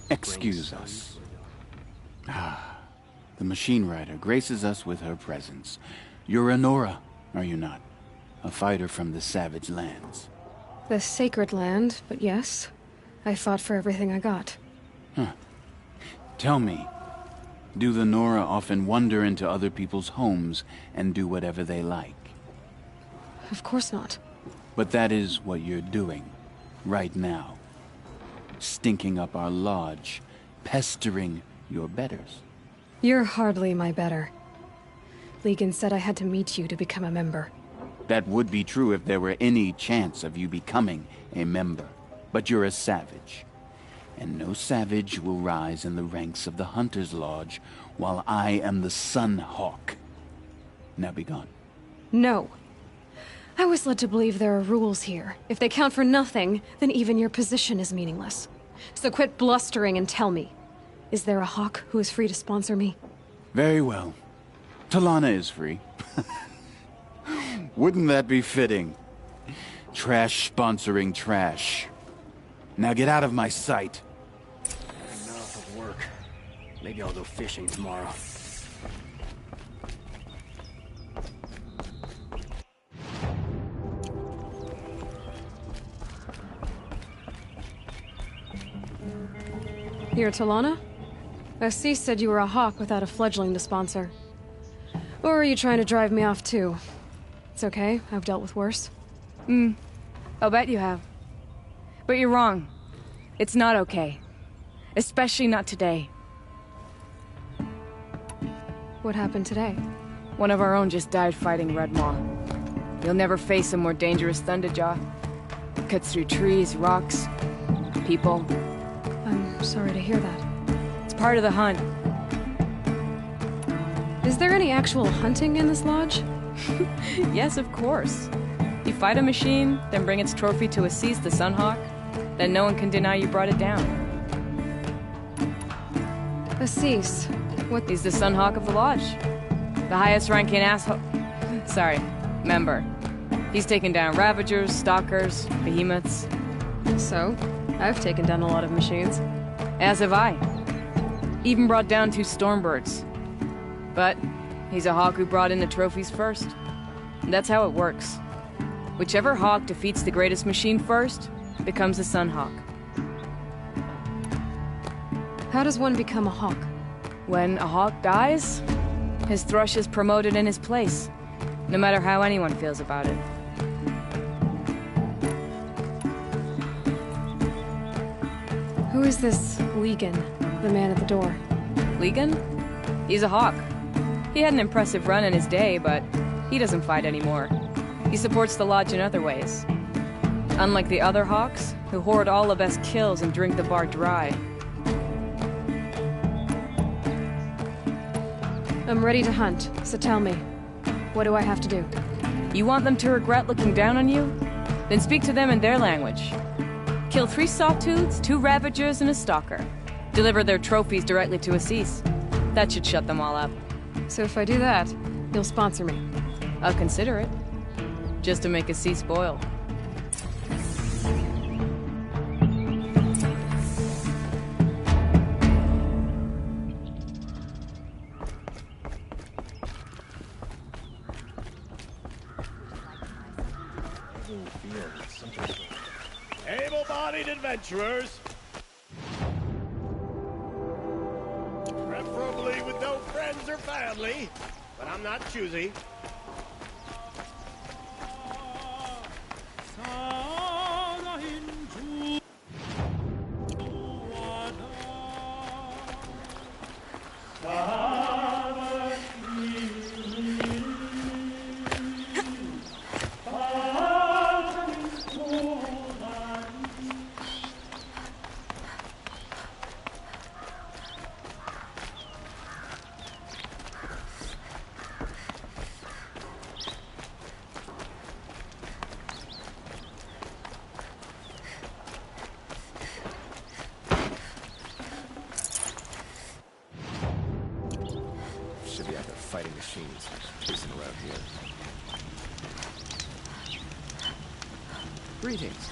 S5: Excuse us. The machine rider graces us with her presence. You're a Nora, are you not? A fighter from the savage lands.
S1: The sacred land, but yes. I fought for everything I got.
S5: Huh. Tell me, do the Nora often wander into other people's homes and do whatever they like?
S1: Of course not.
S5: But that is what you're doing, right now. Stinking up our lodge, pestering your betters.
S1: You're hardly my better. Legan said I had to meet you to become a member.
S5: That would be true if there were any chance of you becoming a member. But you're a savage. And no savage will rise in the ranks of the Hunter's Lodge while I am the Sun Hawk. Now be gone.
S1: No. I was led to believe there are rules here. If they count for nothing, then even your position is meaningless. So quit blustering and tell me. Is there a hawk who is free to sponsor me?
S5: Very well. Talana is free. Wouldn't that be fitting? Trash sponsoring trash. Now get out of my sight.
S6: Enough of work. Maybe I'll go fishing tomorrow.
S1: You're Talana? Assis said you were a hawk without a fledgling to sponsor. Or are you trying to drive me off too? It's okay, I've dealt with worse.
S23: I'll bet you have. But you're wrong. It's not okay. Especially not today.
S1: What happened today?
S23: One of our own just died fighting Red Maw. You'll never face a more dangerous Thunderjaw. Cuts through trees, rocks, people.
S1: I'm sorry to hear that.
S23: It's part of the hunt.
S1: Is there any actual hunting in this lodge?
S23: Yes, of course. You fight a machine, then bring its trophy to Assis the Sunhawk, then no one can deny you brought it down.
S1: Assis? What?
S23: He's the Sunhawk of the lodge. The highest ranking asshole... Sorry, member. He's taken down Ravagers, Stalkers, Behemoths.
S1: So, I've taken down a lot of machines.
S23: As have I. Even brought down 2 Stormbirds. But he's a hawk who brought in the trophies first. And that's how it works. Whichever hawk defeats the greatest machine first becomes a Sunhawk.
S1: How does one become a hawk?
S23: When a hawk dies, his thrush is promoted in his place, no matter how anyone feels about it.
S1: Who is this Legan, the man at the door?
S23: Legan? He's a hawk. He had an impressive run in his day, but he doesn't fight anymore. He supports the lodge in other ways. Unlike the other hawks, who hoard all the best kills and drink the bar dry.
S1: I'm ready to hunt, so tell me, what do I have to do?
S23: You want them to regret looking down on you? Then speak to them in their language. Kill 3 Sawtooths, 2 Ravagers, and a Stalker. Deliver their trophies directly to Assis. That should shut them all up.
S1: So if I do that, you'll sponsor me?
S23: I'll consider it. Just to make Assis boil.
S4: Able-bodied adventurers, preferably with no friends or family, but I'm not choosy.
S19: Should be out there fighting machines, chasing around here. Greetings.